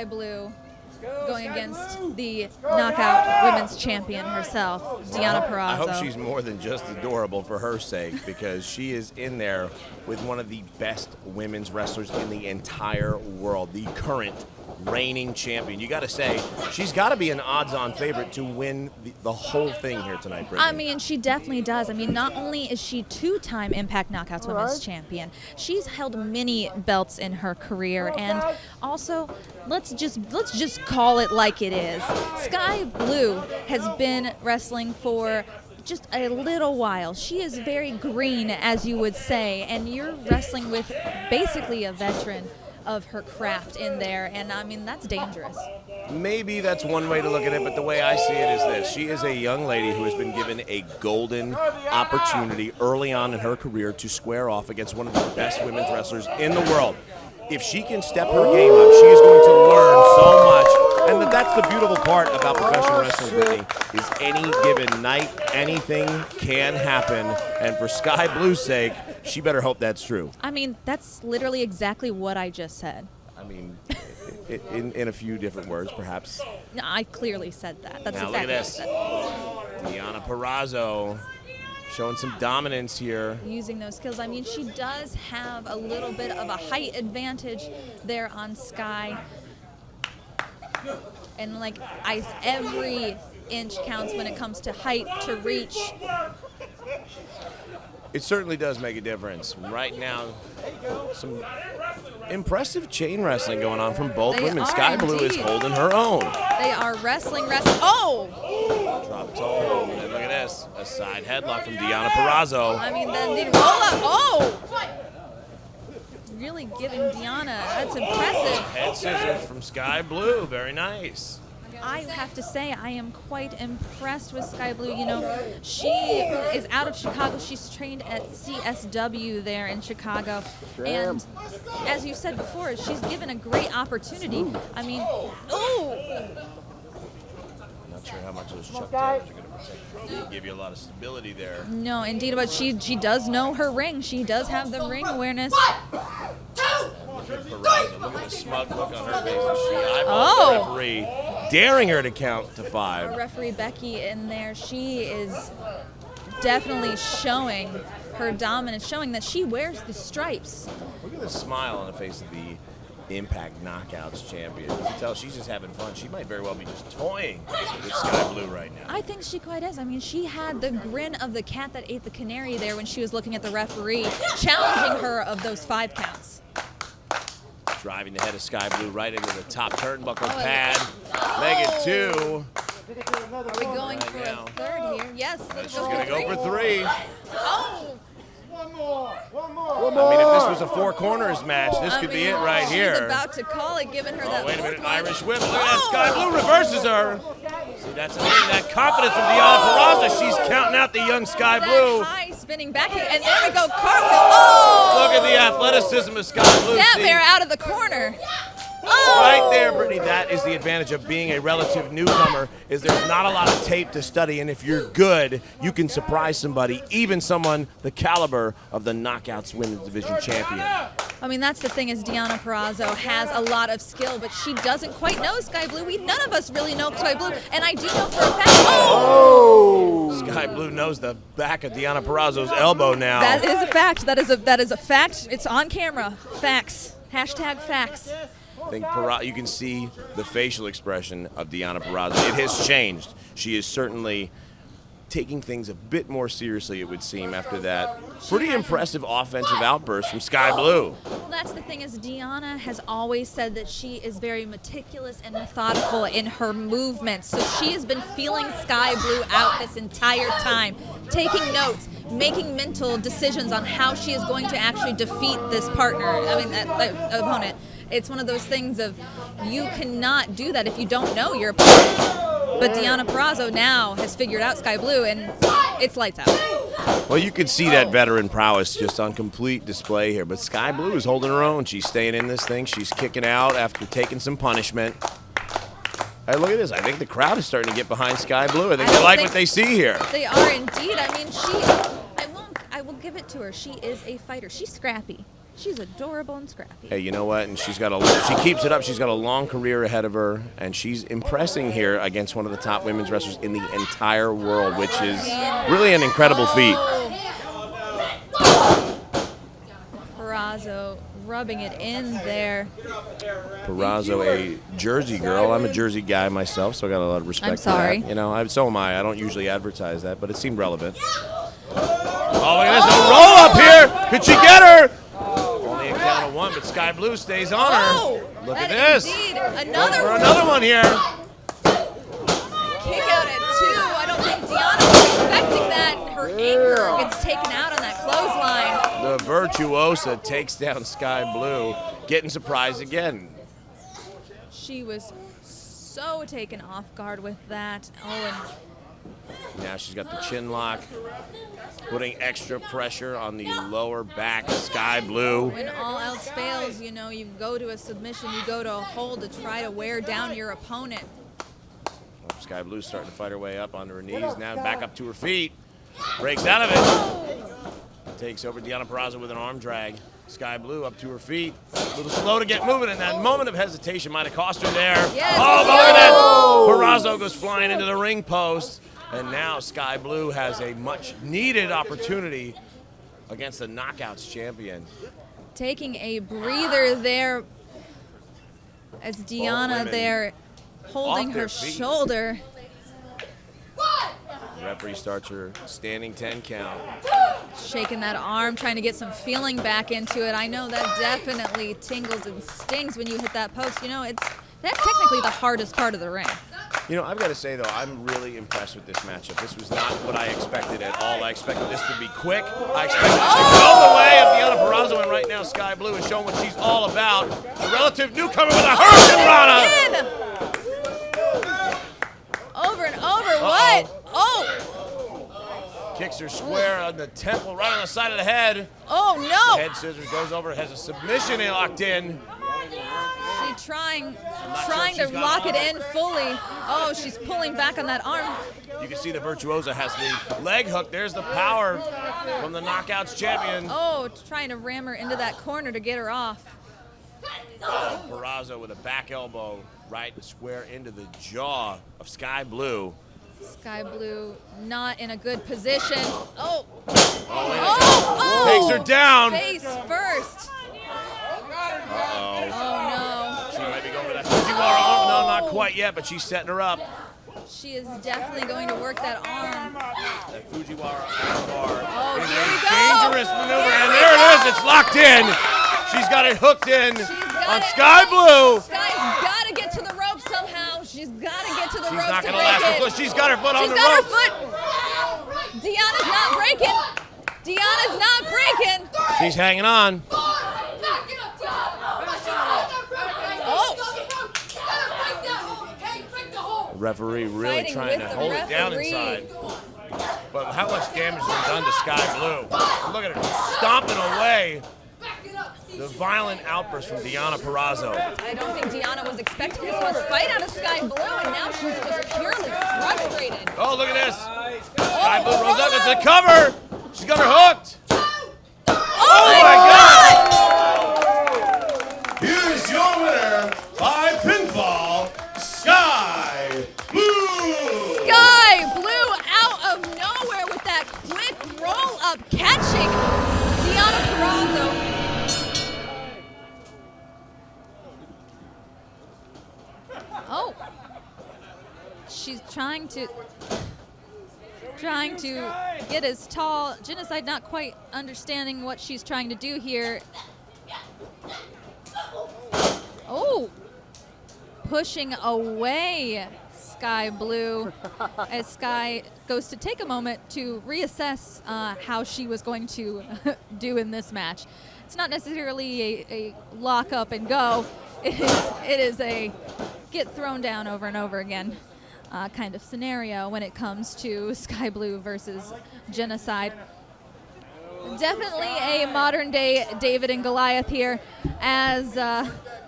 Skye Blue going against the knockout women's champion herself, Deonna Purrazzo. I hope she's more than just adorable for her sake, because she is in there with one of the best women's wrestlers in the entire world, the current reigning champion. You got to say, she's got to be an odds-on favorite to win the whole thing here tonight, Brittany. I mean, she definitely does. I mean, not only is she two-time Impact Knockouts Women's Champion, she's held many belts in her career, and also, let's just call it like it is. Skye Blue has been wrestling for just a little while. She is very green, as you would say, and you're wrestling with basically a veteran of her craft in there, and I mean, that's dangerous. Maybe that's one way to look at it, but the way I see it is this. She is a young lady who has been given a golden opportunity early on in her career to square off against one of the best women's wrestlers in the world. If she can step her game up, she is going to learn so much. And that's the beautiful part about professional wrestling, Brittany, is any given night, anything can happen. And for Skye Blue's sake, she better hope that's true. I mean, that's literally exactly what I just said. I mean, in a few different words, perhaps. No, I clearly said that. That's now exactly look at this. Deonna Purrazzo showing some dominance here. Using those skills. I mean, she does have a little bit of a height advantage there on Skye. And like every inch counts when it comes to height, to reach. It certainly does make a difference. Right now, some impressive chain wrestling going on from both women. Skye Blue is holding her own. They are wrestling. Oh! Drop toe. And look at this. A side headlock from Deonna Purrazzo. I mean, then the roll up. Oh! Really giving Deonna. That's impressive. Head scissors from Skye Blue. Very nice. I have to say, I am quite impressed with Skye Blue. You know, she is out of Chicago. She's trained at CSW there in Chicago. And as you said before, she's given a great opportunity. I mean, Not sure how much of those chuck tags are going to protect you. Give you a lot of stability there. No, indeed, but she does know her ring. She does have the ring awareness. Look at Purrazzo. Look at the smug look on her face. She eyeballs the referee, daring her to count to 5. Our referee Becky in there, she is definitely showing her dominance, showing that she wears the stripes. Look at the smile on the face of the Impact Knockouts champion. You can tell she's just having fun. She might very well be just toying with Skye Blue right now. I think she quite is. I mean, she had the grin of the cat that ate the canary there when she was looking at the referee, challenging her of those 5 counts. Driving the head of Skye Blue right into the top turnbuckle pad. Leg it 2. Are we going for a third here? Yes. She's going to go for 3. Oh! One more. I mean, if this was a 4 corners match, this could be it right here. She's about to call it, giving her that. Wait a minute, Irish whip. Look at that. Skye Blue reverses her. See, that's that confidence from Deonna Purrazzo. She's counting out the young Skye Blue. That high spinning back kick, and there we go, cartwheel. Oh! Look at the athleticism of Skye Blue. That bear out of the corner. Right there, Brittany, that is the advantage of being a relative newcomer, is there's not a lot of tape to study, and if you're good, you can surprise somebody, even someone the caliber of the Knockouts Women's Division champion. I mean, that's the thing, is Deonna Purrazzo has a lot of skill, but she doesn't quite know Skye Blue. None of us really know Skye Blue, and I do know for a fact. Oh! Skye Blue knows the back of Deonna Purrazzo's elbow now. That is a fact. That is a fact. It's on camera. Facts. Hashtag facts. I think you can see the facial expression of Deonna Purrazzo. It has changed. She is certainly taking things a bit more seriously, it would seem, after that pretty impressive offensive outburst from Skye Blue. Well, that's the thing, is Deonna has always said that she is very meticulous and methodical in her movements. So she has been feeling Skye Blue out this entire time, taking notes, making mental decisions on how she is going to actually defeat this partner, that opponent. It's one of those things of, you cannot do that if you don't know your opponent. But Deonna Purrazzo now has figured out Skye Blue, and it's lights out. Well, you could see that veteran prowess just on complete display here. But Skye Blue is holding her own. She's staying in this thing. She's kicking out after taking some punishment. Hey, look at this. I think the crowd is starting to get behind Skye Blue. I think they like what they see here. They are indeed. I mean, I will give it to her. She is a fighter. She's scrappy. She's adorable and scrappy. Hey, you know what? And she keeps it up. She's got a long career ahead of her, and she's impressing here against one of the top women's wrestlers in the entire world, which is really an incredible feat. Purrazzo rubbing it in there. Purrazzo, a Jersey girl. I'm a Jersey guy myself, so I got a lot of respect for that. You know, so am I. I don't usually advertise that, but it seemed relevant. Oh, look at this. A roll up here. Could she get her? Only a count of one, but Skye Blue stays on her. Look at this. Another one here. Kick out at 2. I don't think Deonna was expecting that. Her anger gets taken out on that clothesline. The virtuosa takes down Skye Blue, getting surprised again. She was so taken off guard with that. Oh, and now she's got the chin lock, putting extra pressure on the lower back of Skye Blue. When all else fails, you know, you go to a submission, you go to a hold to try to wear down your opponent. Skye Blue's starting to fight her way up onto her knees, now back up to her feet. Breaks out of it. Takes over Deonna Purrazzo with an arm drag. Skye Blue up to her feet. A little slow to get moving, and that moment of hesitation might have cost her there. Yes. Oh, but look at that. Purrazzo goes flying into the ring post. And now Skye Blue has a much-needed opportunity against the Knockouts champion. Taking a breather there as Deonna there holding her shoulder. The referee starts her standing 10 count. Shaking that arm, trying to get some feeling back into it. I know that definitely tingles and stings when you hit that post. You know, that's technically the hardest part of the ring. You know, I've got to say, though, I'm really impressed with this matchup. This was not what I expected at all. I expected this to be quick. I expected it to go the way of Deonna Purrazzo, and right now Skye Blue is showing what she's all about. The relative newcomer with a hurricane rana. Over and over, what? Oh! Kicks her square on the temple, right on the side of the head. Oh, no! The head scissors goes over, has a submission locked in. She's trying to lock it in fully. Oh, she's pulling back on that arm. You can see the Virtuosa has the leg hook. There's the power from the Knockouts champion. Oh, trying to ram her into that corner to get her off. Purrazzo with a back elbow right square into the jaw of Skye Blue. Skye Blue not in a good position. Oh. Takes her down. Face first. Uh-oh. Oh, no. She might be going for that Fujiwara arm. No, not quite yet, but she's setting her up. She is definitely going to work that arm. That Fujiwara armbar is a dangerous maneuver, and there it is. It's locked in. She's got it hooked in on Skye Blue. Skye's got to get to the rope somehow. She's got to get to the rope. She's not going to last her foot. She's got her foot on the rope. She's got her foot. Deonna's not breaking. Deonna's not breaking. She's hanging on. Referee really trying to hold it down inside. But how much damage has been done to Skye Blue? Look at her stomping away. The violent outburst from Deonna Purrazzo. I don't think Deonna was expecting this much fight out of Skye Blue, and now she's just purely frustrated. Oh, look at this. Skye Blue rolls up. It's a cover. She's got her hooked. Oh my God! Here's your winner by pinfall, Skye Blue. Skye Blue out of nowhere with that quick roll-up, catching Deonna Purrazzo. Oh, she's trying to get as tall. Genocide not quite understanding what she's trying to do here. Oh, pushing away Skye Blue as Skye goes to take a moment to reassess how she was going to do in this match. It's not necessarily a lock up and go. It is a get thrown down over and over again kind of scenario when it comes to Skye Blue versus Genocide. Definitely a modern day David and Goliath here as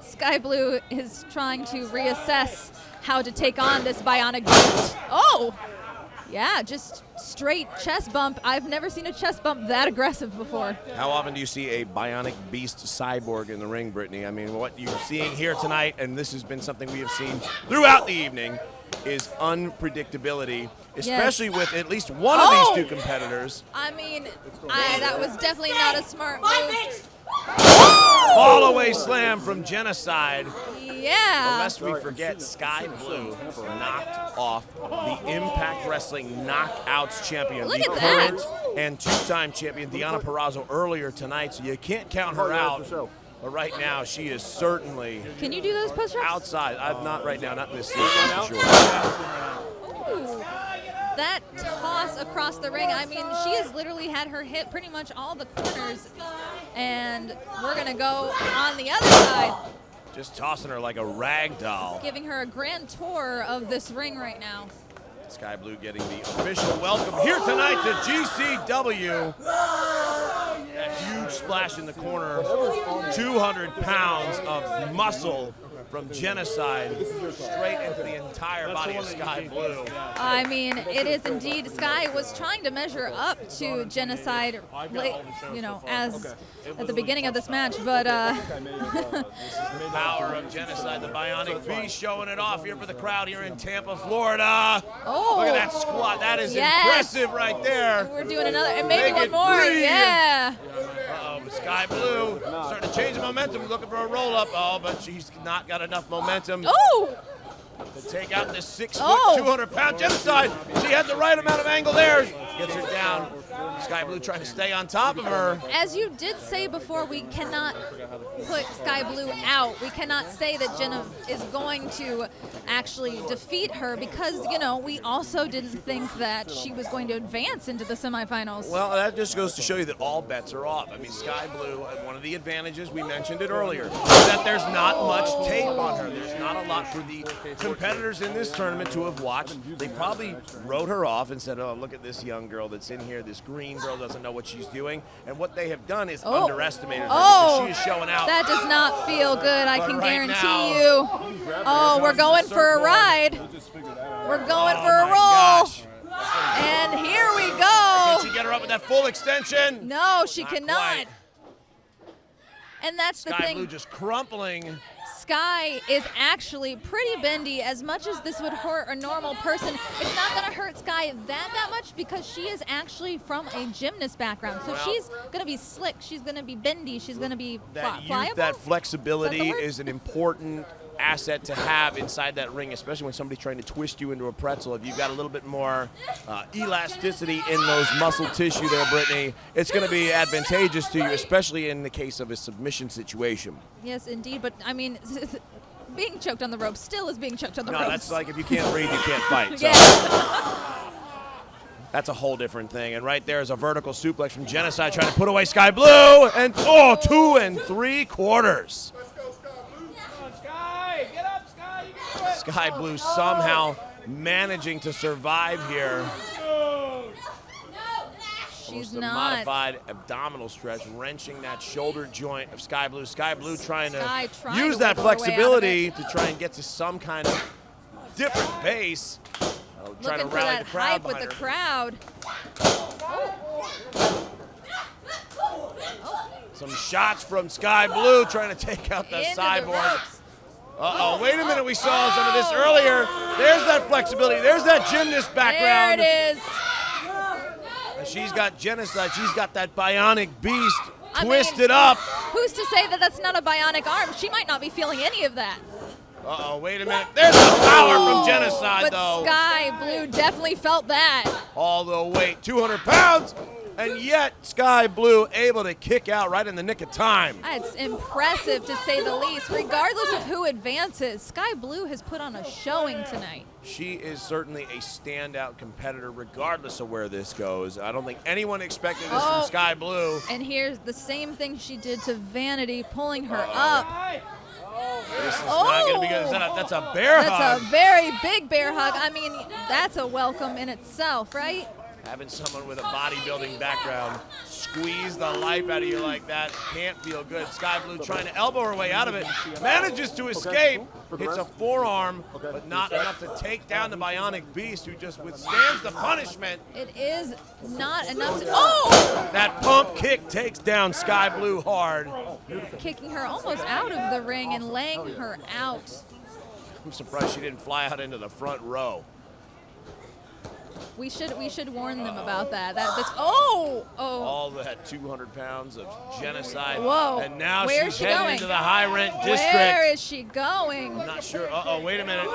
Skye Blue is trying to reassess how to take on this bionic beast. Oh! Yeah, just straight chest bump. I've never seen a chest bump that aggressive before. How often do you see a bionic beast cyborg in the ring, Brittany? I mean, what you're seeing here tonight, and this has been something we have seen throughout the evening, is unpredictability, especially with at least one of these two competitors. I mean, that was definitely not a smart move. Fall away slam from Genocide. Yeah. Lest we forget, Skye Blue knocked off the Impact Wrestling Knockouts champion, Look the at that. current and two-time champion Deonna Purrazzo earlier tonight, so you can't count her out. But right now, she is certainly Can you do those push-ups? outside. Not right now, not in this season, for sure. Ooh. That toss across the ring, I mean, she has literally had her hit pretty much all the corners. And we're going to go on the other side. Just tossing her like a rag doll. Giving her a grand tour of this ring right now. Skye Blue getting the official welcome here tonight to GCW. That huge splash in the corner. 200 pounds of muscle from Genocide straight into the entire body of Skye Blue. I mean, it is indeed. Skye was trying to measure up to Genocide, as at the beginning of this match, but Power of Genocide, the bionic beast, showing it off here for the crowd here in Tampa, Florida. Oh, look at that squat. That is yes. impressive right there. We're doing another, and maybe Make one it more. breathe. Yeah. Skye Blue starting to change the momentum, looking for a roll-up. Oh, but she's not got enough momentum Oh. to take out this 6 foot, 200-pound Genocide. She had the right amount of angle there. Gets her down. Skye Blue trying to stay on top of her. As you did say before, we cannot put Skye Blue out. We cannot say that Jenna is going to actually defeat her because, we also didn't think that she was going to advance into the semifinals. Well, that just goes to show you that all bets are off. I mean, Skye Blue, one of the advantages, we mentioned it earlier, is that there's not much tape on her. There's not a lot for the competitors in this tournament to have watched. They probably wrote her off and said, oh, look at this young girl that's in here. This green girl doesn't know what she's doing. And what they have done is underestimated her because she is showing out. That does not feel good, I can right guarantee now, you. Oh, we're going for a ride. We're going for a roll. Gosh. And here we go. Can she get her up with that full extension? No, she Not cannot. quite. And that's the Skye thing. Blue just crumpling. Skye is actually pretty bendy. As much as this would hurt a normal person, it's not going to hurt Skye that much because she is actually from a gymnast background. So she's going to be slick. She's going to be bendy. She's going to be pliable. That flexibility Is that the word? is an important asset to have inside that ring, especially when somebody's trying to twist you into a pretzel. If you've got a little bit more elasticity in those muscle tissue there, Brittany, it's going to be advantageous to you, especially in the case of a submission situation. Yes, indeed. But, I mean, being choked on the ropes still is being choked on the ropes. No, that's like if you can't breathe, you can't fight. So. Yeah. That's a whole different thing. And right there is a vertical suplex from Genocide trying to put away Skye Blue. And, 2 3/4. Skye Blue somehow managing to survive here. She's Almost a not. modified abdominal stretch, wrenching that shoulder joint of Skye Blue. Skye Blue trying to trying use to that wiggle her way out of flexibility it. to try and get to some kind of different base. Trying Looking to for rally that the crowd hype with the behind her. crowd. Some shots from Skye Blue trying to take out the Into the cyborg. ropes. Uh-oh, wait a minute, we saw some of this earlier. There's that flexibility, there's that gymnast background. There it is. And she's got Genocide, she's got that bionic beast I twisted mean, up. Who's to say that that's not a bionic arm? She might not be feeling any of that. Uh-oh, wait a minute. There's the power from Genocide, But though. Skye Blue definitely felt that. All the weight, 200 pounds, and yet Skye Blue able to kick out right in the nick of time. It's impressive to say the least. Regardless of who advances, Skye Blue has put on a showing tonight. She is certainly a standout competitor regardless of where this goes. I don't think anyone expected this from Skye Blue. And here's the same thing she did to Vanity, pulling her up. This is not going to be good. That's a bear hug. That's a very big bear hug. I mean, that's a welcome in itself, right? Having someone with a bodybuilding background squeeze the life out of you like that can't feel good. Skye Blue trying to elbow her way out of it. Manages to escape. Hits a forearm, but not enough to take down the Bionic Beast, who just withstands the punishment. It is not enough to... Oh! That pump kick takes down Skye Blue hard. Kicking her almost out of the ring and laying her out. I'm surprised she didn't fly out into the front row. We should warn them about that. That's All that 200 pounds of Genocide. Whoa. And now Where's she's she heading going? into the high rent district. Where is she going? I'm not sure. Wait a minute.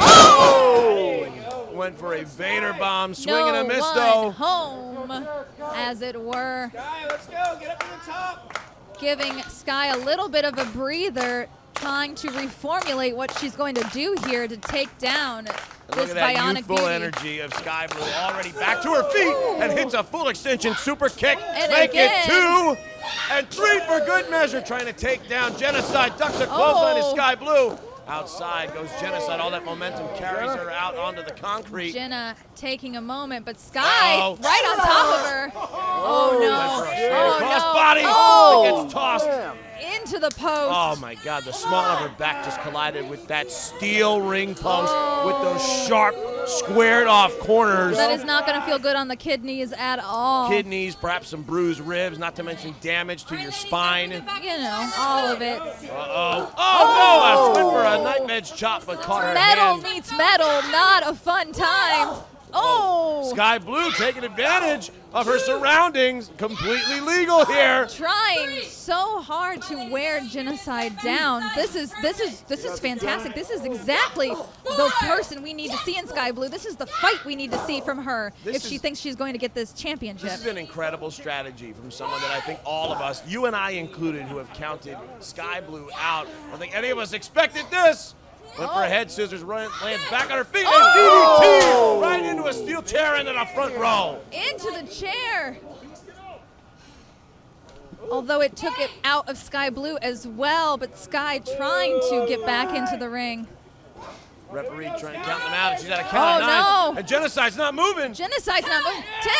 Oh! Went for a Vader bomb, swing and a miss one though. home, as it were. Skye, let's go. Get up to the top. Giving Skye a little bit of a breather, trying to reformulate what she's going to do here to take down this Look at that Bionic youthful Beauty. energy of Skye Blue, already back to her feet and hits a full extension super kick. And Make again. it 2 and 3 for good measure, trying to take down Genocide. Ducks a clothesline to Skye Blue. Outside goes Genocide. All that momentum carries her out onto the concrete. Jenna taking a moment, but Skye Uh-oh. right on top of her. Oh no! Went for a straight across body. Oh. It gets tossed. Into the post. Oh my God, the small of her back just collided with that steel ring post with those sharp, squared off corners. That is not going to feel good on the kidneys at all. Kidneys, perhaps some bruised ribs, not to mention damage to your spine. You know, all of it. Uh-oh. Oh, no, a swing for a knife edge chop, but caught her Metal hand. meets metal, not a fun time. Oh! Skye Blue taking advantage of her surroundings. Completely legal here. Trying so hard to wear Genocide down. This is fantastic. This is exactly the person we need to see in Skye Blue. This is the fight we need to see from her if she thinks she's going to get this championship. This is an incredible strategy from someone that I think all of us, you and I included, who have counted Skye Blue out. I don't think any of us expected this. Went for a head scissors, lands back on her feet, and DDT right into a steel chair into the front row. Into the chair. Although it took it out of Skye Blue as well, but Skye trying to get back into the ring. Referee trying to count them out, and she's at a count of 9. No. And Genocide's not moving. Genocide's not moving. 10.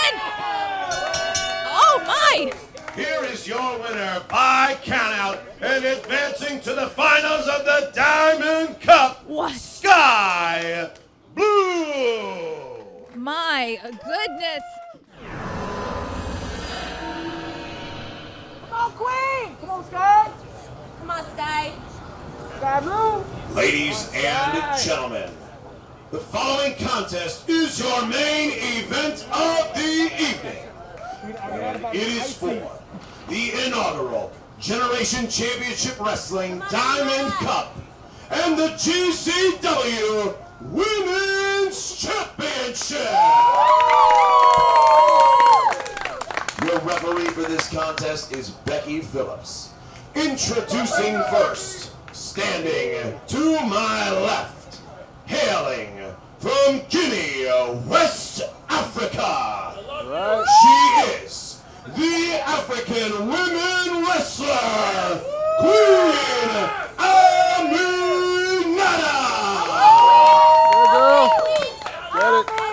Oh my. Here is your winner by countout and advancing to the finals of the Diamond Cup. What? Skye Blue. My goodness. Come on, Queen. Come on, Skye. Come on, Skye. Skye Blue. Ladies and gentlemen, the following contest is your main event of the evening. And it is for the inaugural Generation Championship Wrestling Diamond Cup and the GCW Women's Championship. Your referee for this contest is Becky Phillips. Introducing first, standing to my left, hailing from Guinea, West Africa. She is the African women wrestler, Queen Aminata. Hey, girl. Get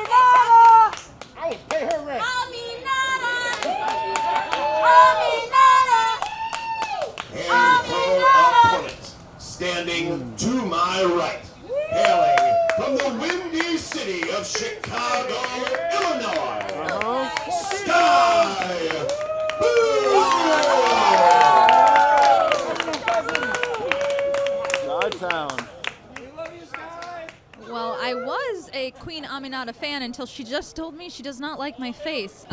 it. Hey, pay her rent. And her opponent, standing to my right, hailing from the windy city of Chicago, Illinois, Skye Blue. Town. Well, I was a Queen Aminata fan until she just told me she does not like my face.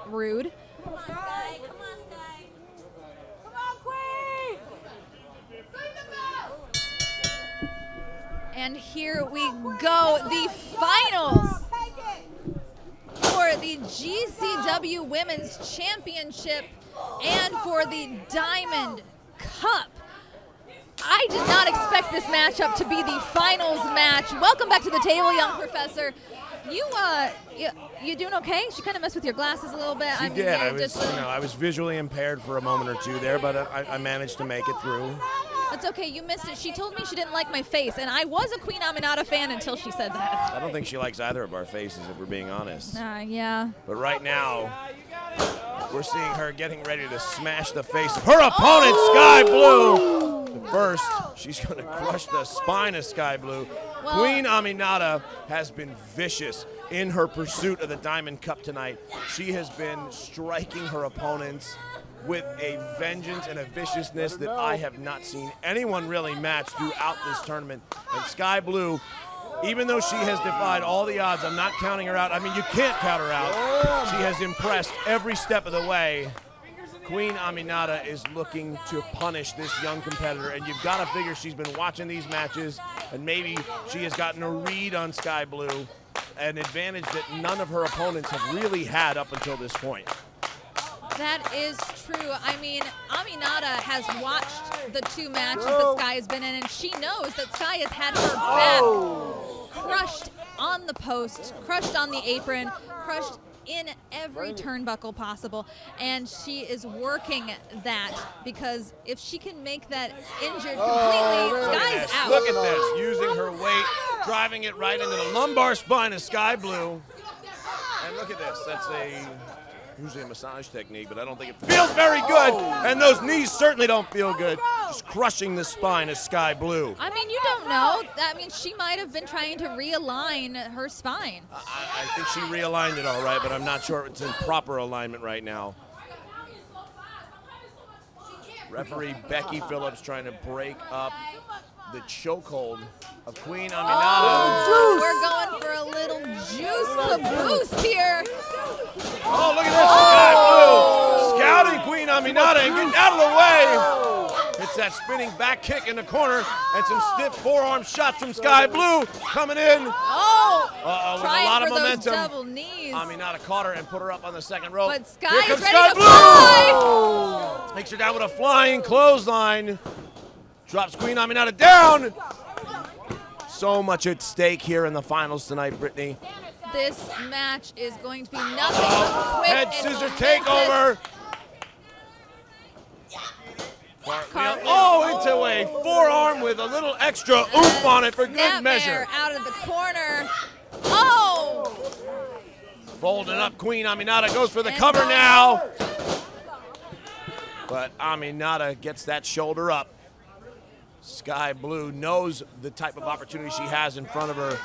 Rude. come on, Skye. Come on, Skye. Come on, Queen. Ring the bell. And here we go, the finals for the GCW Women's Championship and for the Diamond Cup. I did not expect this matchup to be the finals match. Welcome back to the table, young professor. You doing okay? She kind of messed with your glasses a little bit. She did. I was visually impaired for a moment or two there, but I managed to make it through. That's okay, you missed it. She told me she didn't like my face, and I was a Queen Aminata fan until she said that. I don't think she likes either of our faces, if we're being honest. Yeah. But right now, we're seeing her getting ready to smash the face of her opponent, Skye Blue. But first, she's going to crush the spine of Skye Blue. Well, Queen Aminata has been vicious in her pursuit of the Diamond Cup tonight. She has been striking her opponents with a vengeance and a viciousness that I have not seen anyone really match throughout this tournament. And Skye Blue, even though she has defied all the odds, I'm not counting her out. I mean, you can't count her out. She has impressed every step of the way. Queen Aminata is looking to punish this young competitor, and you've got to figure she's been watching these matches, and maybe she has gotten a read on Skye Blue, an advantage that none of her opponents have really had up until this point. That is true. I mean, Aminata has watched the 2 matches that Skye has been in, and she knows that Skye has had her back crushed on the post, crushed on the apron, crushed in every turnbuckle possible, and she is working that, because if she can make that injured completely, Skye's out. Look at this, using her weight, driving it right into the lumbar spine of Skye Blue. And look at this, that's usually a massage technique, but I don't think it feels very good, and those knees certainly don't feel good. Just crushing the spine of Skye Blue. I mean, you don't know. That means she might have been trying to realign her spine. I think she realigned it all right, but I'm not sure it's in proper alignment right now. Referee Becky Phillips trying to break up the chokehold of Queen Aminata. We're going for a little juice caboose here. Oh, look at this, Skye Blue scouting Queen Aminata and getting out of the way. It's that spinning back kick in the corner and some stiff forearm shots from Skye Blue coming in. With a lot of momentum. Those double knees. Aminata caught her and put her up on the second rope. But Skye Here is comes ready Skye to Blue. fly. Takes her down with a flying clothesline. Drops Queen Aminata down. So much at stake here in the finals tonight, Brittany. This match is going to be nothing but quick Head and scissor momentous. takeover. Into a forearm with a little extra oomph on it for good measure. Out of the corner. Folding up, Queen Aminata goes for the cover now. But Aminata gets that shoulder up. Skye Blue knows the type of opportunity she has in front of her.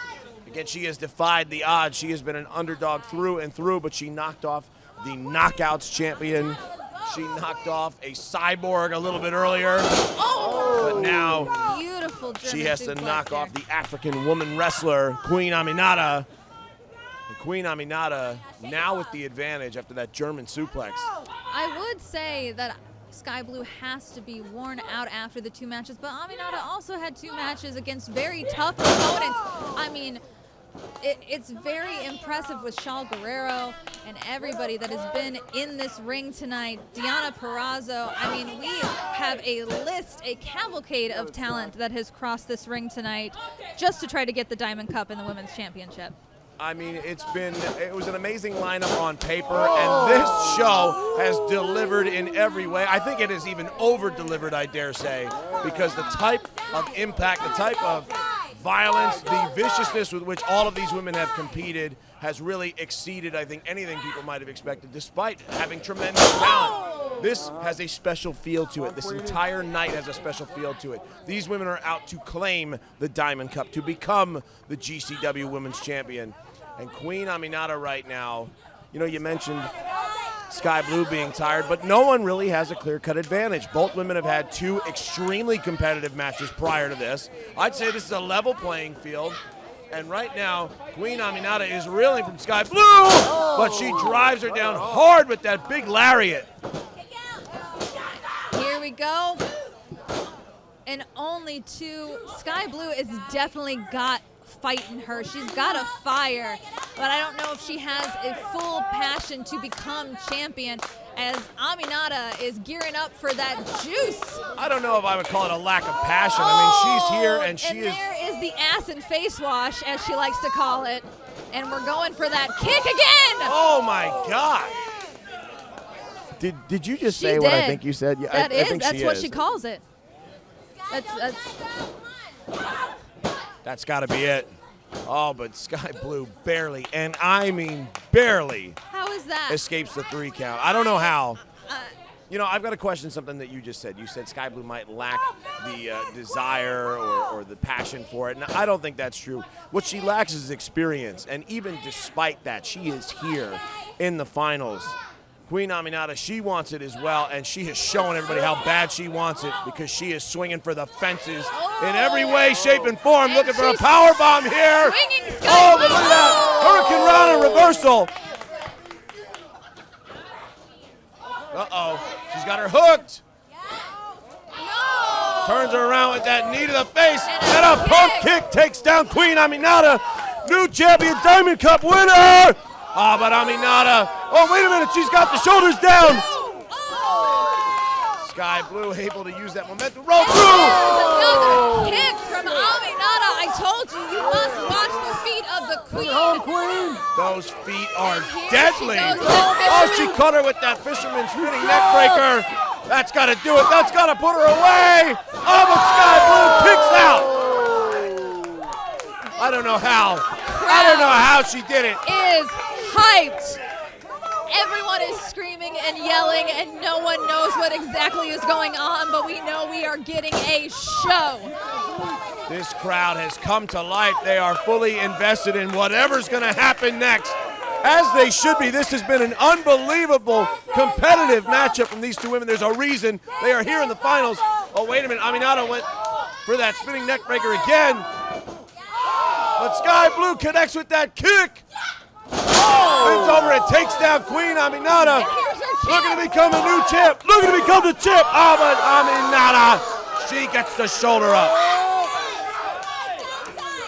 Again, she has defied the odds. She has been an underdog through and through, but she knocked off the Knockouts champion. She knocked off a Cyborg a little bit earlier. But now Beautiful she has to German knock suplex off the African woman wrestler, Queen Aminata. And Queen Aminata now with the advantage after that German suplex. I would say that Skye Blue has to be worn out after the 2 matches, but Aminata also had 2 matches against very tough opponents. I mean, it's very impressive with Shaw Guerrero and everybody that has been in this ring tonight. Deonna Purrazzo. I mean, we have a list, a cavalcade of talent that has crossed this ring tonight just to try to get the Diamond Cup in the Women's Championship. I mean, it was an amazing lineup on paper, and this show has delivered in every way. I think it has even over-delivered, I dare say, because the type of impact, the type of violence, the viciousness with which all of these women have competed has really exceeded, I think, anything people might have expected, despite having tremendous talent. This has a special feel to it. This entire night has a special feel to it. These women are out to claim the Diamond Cup, to become the GCW Women's Champion. And Queen Aminata right now, you know, you mentioned Skye Blue being tired, but no one really has a clear-cut advantage. Both women have had 2 extremely competitive matches prior to this. I'd say this is a level playing field. And right now, Queen Aminata is reeling from Skye Blue, but she drives her down hard with that big lariat. Here we go. And only 2. Skye Blue has definitely got fight in her. She's got a fire, but I don't know if she has a full passion to become champion, as Aminata is gearing up for that juice. I don't know if I would call it a lack of passion. I mean, she's here and she is... there is the ass and face wash, as she likes to call it. And we're going for that kick again. Oh, my God. Did you just say what I think you said? Yeah, That's I think what she she calls it. That's got to be it. Oh, but Skye Blue barely, and I mean barely, How is that? escapes the 3 count. I don't know how. You know, I've got to question something that you just said. You said Skye Blue might lack the desire or the passion for it, and I don't think that's true. What she lacks is experience, and even despite that, she is here in the finals. Queen Aminata, she wants it as well, and she is showing everybody how bad she wants it because she is swinging for the fences in every way, shape, and form, looking for a power bomb here. Oh, but look at that Hurricane Rana reversal. Uh-oh, she's got her hooked. Turns her around with that knee to the face, and a pump kick takes down Queen Aminata, new champion Diamond Cup winner. Oh, but Aminata, oh, wait a minute, she's got the shoulders down. Skye Blue able to use that momentum. Roll through. Another kick from Aminata. I told you, you must watch the feet of the queen. Those feet are deadly. She goes. Oh, she caught her with that fisherman's spinning neck breaker. That's got to do it. That's got to put her away. Oh, but Skye Blue kicks out. I don't know how. I don't know how she did it. Is hyped. Everyone is screaming and yelling, and no one knows what exactly is going on, but we know we are getting a show. This crowd has come to life. They are fully invested in whatever's going to happen next, as they should be. This has been an unbelievable competitive matchup from these two women. There's a reason they are here in the finals. Oh, wait a minute. Aminata went for that spinning neck breaker again. But Skye Blue connects with that kick. Spins over and takes down Queen Aminata. Looking to become a new champ. Looking to become the champ. Oh, but Aminata, she gets the shoulder up.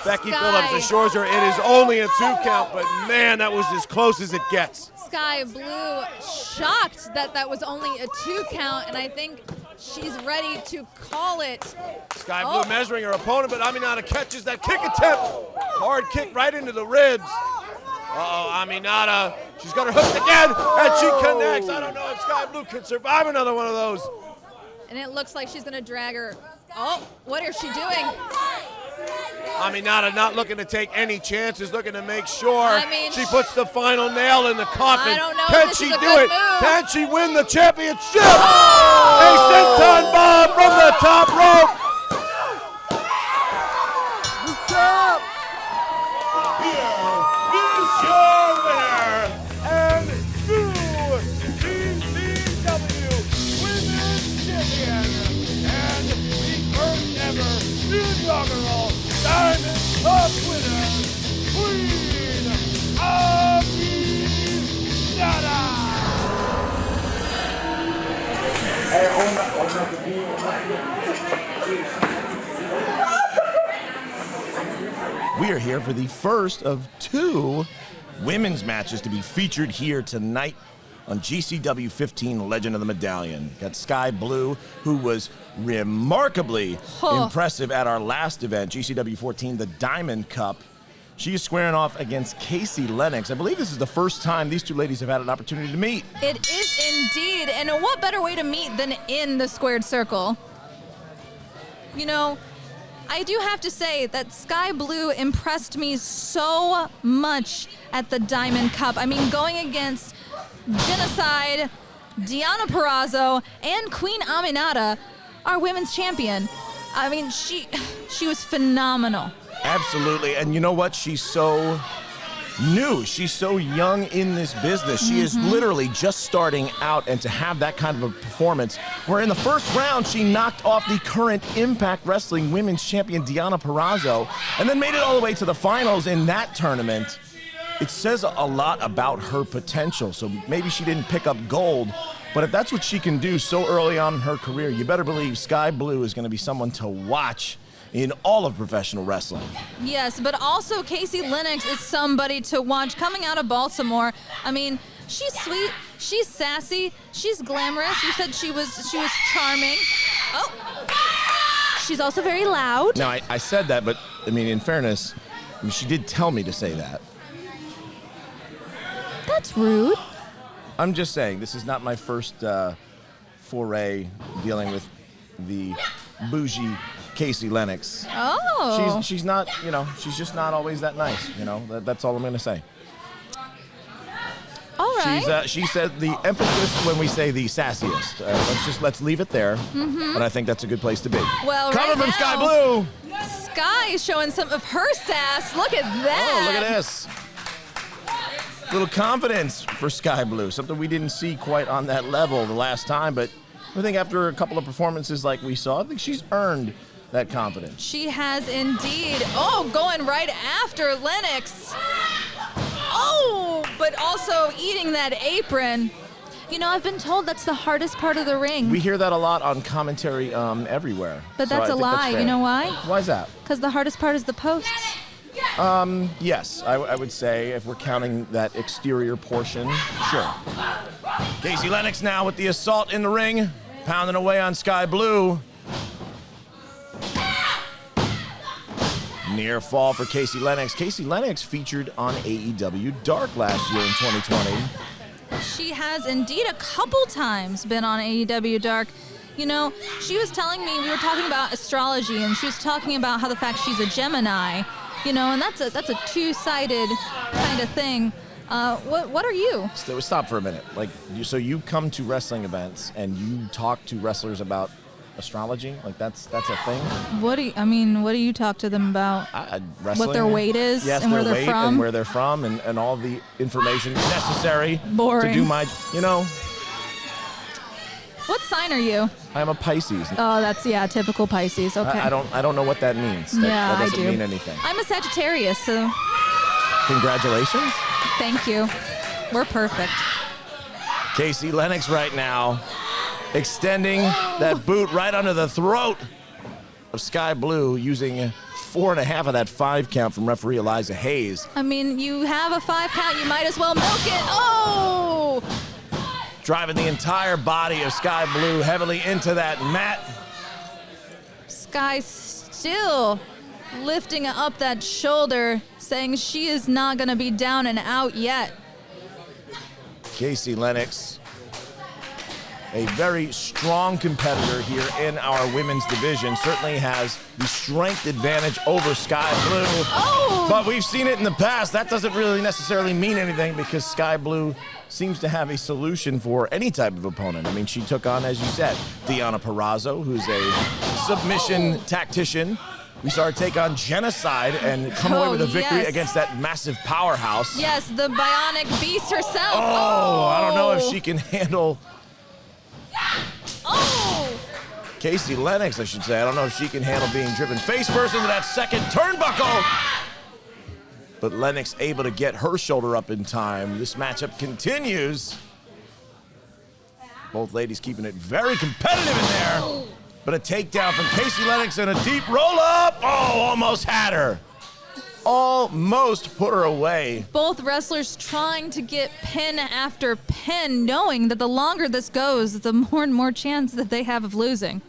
Becky Phillips assures her it is only a 2 count, but man, that was as close as it gets. Skye Blue shocked that that was only a 2 count, and I think she's ready to call it. Skye Blue measuring her opponent, but Aminata catches that kick attempt. Hard kick right into the ribs. Uh-oh, Aminata, she's got her hooked again, and she connects. I don't know if Skye Blue can survive another one of those. And it looks like she's gonna drag her. Oh, what is she doing? Aminata not looking to take any chances, looking to make sure she puts the final nail in the coffin. I don't know Can if this she is a do good it? move. Can she win the championship? A senton bomb from the top rope. Here is your winner and new GCW Women's Champion and the first ever inaugural Diamond Cup winner, Queen We are here for the first of 2 women's matches to be featured here tonight on GCW 15 Legend of the Medallion. Got Skye Blue, who was remarkably impressive at our last event, GCW 14, the Diamond Cup. She is squaring off against Kaci Lennox. I believe this is the first time these two ladies have had an opportunity to meet. It is indeed, and what better way to meet than in the squared circle? You know, I do have to say that Skye Blue impressed me so much at the Diamond Cup. I mean, going against Genocide, Deonna Purrazzo, and Queen Aminata, our women's champion. I mean, she was phenomenal. Absolutely, and you know what? She's so new. She's so young in this business. She is literally just starting out, and to have that kind of a performance, where in the first round she knocked off the current Impact Wrestling Women's Champion Deonna Purrazzo, and then made it all the way to the finals in that tournament. It says a lot about her potential. So maybe she didn't pick up gold, but if that's what she can do so early on in her career, you better believe Skye Blue is going to be someone to watch in all of professional wrestling. Yes, but also Kaci Lennox is somebody to watch coming out of Baltimore. I mean, she's sweet, she's sassy, she's glamorous. You said she was charming. Oh, she's also very loud. Now, I said that, but I mean, in fairness, I mean, she did tell me to say that. That's rude. I'm just saying, this is not my first foray dealing with the bougie Kaci Lennox. Oh. She's not, she's just not always that nice. That's all I'm gonna say. All right. She said the emphasis when we say the sassiest. Let's leave it there. And I think that's a good place to be. Well, Coming right from now, Skye Blue. Skye is showing some of her sass. Look at that. Oh, look at this. Little confidence for Skye Blue. Something we didn't see quite on that level the last time, but I think after a couple of performances like we saw, I think she's earned that confidence. She has indeed. Oh, going right after Lennox. Oh, but also eating that apron. I've been told that's the hardest part of the ring. We hear that a lot on commentary everywhere. But So that's I a think lie. fair. You know why? Why is that? Because the hardest part is the posts. Yes, I would say if we're counting that exterior portion, sure. Kaci Lennox now with the assault in the ring, pounding away on Skye Blue. Near fall for Kaci Lennox. Kaci Lennox featured on AEW Dark last year in 2020. She has indeed a couple times been on AEW Dark. She was telling me, we were talking about astrology, and she was talking about how the fact she's a Gemini, and that's a two-sided kind of thing. What are you? Stop for a minute. So you come to wrestling events and you talk to wrestlers about astrology? That's a thing? What do you talk to them about? Wrestling. What their weight is, yes, and where their they're weight from? and where they're from and all the information necessary Boring. to do my, What sign are you? I'm a Pisces. Oh, that's typical Pisces. Okay. I don't know what that means. That doesn't mean anything. I'm a Sagittarius, so Congratulations. thank you. We're perfect. Kaci Lennox right now extending that boot right under the throat of Skye Blue, using 4.5 of that 5 count from referee Eliza Hayes. You have a 5 count, you might as well milk it. Oh! Driving the entire body of Skye Blue heavily into that mat. Skye still lifting up that shoulder, saying she is not going to be down and out yet. Kaci Lennox, a very strong competitor here in our women's division, certainly has the strength advantage over Skye Blue. Oh! But we've seen it in the past. That doesn't really necessarily mean anything because Skye Blue seems to have a solution for any type of opponent. She took on, as you said, Deonna Purrazzo, who's a submission tactician. We saw her take on Genocide and come away with a victory against that massive powerhouse. Yes, the bionic beast herself. Oh, I don't know if she can handle Kaci Lennox, I should say. I don't know if she can handle being driven face first into that second turnbuckle. But Lennox able to get her shoulder up in time. This matchup continues. Both ladies keeping it very competitive in there. But a takedown from Kaci Lennox and a deep roll up. Oh, almost had her. Almost put her away. Both wrestlers trying to get pin after pin, knowing that the longer this goes, the more and more chance that they have of losing.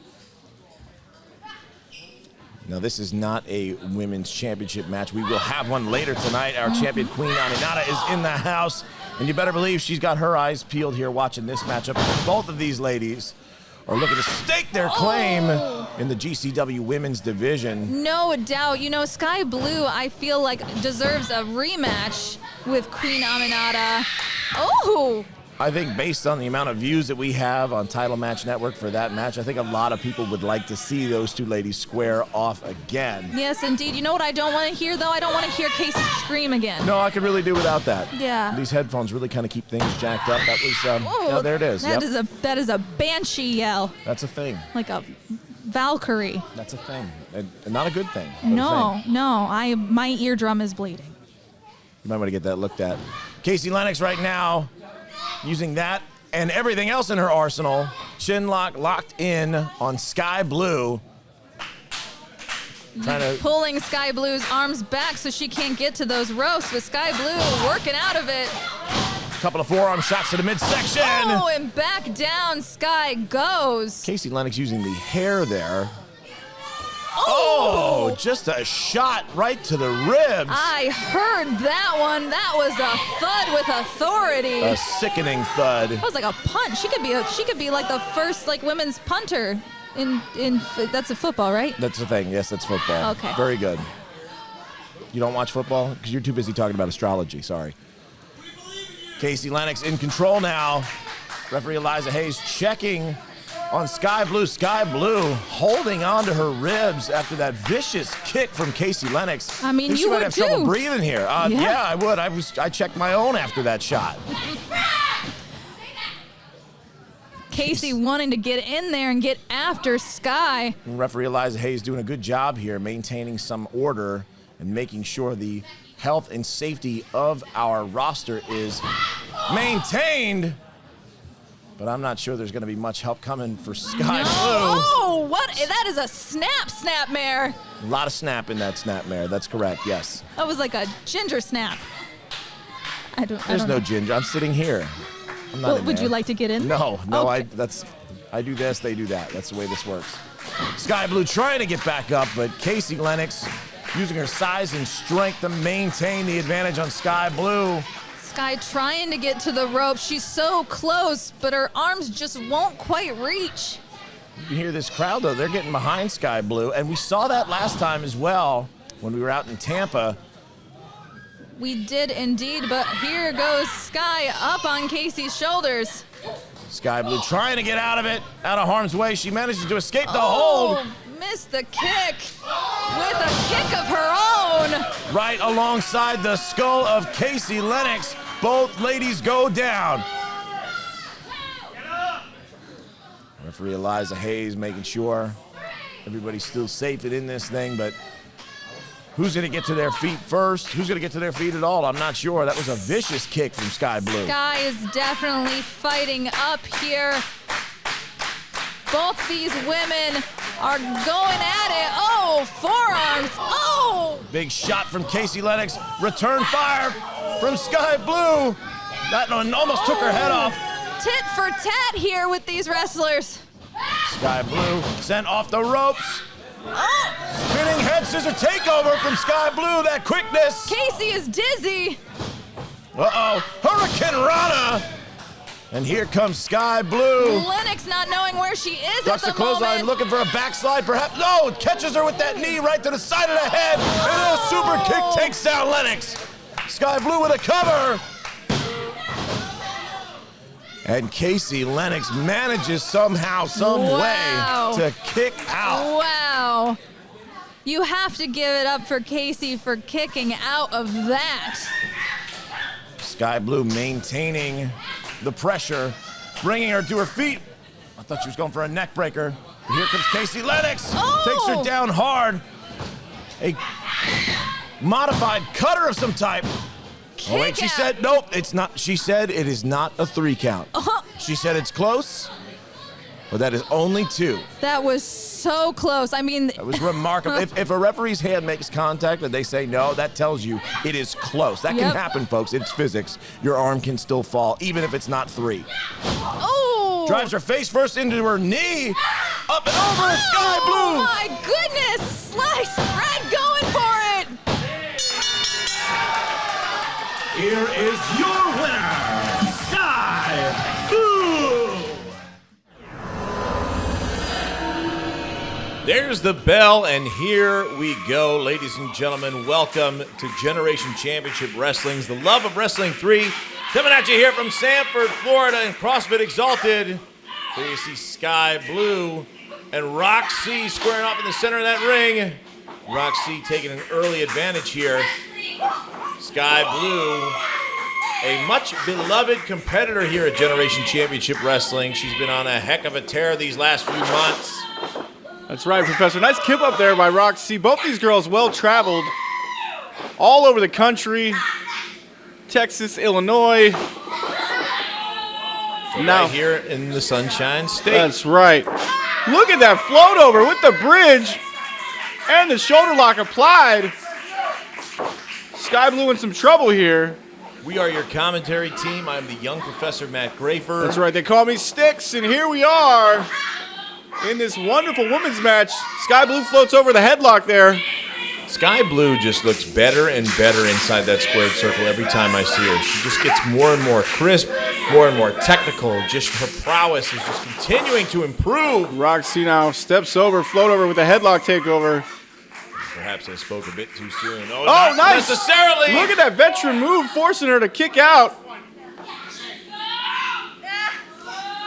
Now, this is not a women's championship match. We will have one later tonight. Our champion, Queen Aminata, is in the house. And you better believe she's got her eyes peeled here watching this matchup. Both of these ladies are looking to stake their claim in the GCW women's division. No doubt. Skye Blue, I feel like, deserves a rematch with Queen Aminata. Oh! I think based on the amount of views that we have on Title Match Network for that match, I think a lot of people would like to see those two ladies square off again. Yes, indeed. You know what I don't want to hear, though? I don't want to hear Kaci scream again. No, I could really do without that. Yeah. These headphones really kind of keep things jacked up. That was, there it is. That is a banshee yell. That's a thing. Like a Valkyrie. That's a thing. And not a good thing. No. My eardrum is bleeding. You might want to get that looked at. Kaci Lennox right now, using that and everything else in her arsenal. Chin lock locked in on Skye Blue. Pulling Skye Blue's arms back so she can't get to those ropes, but Skye Blue working out of it. Couple of forearm shots to the midsection. Oh, and back down Skye goes. Kaci Lennox using the hair there. Oh, just a shot right to the ribs. I heard that one. That was a thud with authority. A sickening thud. That was like a punch. She could be like the first women's punter That's a football, right? That's the thing. Yes, that's football. Okay. Very good. You don't watch football? Because you're too busy talking about astrology. Sorry. Kaci Lennox in control now. Referee Eliza Hayes checking on Skye Blue. Skye Blue holding on to her ribs after that vicious kick from Kaci Lennox. I mean, think you she might would have too. trouble breathing here. Yeah. Yeah, I would. I checked my own after that shot. Kaci wanting to get in there and get after Skye. Referee Eliza Hayes doing a good job here, maintaining some order and making sure the health and safety of our roster is maintained. But I'm not sure there's going to be much help coming for Skye Blue. Oh, what? That is a snap-mare. A lot of snap in that snapmare. That's correct, yes. That was like a ginger snap. There's don't no know. ginger. I'm sitting here. I'm not Well, in would there. you like to get in? No, Okay. I do this, they do that. That's the way this works. Skye Blue trying to get back up, but Kaci Lennox using her size and strength to maintain the advantage on Skye Blue. Skye trying to get to the rope. She's so close, but her arms just won't quite reach. You hear this crowd, though. They're getting behind Skye Blue, and we saw that last time as well when we were out in Tampa. We did indeed, but here goes Skye up on Kaci's shoulders. Skye Blue trying to get out of it, out of harm's way. She manages to escape the hold. Missed the kick with a kick of her own. Right alongside the skull of Kaci Lennox. Both ladies go down. Referee Eliza Hayes making sure everybody's still safe and in this thing, but who's going to get to their feet first? Who's going to get to their feet at all? I'm not sure. That was a vicious kick from Skye Blue. Skye is definitely fighting up here. Both these women are going at it. Oh, forearms. Oh! Big shot from Kaci Lennox. Return fire from Skye Blue. That one almost took her head off. Tit for tat here with these wrestlers. Skye Blue sent off the ropes. Oh! Spinning head scissor takeover from Skye Blue. That quickness. Kaci is dizzy. Uh-oh. Hurricane Rana. And here comes Skye Blue. Lennox not knowing where she is Ducks at the the clothesline, moment. looking for a backslide, perhaps. No, catches her with that knee right to the side of the head. And a super kick takes down Lennox. Skye Blue with a cover. And Kaci Lennox manages somehow, some Wow. way to kick out. Wow. You have to give it up for Kaci for kicking out of that. Skye Blue maintaining the pressure, bringing her to her feet. I thought she was going for a neck breaker. But here comes Kaci Lennox. Oh! Takes her down hard. A modified cutter of some type. Oh, wait, she Kick out. said, nope, it's not. She said it is not a 3 count. She said it's close, but that is only 2. That was so close. I mean, That was remarkable. If a referee's hand makes contact and they say no, that tells you it is close. That can Yep. happen, folks. It's physics. Your arm can still fall, even if it's not 3. oh! Drives her face first into her knee. Up and over, Skye Blue. Oh my goodness! Slice bread going for it! Here is your winner, Skye Blue. There's the bell, and here we go. Ladies and gentlemen, welcome to Generation Championship Wrestling's The Love of Wrestling 3. Coming at you here from Sanford, Florida, and CrossFit Exalted. Here you see Skye Blue and Rok-C squaring off in the center of that ring. Rok-C taking an early advantage here. Skye Blue, a much beloved competitor here at Generation Championship Wrestling. She's been on a heck of a tear these last few months. That's right, Professor. Nice kip up there by Roxy. Both these girls well-traveled all over the country. Texas, Illinois. Now, Right here in the Sunshine State. that's right. Look at that float over with the bridge and the shoulder lock applied. Skye Blue in some trouble here. We are your commentary team. I'm the young Professor Matt Grafer. That's right. They call me Sticks, and here we are in this wonderful women's match. Skye Blue floats over the headlock there. Skye Blue just looks better and better inside that squared circle every time I see her. She just gets more and more crisp, more and more technical. Just her prowess is just continuing to improve. Rok-C now steps over, float over with a headlock takeover. Perhaps I spoke a bit too soon. Oh, Oh, not nice. necessarily. Look at that veteran move, forcing her to kick out.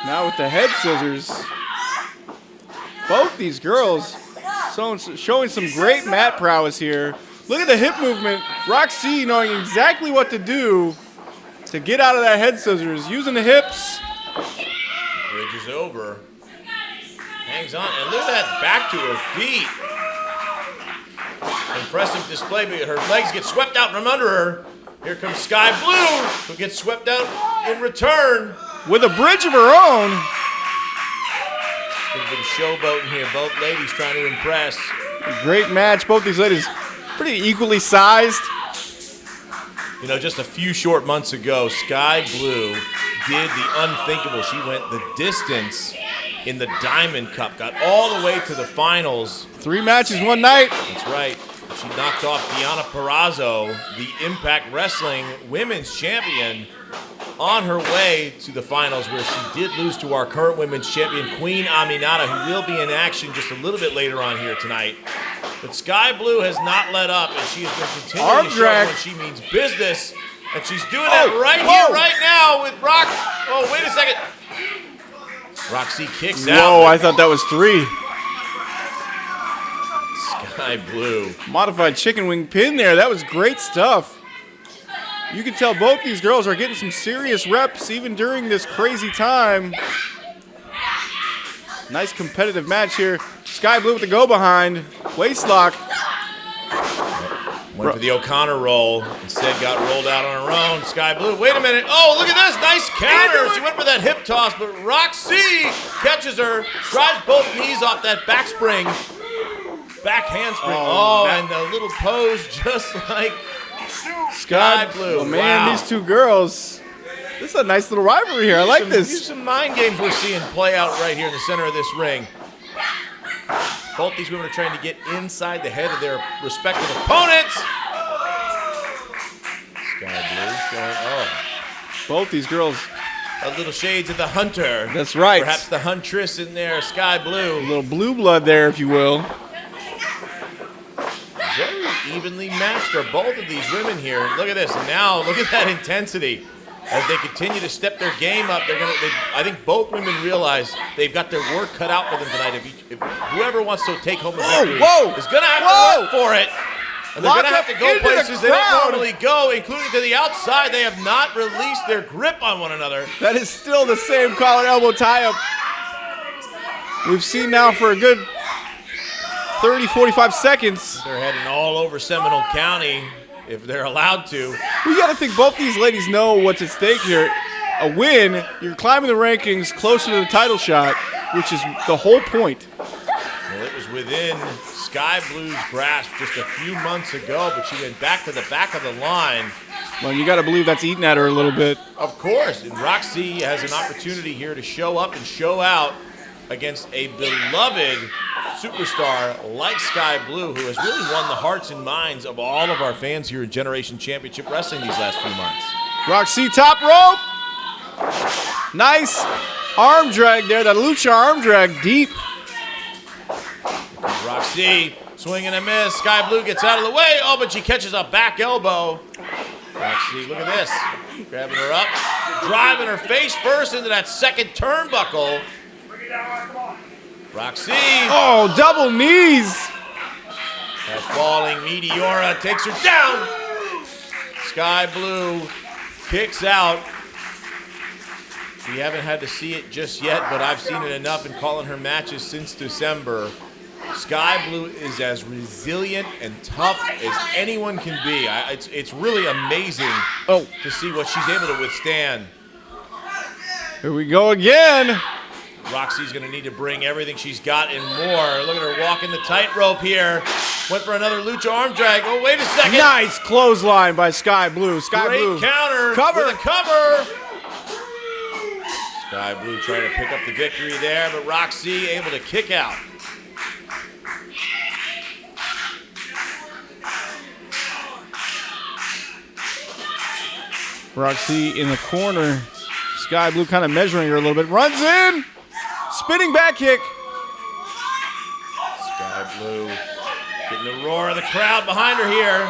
Now with the head scissors. Both these girls showing some great mat prowess here. Look at the hip movement. Rok-C knowing exactly what to do to get out of that head scissors. Using the hips. Bridge is over. Hangs on. And look at that back to her feet. Impressive display, but her legs get swept out from under her. Here comes Skye Blue, who gets swept out in return. With a bridge of her own. A bit of showboating here. Both ladies trying to impress. Great match. Both these ladies pretty equally sized. You know, just a few short months ago, Skye Blue did the unthinkable. She went the distance in the Diamond Cup, got all the way to the finals. 3 matches, 1 night. That's right. She knocked off Deonna Purrazzo, the Impact Wrestling Women's Champion, on her way to the finals, where she did lose to our current Women's Champion, Queen Aminata, who will be in action just a little bit later on here tonight. But Skye Blue has not let up, and she has been continuing to show when she means business. And she's doing that here, right now with Rock. Oh, wait a second. Roxy kicks out. Whoa, I thought that was 3. Skye Blue. Modified chicken wing pin there. That was great stuff. You can tell both these girls are getting some serious reps even during this crazy time. Nice competitive match here. Skye Blue with the go behind. Waist lock. Went for the O'Connor roll. Instead got rolled out on her own. Skye Blue, wait a minute. Oh, look at this. Nice counter. She went for that hip toss, but Rok-C catches her. Drives both knees off that back spring. Back handspring. And a little pose just like Skye Blue. Oh, man, these two girls. This is a nice little rivalry here. I like this. These are some mind games we're seeing play out right here in the center of this ring. Both these women are trying to get inside the head of their respective opponents. Skye Blue showing, Both these girls. a little shades of the hunter. That's right. Perhaps the huntress in there, Skye Blue. A little blue blood there, if you will. Very evenly matched are both of these women here. Look at this. Now, look at that intensity. As they continue to step their game up, I think both women realize they've got their work cut out for them tonight. If whoever wants to take home the victory is going to have to work for it. And they're going to have to go places they don't normally go, including to the outside. They have not released their grip on one another. That is still the same collar elbow tie-up we've seen now for a good 30, 45 seconds. They're heading all over Seminole County if they're allowed to. We got to think both these ladies know what's at stake here. A win, you're climbing the rankings closer to the title shot, which is the whole point. Well, it was within Skye Blue's grasp just a few months ago, but she went back to the back of the line. Well, you got to believe that's eating at her a little bit. Of course, and Rok-C has an opportunity here to show up and show out against a beloved superstar like Skye Blue, who has really won the hearts and minds of all of our fans here in Generation Championship Wrestling these last few months. Rok-C top rope. Nice arm drag there, that lucha arm drag deep. Rok-C swing and a miss. Skye Blue gets out of the way. Oh, but she catches a back elbow. Rok-C, look at this. Grabbing her up, driving her face first into that second turnbuckle. Rok-C. Oh, double knees. That falling Meteora takes her down. Skye Blue kicks out. We haven't had to see it just yet, but I've seen it enough in calling her matches since December. Skye Blue is as resilient and tough as anyone can be. It's really amazing to see what she's able to withstand. Here we go again. Rok-C's going to need to bring everything she's got and more. Look at her walking the tightrope here. Went for another lucha arm drag. Oh, wait a second. Nice clothesline by Skye Blue. Skye Great Blue. Counter. Cover. With a cover. Skye Blue trying to pick up the victory there, but Rok-C able to kick out. Roxy in the corner. Skye Blue kind of measuring her a little bit. Runs in. Spinning back kick. Skye Blue getting the roar of the crowd behind her here.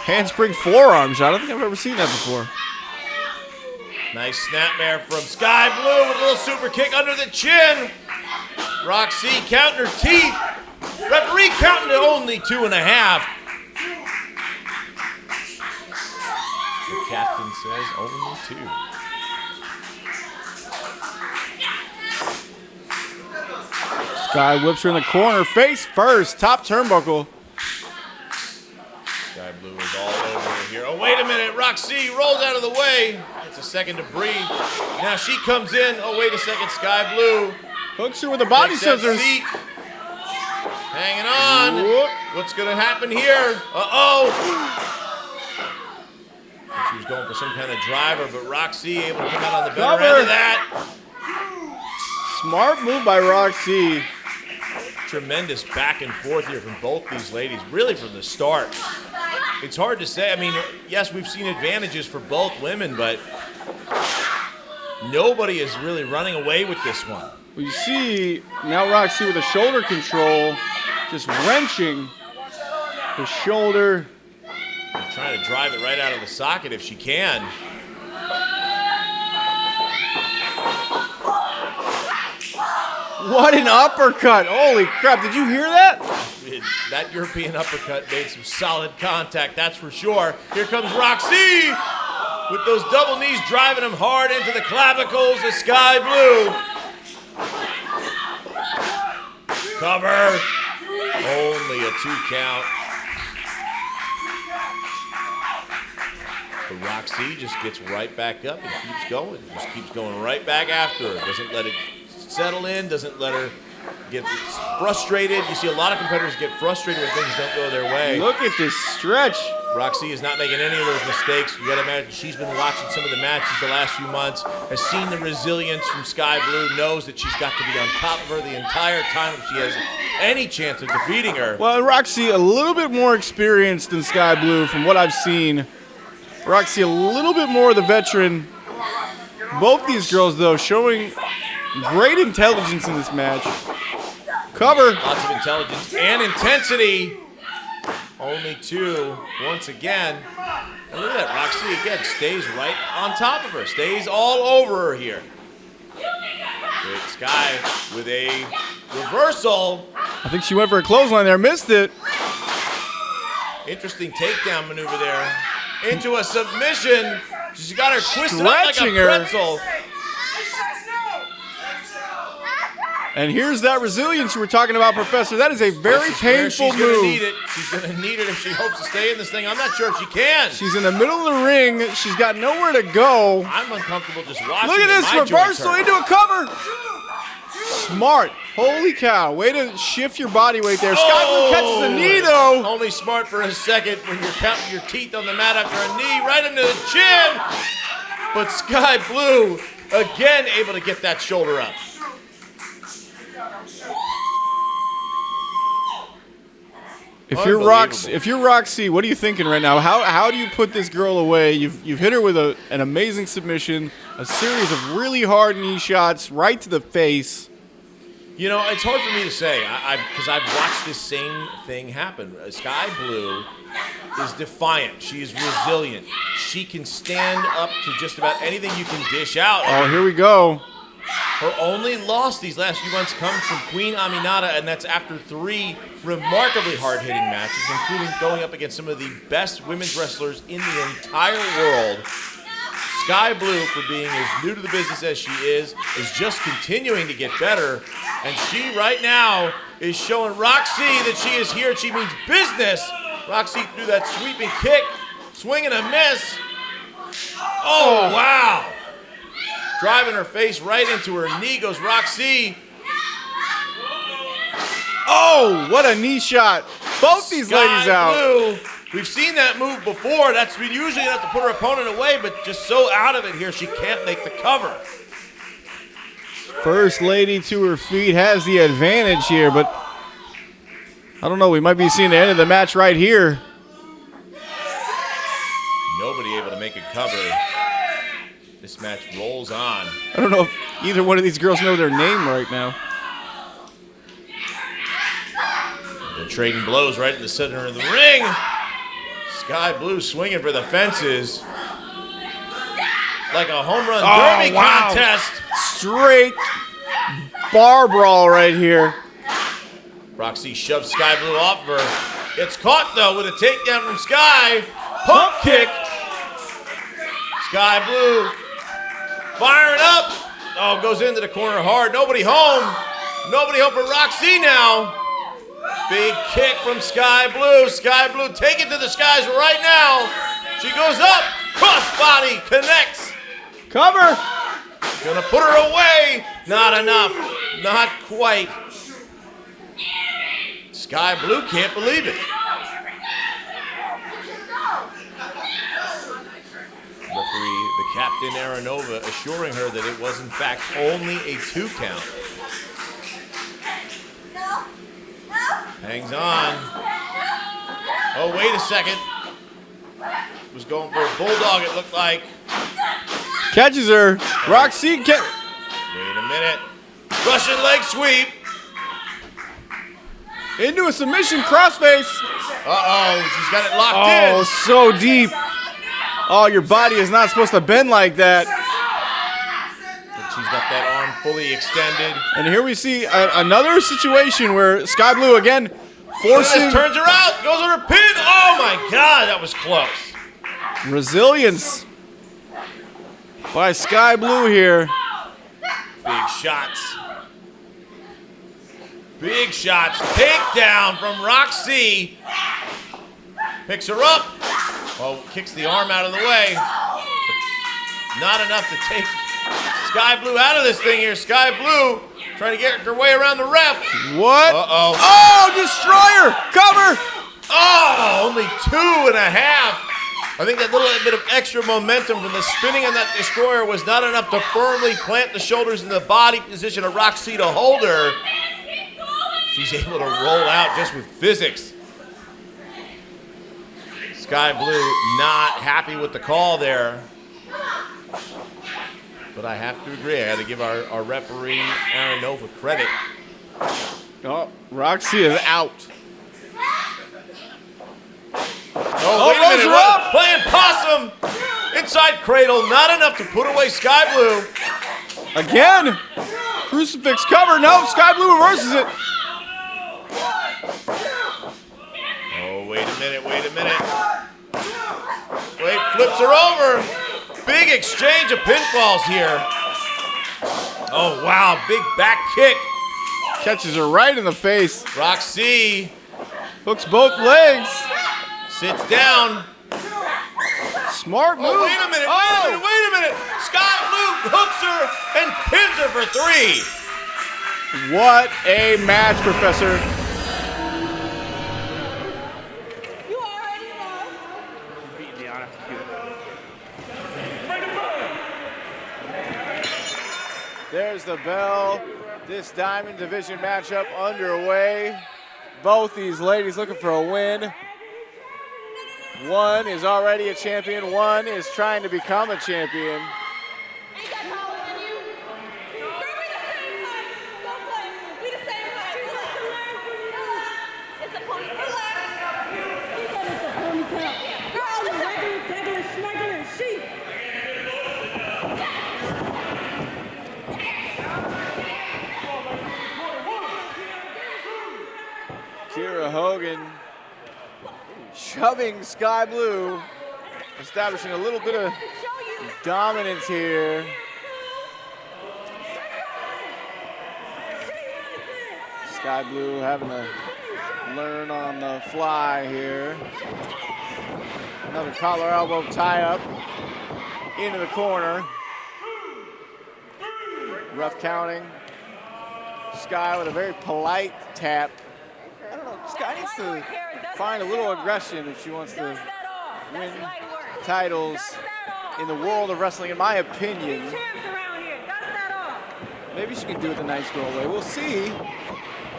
Handspring forearm shot. I don't think I've ever seen that before. Nice snapmare from Skye Blue with a little super kick under the chin. Roxy counting her teeth. Referee counting to only 2.5. The captain says only 2. Skye whips her in the corner. Face first. Top turnbuckle. Skye Blue is all over her here. Oh, wait a minute. Roxy rolls out of the way. It's a second to breathe. Now she comes in. Oh, wait a second. Skye Blue Hooks her with the body takes that scissors. seat. Hanging on. What's going to happen here? Uh-oh. She was going for some kind of driver, but Roxy able to come out on the better end of that. Smart move by Roxy. Tremendous back and forth here from both these ladies, really from the start. It's hard to say. I mean, yes, we've seen advantages for both women, but nobody is really running away with this one. We see now Roxy with a shoulder control, just wrenching the shoulder. Trying to drive it right out of the socket if she can. What an uppercut. Holy crap, did you hear that? That European uppercut made some solid contact, that's for sure. Here comes Roxy with those double knees driving him hard into the clavicles of Skye Blue. Cover. Only a 2 count. But Roxy just gets right back up and keeps going. Just keeps going right back after her. Doesn't let it settle in, doesn't let her get frustrated. You see a lot of competitors get frustrated when things don't go their way. Look at this stretch. Roxy is not making any of those mistakes. You gotta imagine she's been watching some of the matches the last few months, has seen the resilience from Skye Blue, knows that she's got to be on top of her the entire time if she has any chance of defeating her. Well, Roxy a little bit more experienced than Skye Blue from what I've seen. Roxy a little bit more the veteran. Both these girls, though, showing great intelligence in this match. Cover. Lots of intelligence and intensity. Only 2 once again. And look at that, Roxy again stays right on top of her, stays all over her here. With Skye with a reversal. I think she went for a clothesline there, missed it. Interesting takedown maneuver there. Into a submission. She's got her twisted up like a Stretching her. pretzel. And here's that resilience you were talking about, Professor. That is a very This is where painful she's gonna move. need it. She's gonna need it if she hopes to stay in this thing. I'm not sure if she can. She's in the middle of the ring. She's got nowhere to go. I'm uncomfortable just watching. Look at it. this My joints reversal hurt. into a cover. Smart. Holy cow. Way to shift your body weight there. Skye Blue catches a knee, though. Only smart for a second when you're counting your teeth on the mat after a knee right into the chin. But Skye Blue again able to get that shoulder up. If you're Roxy, what are you thinking right now? How do you put this girl away? You've hit her with an amazing submission, a series of really hard knee shots right to the face. You know, it's hard for me to say because I've watched this same thing happen. Skye Blue is defiant. She is resilient. She can stand up to just about anything you can dish out. Oh, here we go. Her only loss these last few months comes from Queen Aminata, and that's after 3 remarkably hard-hitting matches, including going up against some of the best women's wrestlers in the entire world. Skye Blue, for being as new to the business as she is just continuing to get better. And she, right now, is showing Roxy that she is here. She means business. Roxy threw that sweeping kick, swing and a miss. Oh, wow. Driving her face right into her knee goes Roxy. Oh, what a knee shot. Both these ladies out. Blue. We've seen that move before. That's we usually have to put her opponent away, but just so out of it here, she can't make the cover. First lady to her feet has the advantage here, but I don't know. We might be seeing the end of the match right here. Nobody able to make a cover. Match rolls on. I don't know if either one of these girls know their name right now. They're trading blows right in the center of the ring. Skye Blue swinging for the fences. Like a home run derby contest. Straight bar brawl right here. Roxy shoves Skye Blue off of her. Gets caught though with a takedown from Skye. Pump kick. Skye Blue firing up. Oh, goes into the corner hard. Nobody home. Nobody home for Rok-C now. Big kick from Skye Blue. Skye Blue take it to the skies right now. She goes up. Cross body connects. Cover. Gonna put her away. Not enough. Not quite. Skye Blue can't believe it. Referee, the captain Aranova, assuring her that it was in fact only a 2 count. Hangs on. Oh, wait a second. Was going for a bulldog, it looked like. Catches her. Rok-C Wait a minute. Russian leg sweep. into a submission crossface. Uh-oh, she's got it locked in. Oh, so deep. Oh, your body is not supposed to bend like that. But she's got that arm fully extended. And here we see another situation where Skye Blue again forcing Turns her out, goes on her pin. Oh my God, that was close. resilience by Skye Blue here. Big shots. Big shots. Takedown from Rok-C. Picks her up. Oh, kicks the arm out of the way. But not enough to take Skye Blue out of this thing here. Skye Blue trying to get her way around the ref. What? Uh-oh. Oh, destroyer! Cover! Oh, only 2.5. I think that little bit of extra momentum from the spinning on that destroyer was not enough to firmly plant the shoulders in the body position of Rok-C to hold her. She's able to roll out just with physics. Skye Blue not happy with the call there. But I have to agree, I got to give our referee, Aranova, credit. Oh, Rok-C is out. Oh, wait a minute, Rosa up! playing possum! Inside cradle, not enough to put away Skye Blue. Again! Crucifix cover. No, Skye Blue reverses it. Oh, wait a minute. Wait, flips her over. Big exchange of pinfalls here. Oh, wow, big back kick. Catches her right in the face. Rok-C Hooks both legs. sits down. Smart move. Oh, wait a minute. Skye Blue hooks her and pins her for 3. What a match, Professor. You already know. Beat Deonna. There's the bell. This Diamond Division matchup underway. Both these ladies looking for a win. One is already a champion. One is trying to become a champion. Ain't that taller than you? Girl, we the same height. Don't play. We the same height. It's a ponytail. He said it's a ponytail. Girl, listen. Regular, smuggler, sheep. Kiera Hogan shoving Skye Blue, establishing a little bit of dominance here. Skye Blue having to learn on the fly here. Another collar elbow tie up into the corner. Rough counting. Skye with a very polite tap. I don't know, Skye needs to find a little aggression if she wants to win titles in the world of wrestling, in my opinion. Maybe she can do it the nice girl way. We'll see.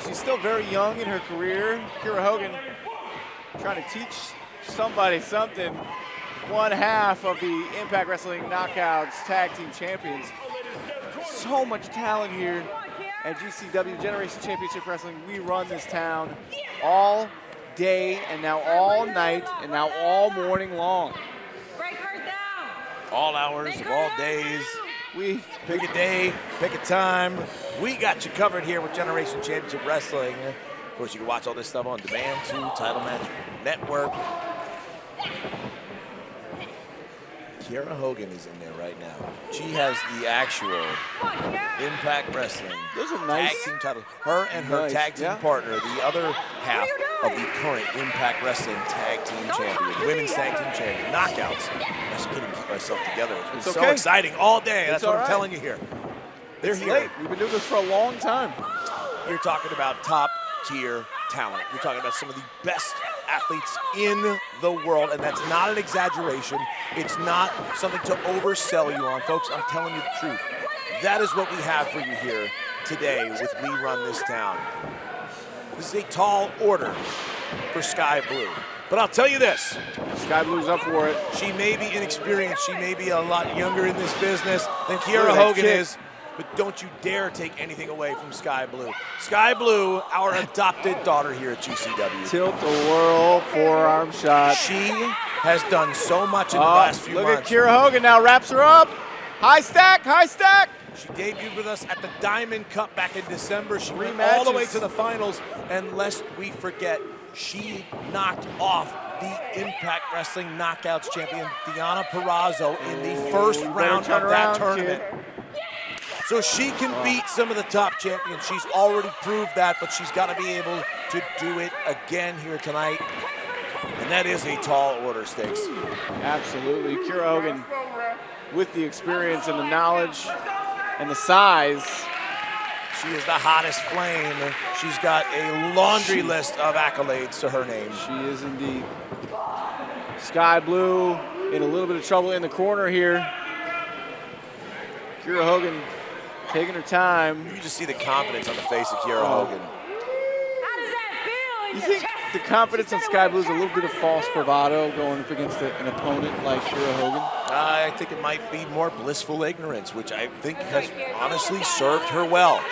She's still very young in her career. Kiera Hogan trying to teach somebody something. one half of the Impact Wrestling Knockouts Tag Team Champions. So much talent here at GCW, Generation Championship Wrestling. We run this town all day and now all night and now all morning long. Break her down. All hours of all days. We pick a day, pick a time. We got you covered here with Generation Championship Wrestling. Of course, you can watch all this stuff on demand too, Title Match Network. Kiera Hogan is in there right now. She has the actual Impact Wrestling Those are nice. tag team title. Her and her Nice, tag team yeah. partner, the other half of the current Impact Wrestling tag team champion, women's tag team champion, knockouts. I just couldn't keep myself together. It's been It's so okay. exciting all day. That's It's what all I'm right. telling you here. They're It's here. late. We've been doing this for a long time. You're talking about top tier talent. You're talking about some of the best athletes in the world, and that's not an exaggeration. It's not something to oversell you on, folks. I'm telling you the truth. That is what we have for you here today with We Run This Town. This is a tall order for Skye Blue. But I'll tell you this. Skye Blue's up for it. She may be inexperienced. She may be a lot younger in this business than Look Kiera at that Hogan kick. is. But don't you dare take anything away from Skye Blue. Skye Blue, our adopted daughter here at GCW. Tilt the whirl, forearm shot. She has done so much in the last few Look months. at Kiera Hogan now, wraps her up. High stack, high stack. She debuted with us at the Diamond Cup back in December. She went Three all the way matches. to the finals. And lest we forget, she knocked off the Impact Wrestling Knockouts champion, Deonna Purrazzo, in the first You better round turn of that around, tournament. kid. So she can beat some of the top champions. She's already proved that, but she's got to be able to do it again here tonight. And that is a tall order, Stakes. Absolutely. Kiera Hogan, with the experience and the knowledge and the size. She is the hottest flame. She's got a laundry list of accolades to her name. She is indeed. Skye Blue in a little bit of trouble in the corner here. Kiera Hogan taking her time. You can just see the confidence on the face of Kiera Hogan. How does that feel? You think the confidence on Skye Blue is a little bit of false bravado going up against an opponent like Kiera Hogan? I think it might be more blissful ignorance, which I think has honestly served her well.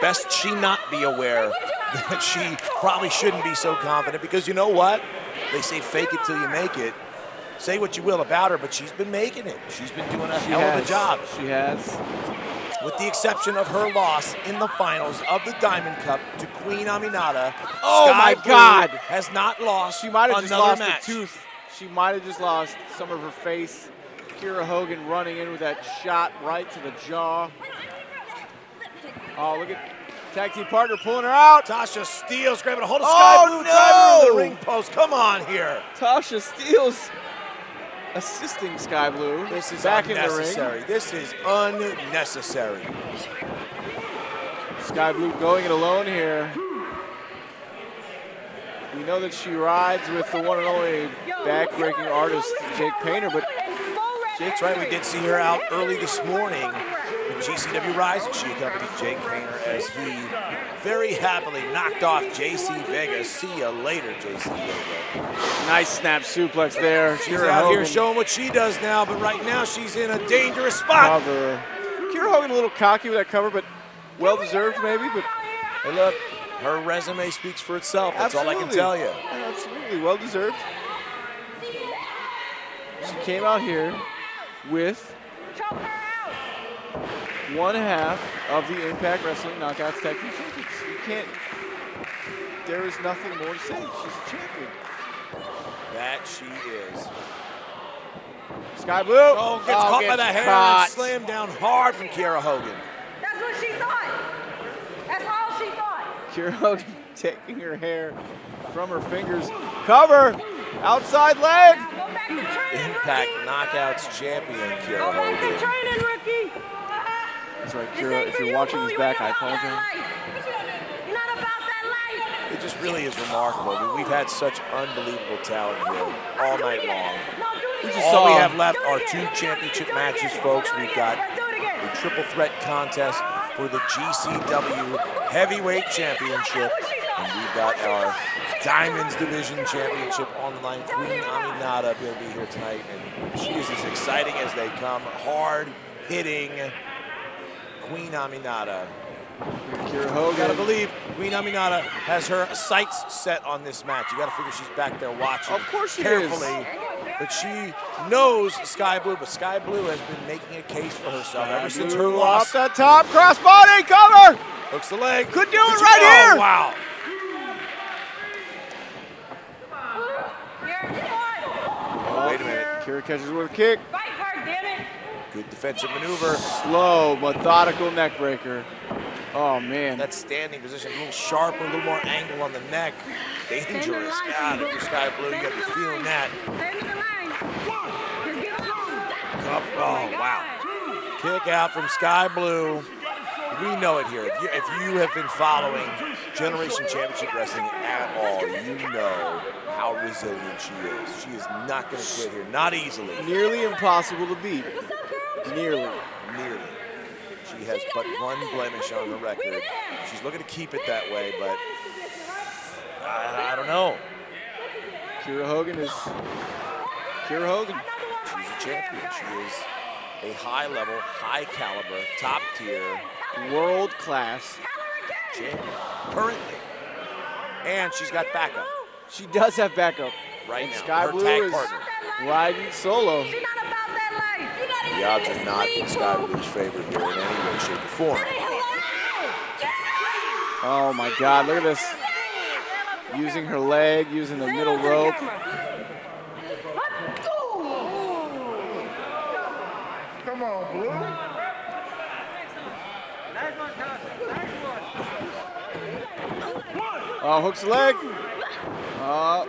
Best she not be aware that she probably shouldn't be so confident, because you know what? They say fake it till you make it. Say what you will about her, but she's been making it. She's been doing a hell of a job. She has. With the exception of her loss in the finals of the Diamond Cup to Queen Aminata. Oh Skye my Blue God. has not lost She might have another just lost match. a tooth. She might have just lost some of her face. Kiera Hogan running in with that shot right to the jaw. Oh, look at tag team partner pulling her out. Tasha Steele's grabbing a hold of Oh, Skye Blue, driving her to no. the ring post. Come on here. Tasha Steele's assisting Skye Blue. This is back in the unnecessary. ring. This is unnecessary. Skye Blue going it alone here. We know that she rides with the one and only back-breaking artist, Jake Painter, but Jake's right. We did see her out early this morning in GCW Rising. She accompanied Jake Painter as he very happily knocked off JC Vega. See ya later, JC Vega. nice snap suplex there. She's Kiera out here Hogan showing what she does now, but right now she's in a dangerous spot. cover. Kiera Hogan a little cocky with that cover, but well-deserved maybe, but Hey, look, her resume speaks for itself. That's all I can Absolutely. tell you. Absolutely, well-deserved. She came out here with one half of the Impact Wrestling Knockouts Tag Team Champions. You can't, there is nothing more to say. She's a champion. That she is. Skye Blue. Oh, gets caught by the hair caught. and slammed down hard from Kiera Hogan. That's what she thought. That's all she thought. Kiera Hogan taking her hair from her fingers. Cover. Outside leg. Now go back to training, Impact rookie. Knockouts champion Kiera Go back to Hogan. training, rookie. That's right, This Kiera. ain't If for you're you, watching boo. this You back, ain't I about that apologize. life. You're not about that life. It just really is remarkable. I mean, we've had such unbelievable talent here all night long. No, do it We again. just All we saw- have left Do it are again. two championship Do it matches, again. folks. Do it We've again. got Do it again. a triple threat contest for the GCW Heavyweight Championship. And we've got our Diamonds Division Championship on the line. Queen Aminata will be here tonight, and she is as exciting as they come. Hard-hitting Queen Aminata. Kiera Hogan. You gotta believe Queen Aminata has her sights set on this match. You gotta figure she's back there watching Of course she carefully. is. But she knows Skye Blue, but Skye Blue has been making a case for herself ever since her Blue loss. off the top, crossbody, cover! Hooks the leg. Could do it right here! Wow. Wait a minute. Kiera catches with a kick. Fight hard, damn it. Good defensive maneuver. Slow, methodical neck breaker. Oh, man. That standing position, a little sharper, a little more angle on the neck. Dangerous. God, if you're Skye Blue, you gotta be feeling that. Stay in the line. Just get along. Oh, wow. Kick out from Skye Blue. We know it here. If you have been following Generation Championship Wrestling at all, you know how resilient she is. She is not going to quit here. Not easily. Nearly impossible to beat. Nearly. Nearly. She has but one blemish on her record. She's looking to keep it that way, but I don't know. Kiera Hogan is Kiera Hogan. She's a champion. She is a high-level, high-caliber, top-tier World-class. champion currently. And she's got backup She does have backup. right And now. Skye Her Blue tag is partner. riding solo. She's not about that life. The odds are not in Skye Blue's favor here in any way, shape, or form. Oh my God, look at this. Using her leg, using the middle rope. Come on, Blue. Oh, hooks the leg. A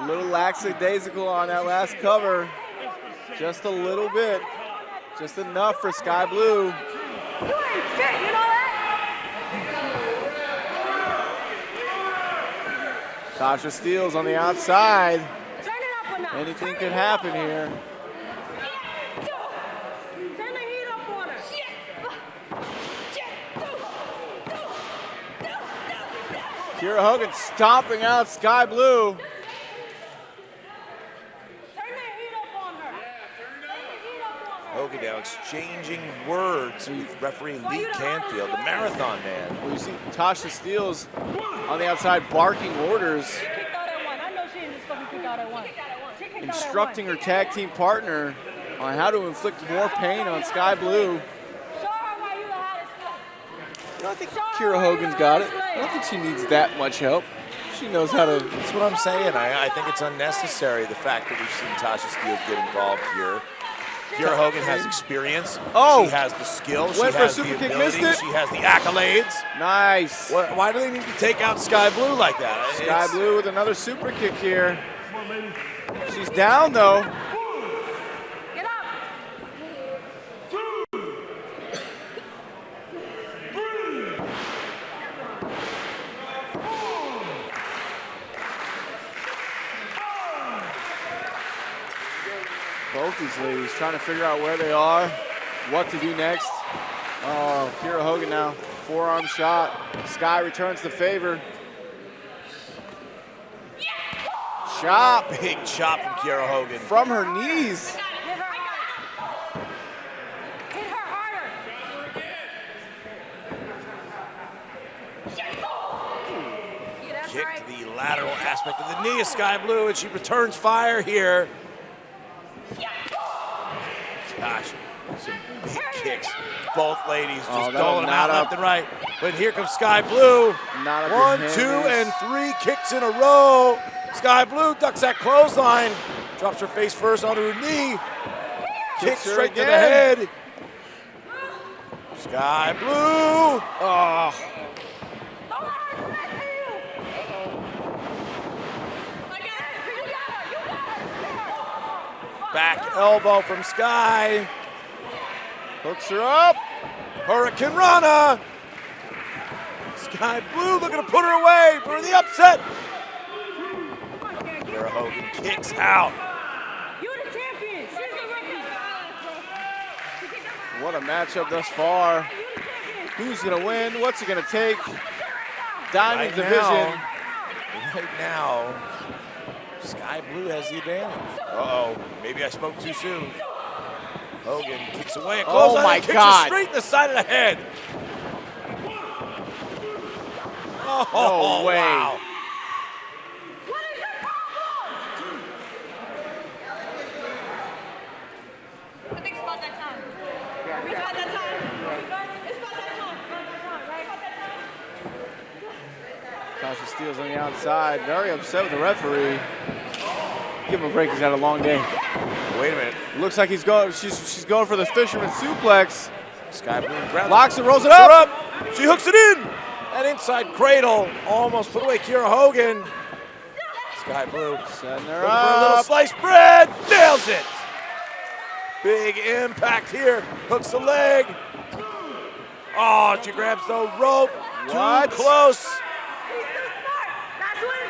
little lackadaisical on that last cover. Just a little bit. Just enough for Skye Blue. You ain't shit, you know that? Tasha Steele's on the outside. Turn it up a notch. Anything could happen here. Turn the heat up on her. Kiera Hogan stomping out Skye Blue. Turn the heat up on her. Turn the heat up on her. Hogan now exchanging words with referee Lee Canfield, the marathon man. Well, you see Tasha Steele's on the outside barking orders, She kicked out at one. I know she didn't just fucking kick out at one. She kicked out at instructing one. her tag team partner on how to inflict more pain on Skye Blue. Show her why you the hottest player. I think Kiera Hogan's got it. I don't think she needs that much help. She knows how to. That's what I'm saying. I think it's unnecessary, the fact that we've seen Tasha Steele get involved here. Kiera Hogan has experience. Oh. She has the skill. She Went for a has the super kick, ability. missed it. She has the accolades. Nice. Why do they need to take out Skye Blue like that? Skye Blue with another super kick here. She's down though. Get up. Both these ladies trying to figure out where they are, what to do next. Oh, Kiera Hogan now, forearm shot. Skye returns the favor. Chop Big chop from Kiera Hogan. from her knees. Hit her harder. Hit her harder. Yeah, that's Kick right. to the lateral aspect of the knee of Skye Blue, and she returns fire here. Gosh, some big kicks. Both ladies just Oh, that doling them out not left up. and right. But here comes Skye Blue. Not up your 1, hand 2, is. and 3 kicks in a row. Skye Blue ducks that clothesline. Drops her face first onto her knee. Kicks her straight to the again. head. Skye Blue. Oh. Don't let her do that to you. You got her. Back elbow from Skye. Hooks her up. Hurricane Rana. Skye Blue looking to put her away for the upset. Kiera Hogan kicks out. You the champion. She's the rookie. What a matchup thus far. Who's gonna win? What's it gonna take? Diamond Right Division. now, Right now, Skye Blue has the advantage. Uh-oh, maybe I spoke too soon. Hogan kicks away. A Oh my kicks her God. straight in the side of the head. Oh, No way. Wow. I think it's about that time. It's about that time. It's about that time. Right? Kaci steals on the outside. Very upset with the referee. Give him a break. He's had a long day. Wait a minute. Looks like he's going. She's going for the fisherman suplex. Skye Blue grabs Locks it, rolls it her up. up. She hooks it in. That inside cradle almost put away Kiera Hogan. Skye Blue Setting her looking for a little up. sliced bread. Nails it. Big impact here. Hooks the leg. Oh, she grabs the rope. What? Too close.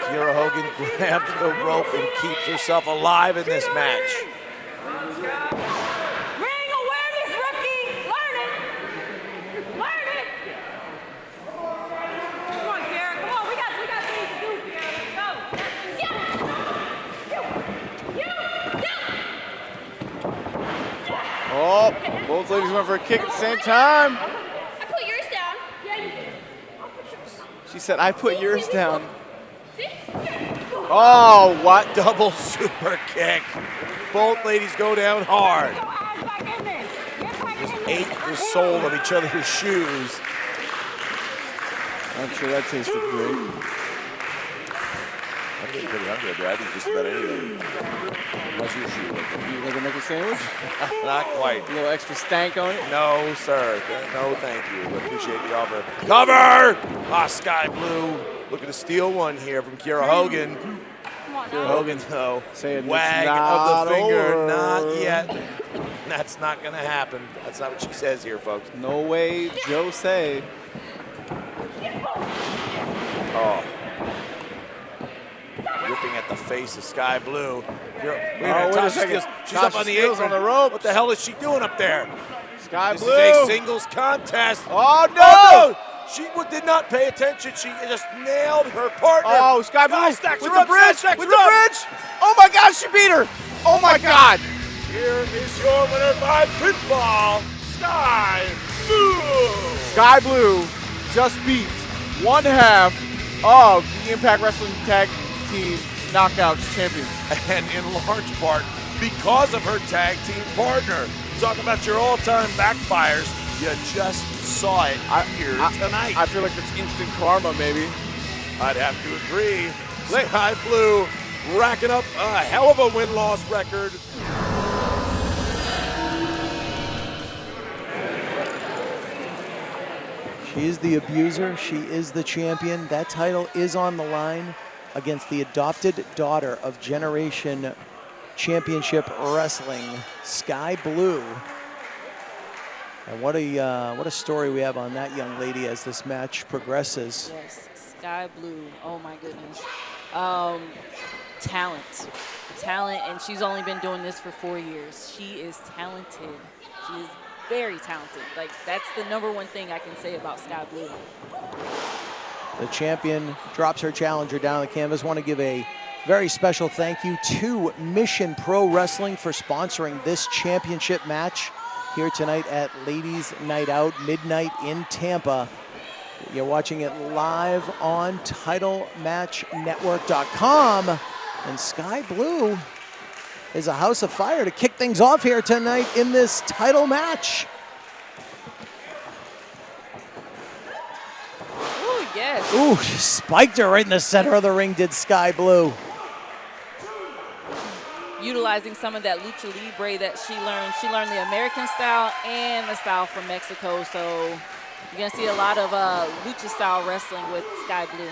Kiera Hogan grabs the rope and keeps herself alive in this match. Ring awareness, rookie. Learn it. Learn it. Come on, Kiera. Come on. We got things to do, Kiera. Go. Oh, both ladies went for a kick at the same time. I put yours down. Yeah, you did. She said, "I put yours down." Oh, what? Double super kick. Both ladies go down hard. Just ate the sole of each other's shoes. I'm sure that tasted great. I'm getting pretty hungry, dude. I think just about anything. What's your shoe? You like to make a sandwich? Not quite. A little extra stank on it? No, sir. No, thank you. We appreciate the offer. Cover! Ah, Skye Blue. Looking to steal one here from Kiera Hogan. Kiera Hogan, though, Saying wag it's of not the finger. over. Not yet. That's not going to happen. That's not what she says here, folks. No way, Jose. Oh. Ripping at the face of Skye Blue. Wait a Wait a Tasha second. steals- She's up Tasha on the steals apron. on the rope. What the hell is she doing up there? Skye This Blue. is a singles contest. Oh, no! Oh, no! She did not pay attention. She just nailed her partner. Oh, Skye Blue stacks with her the up, bridge. stacks With her the up. bridge. Oh, my God, she beat her. Oh, my God. Here is your winner by pinfall, Skye Blue. Skye Blue just beat one half of the Impact Wrestling Tag Team Knockouts champions. And in large part because of her tag team partner. Talk about your all-time backfires. You just saw it here tonight. I feel like it's instant karma, maybe. I'd have to agree. Skye Blue racking up a hell of a win-loss record. She is the abuser. She is the champion. That title is on the line against the adopted daughter of Generation Championship Wrestling, Skye Blue. And what a story we have on that young lady as this match progresses. Yes, Skye Blue. Oh my goodness. Talent, and she's only been doing this for 4 years. She is talented. She is very talented. Like, that's the #1 thing I can say about Skye Blue. The champion drops her challenger down the canvas. Want to give a very special thank you to Mission Pro Wrestling for sponsoring this championship match here tonight at Ladies Night Out, midnight in Tampa. You're watching it live on TitleMatchNetwork.com. And Skye Blue is a house of fire to kick things off here tonight in this title match. Ooh, yes. Ooh, she spiked her right in the center of the ring, did Skye Blue. Utilizing some of that lucha libre that she learned. She learned the American style and the style from Mexico. So you're going to see a lot of lucha style wrestling with Skye Blue.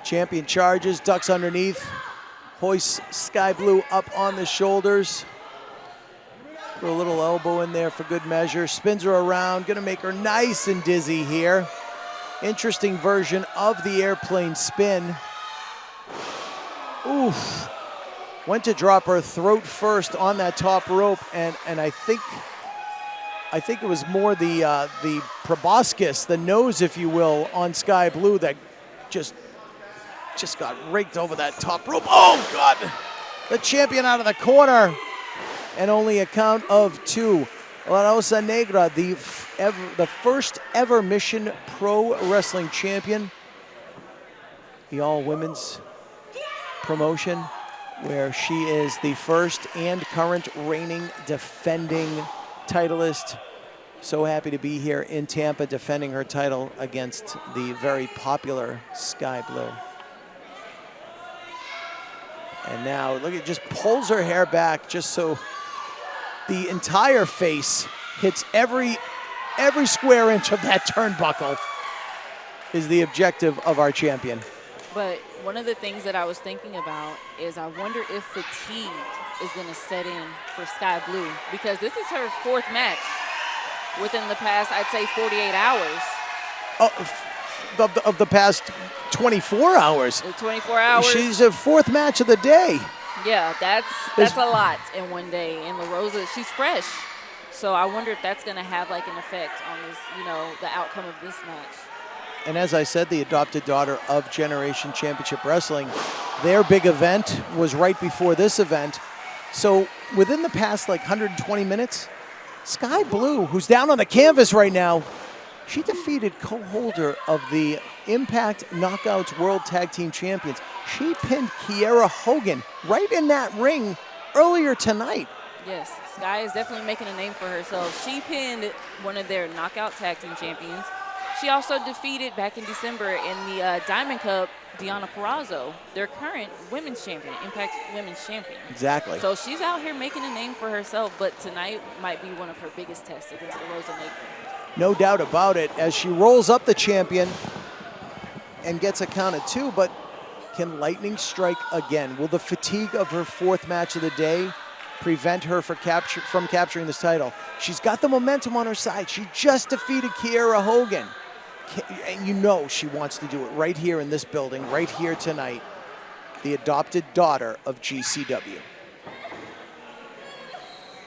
Champion charges, ducks underneath, hoists Skye Blue up on the shoulders. Put a little elbow in there for good measure. Spins her around, gonna make her nice and dizzy here. Interesting version of the airplane spin. Oof. Went to drop her throat first on that top rope, and I think it was more the proboscis, the nose, if you will, on Skye Blue that just got raked over that top rope. Oh, God. The champion out of the corner. And only a count of 2. Rosa Negra, the first ever Mission Pro Wrestling champion. The all-women's promotion, where she is the first and current reigning defending titleist. So happy to be here in Tampa defending her title against the very popular Skye Blue. And now, look, it just pulls her hair back just so the entire face hits every square inch of that turnbuckle is the objective of our champion. But one of the things that I was thinking about is I wonder if fatigue is going to set in for Skye Blue, because this is her 4th match within the past, I'd say, 48 hours. Of the past 24 hours. 24 hours. She's a 4th match of the day. Yeah, that's a lot in one day. And Rosa, she's fresh. So I wonder if that's going to have like an effect on this, the outcome of this match. And as I said, the adopted daughter of Generation Championship Wrestling, their big event was right before this event. So within the past 120 minutes, Skye Blue, who's down on the canvas right now, she defeated co-holder of the Impact Knockouts World Tag Team Champions. She pinned Kiera Hogan right in that ring earlier tonight. Yes, Skye is definitely making a name for herself. She pinned one of their Knockout Tag Team Champions. She also defeated back in December in the Diamond Cup, Deonna Purrazzo, their current women's champion, Impact Women's Champion. Exactly. So she's out here making a name for herself, but tonight might be one of her biggest tests against the Rosa Negra. No doubt about it, as she rolls up the champion and gets a count of 2, but can lightning strike again? Will the fatigue of her 4th match of the day prevent her from capturing this title? She's got the momentum on her side. She just defeated Kiera Hogan. And she wants to do it right here in this building, right here tonight. The adopted daughter of GCW.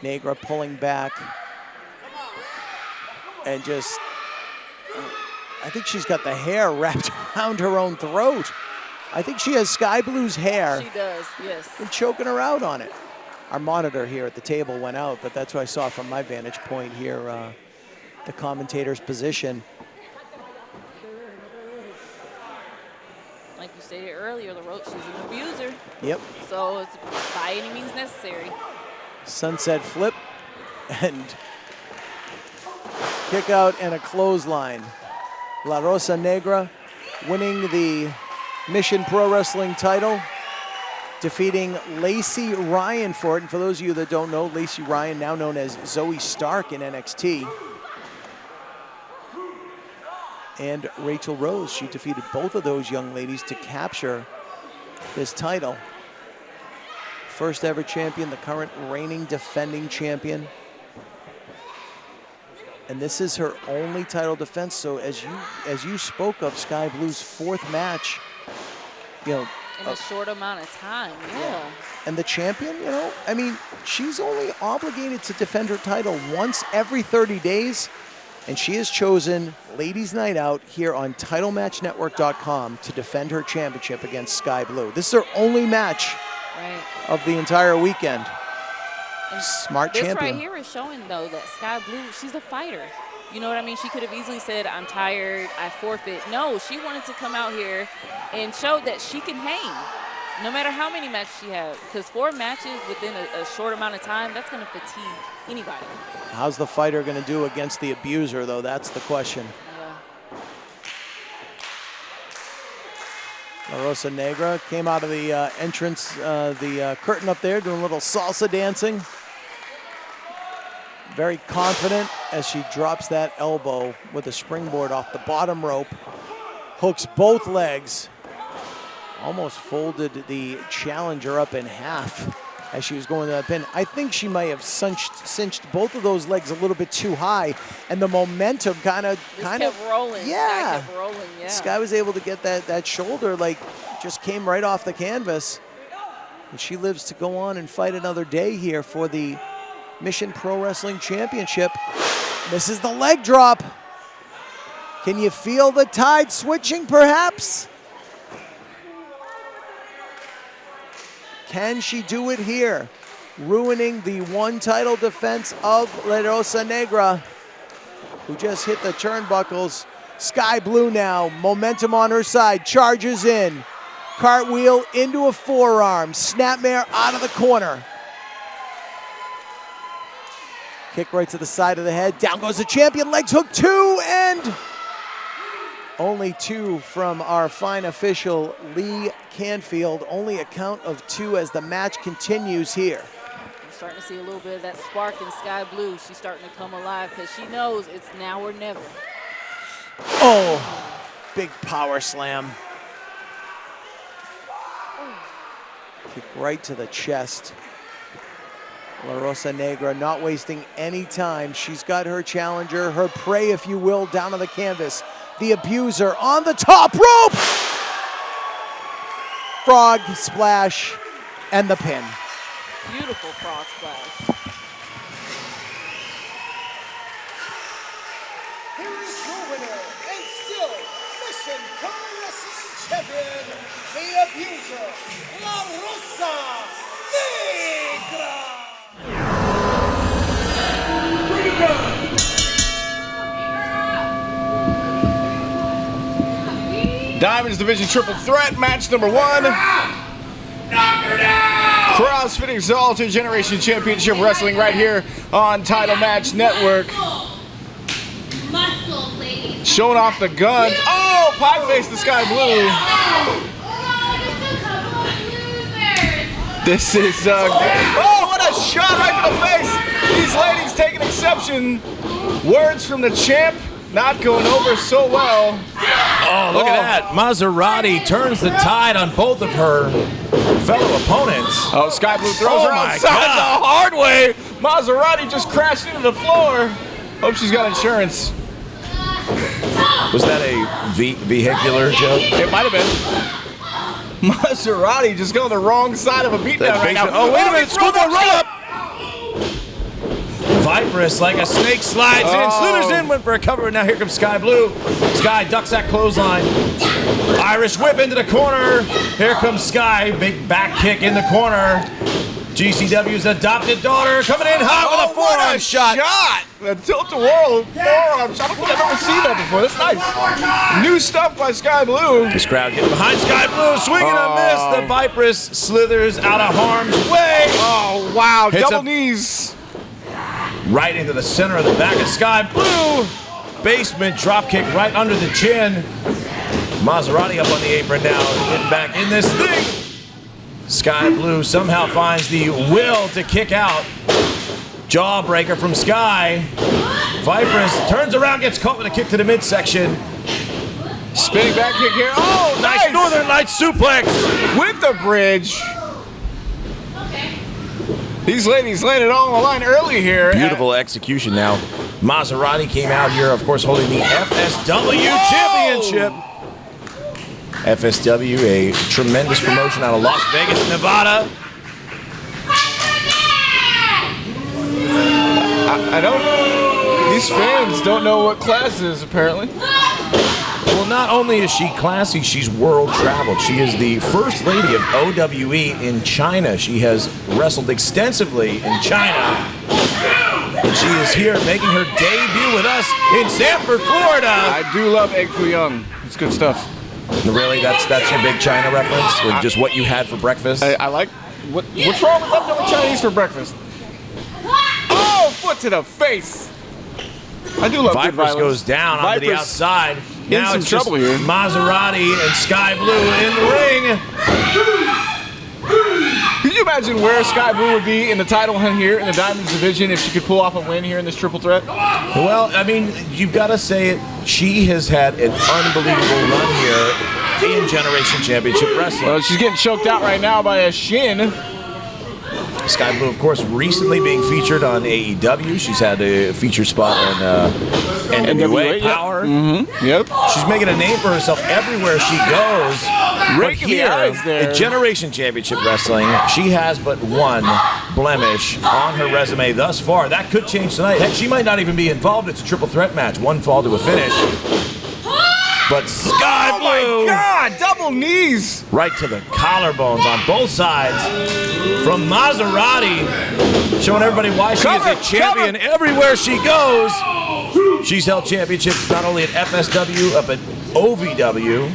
Negra pulling back. And I think she's got the hair wrapped around her own throat. I think she has Skye Blue's hair. She does, yes. And choking her out on it. Our monitor here at the table went out, but that's what I saw from my vantage point here, the commentator's position. Like you stated earlier, she's an abuser. Yep. So it's by any means necessary. Sunset flip and kick out and a clothesline. La Rosa Negra winning the Mission Pro Wrestling title, defeating Lacey Ryan for it. And for those of you that don't know, Lacey Ryan, now known as Zoe Stark in NXT. And Rachel Rose, she defeated both of those young ladies to capture this title. First ever champion, the current reigning defending champion. And this is her only title defense. So as you spoke of, Skye Blue's 4th match, in a short amount of time, yeah. And the champion, she's only obligated to defend her title once every 30 days. And she has chosen Ladies Night Out here on TitleMatchNetwork.com to defend her championship against Skye Blue. This is her only match of the entire weekend. Smart champion. This right here is showing, though, that Skye Blue, she's a fighter. You know what I mean? She could have easily said, I'm tired, I forfeit. No, she wanted to come out here and show that she can hang, no matter how many matches she has. Because 4 matches within a short amount of time, that's going to fatigue anybody. How's the fighter going to do against the abuser, though? That's the question. Yeah. La Rosa Negra came out of the entrance, the curtain up there, doing a little salsa dancing. Very confident as she drops that elbow with a springboard off the bottom rope. Hooks both legs. Almost folded the challenger up in half as she was going to that pin. I think she might have cinched both of those legs a little bit too high, and the momentum kind of rolling. Yeah. Skye kept rolling, yeah. Skye was able to get that shoulder, just came right off the canvas. And she lives to go on and fight another day here for the Mission Pro Wrestling Championship. This is the leg drop. Can you feel the tide switching, perhaps? Can she do it here? Ruining the one title defense of La Rosa Negra, who just hit the turnbuckles. Skye Blue now, momentum on her side, charges in. Cartwheel into a forearm, snapmare out of the corner. Kick right to the side of the head, down goes the champion, legs hook 2, and only 2 from our fine official, Lee Canfield. Only a count of 2 as the match continues here. I'm starting to see a little bit of that spark in Skye Blue. She's starting to come alive because she knows it's now or never. Oh, big power slam. Kick right to the chest. La Rosa Negra not wasting any time. She's got her challenger, her prey, if you will, down on the canvas. The abuser on the top rope. Frog splash and the pin. Beautiful frog splash. Here is your winner and still Mission Pro Wrestling Champion, the abuser, La Rosa Negra. Diamonds Division Triple Threat, match number 1. CrossFit Exalted Generation Championship Wrestling right here on Title Match Network. Showing off the guns. Oh, pie face to Skye Blue. This is, oh, what a shot right to the face. These ladies taking exception. Words from the champ not going over so well. Oh, look at that. Mazzerati turns the tide on both of her fellow opponents. Oh, Skye Blue throws her outside the hard way. Mazzerati just crashed into the floor. Hope she's got insurance. Was that a vehicular joke? It might have been. Mazzerati just going the wrong side of a beatdown right now. Oh, wait a minute. Schoolboy roll up. Vipress like a snake slides in, slithers in, went for a cover, and now here comes Skye Blue. Skye ducks that clothesline. Irish whip into the corner. Here comes Skye, big back kick in the corner. GCW's adopted daughter coming in hot with a forearm shot. A tilt-a-whirl forearm shot. I don't think I've ever seen that before. That's nice. New stuff by Skye Blue. This crowd getting behind Skye Blue, swinging a miss. The Vipress slithers out of harm's way. Oh, wow. Hits double knees. Right into the center of the back of Skye Blue. Basement drop kick right under the chin. Mazzerati up on the apron now, getting back in this thing. Skye Blue somehow finds the will to kick out. Jawbreaker from Skye. Vipress turns around, gets caught with a kick to the midsection. Spinning back kick here. Oh, nice Northern Lights suplex. With the bridge. These ladies laid it all on the line early here. Beautiful execution now. Mazzerati came out here, of course, holding the FSW Championship. FSW, a tremendous promotion out of Las Vegas, Nevada. I don't. These fans don't know what class is, apparently. Well, not only is she classy, she's world traveled. She is the first lady of OWE in China. She has wrestled extensively in China. And she is here making her debut with us in Sanford, Florida. I do love Egg Foo Young. It's good stuff. Really? That's your big China reference? Or just what you had for breakfast? I like. What's wrong with leftover Chinese for breakfast? Oh, foot to the face. I do love good violence. Vipress goes down onto the outside. Now it's trouble here. Mazzerati and Skye Blue in the ring. Can you imagine where Skye Blue would be in the title hunt here in the Diamonds division if she could pull off a win here in this triple threat? Well, I mean, you've got to say it. She has had an unbelievable run here in Generation Championship Wrestling. Well, she's getting choked out right now by a shin. Skye Blue, of course, recently being featured on AEW. She's had a featured spot on NWA Power. Yep. She's making a name for herself everywhere she goes. But here, at Generation Championship Wrestling, she has but one blemish on her resume thus far. That could change tonight. Heck, she might not even be involved. It's a triple threat match. One fall to a finish. But Skye Blue. Oh my God, double knees. Right to the collarbones on both sides from Mazzerati. Showing everybody why she is a champion everywhere she goes. She's held championships not only at FSW, up at OVW.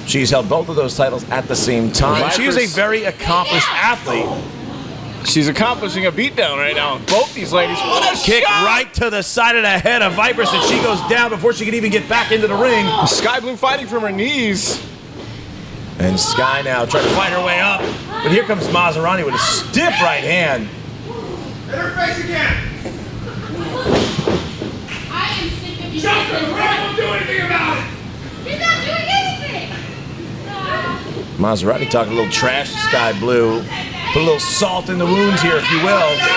She's held both of those titles at the same time. She is a very accomplished athlete. She's accomplishing a beatdown right now with both these ladies. What a Kick shot! right to the side of the head of Vipress, and she goes down before she can even get back into the ring. Skye Blue fighting from her knees. And Skye now trying to fight her way up. But here comes Mazzerati with a stiff right hand. Hit her face again. I am sick of you. Joker, Ray won't do anything about it. He's not doing anything. Mazzerati talking a little trash to Skye Blue. Put a little salt in the wounds here, if you will. Let's go,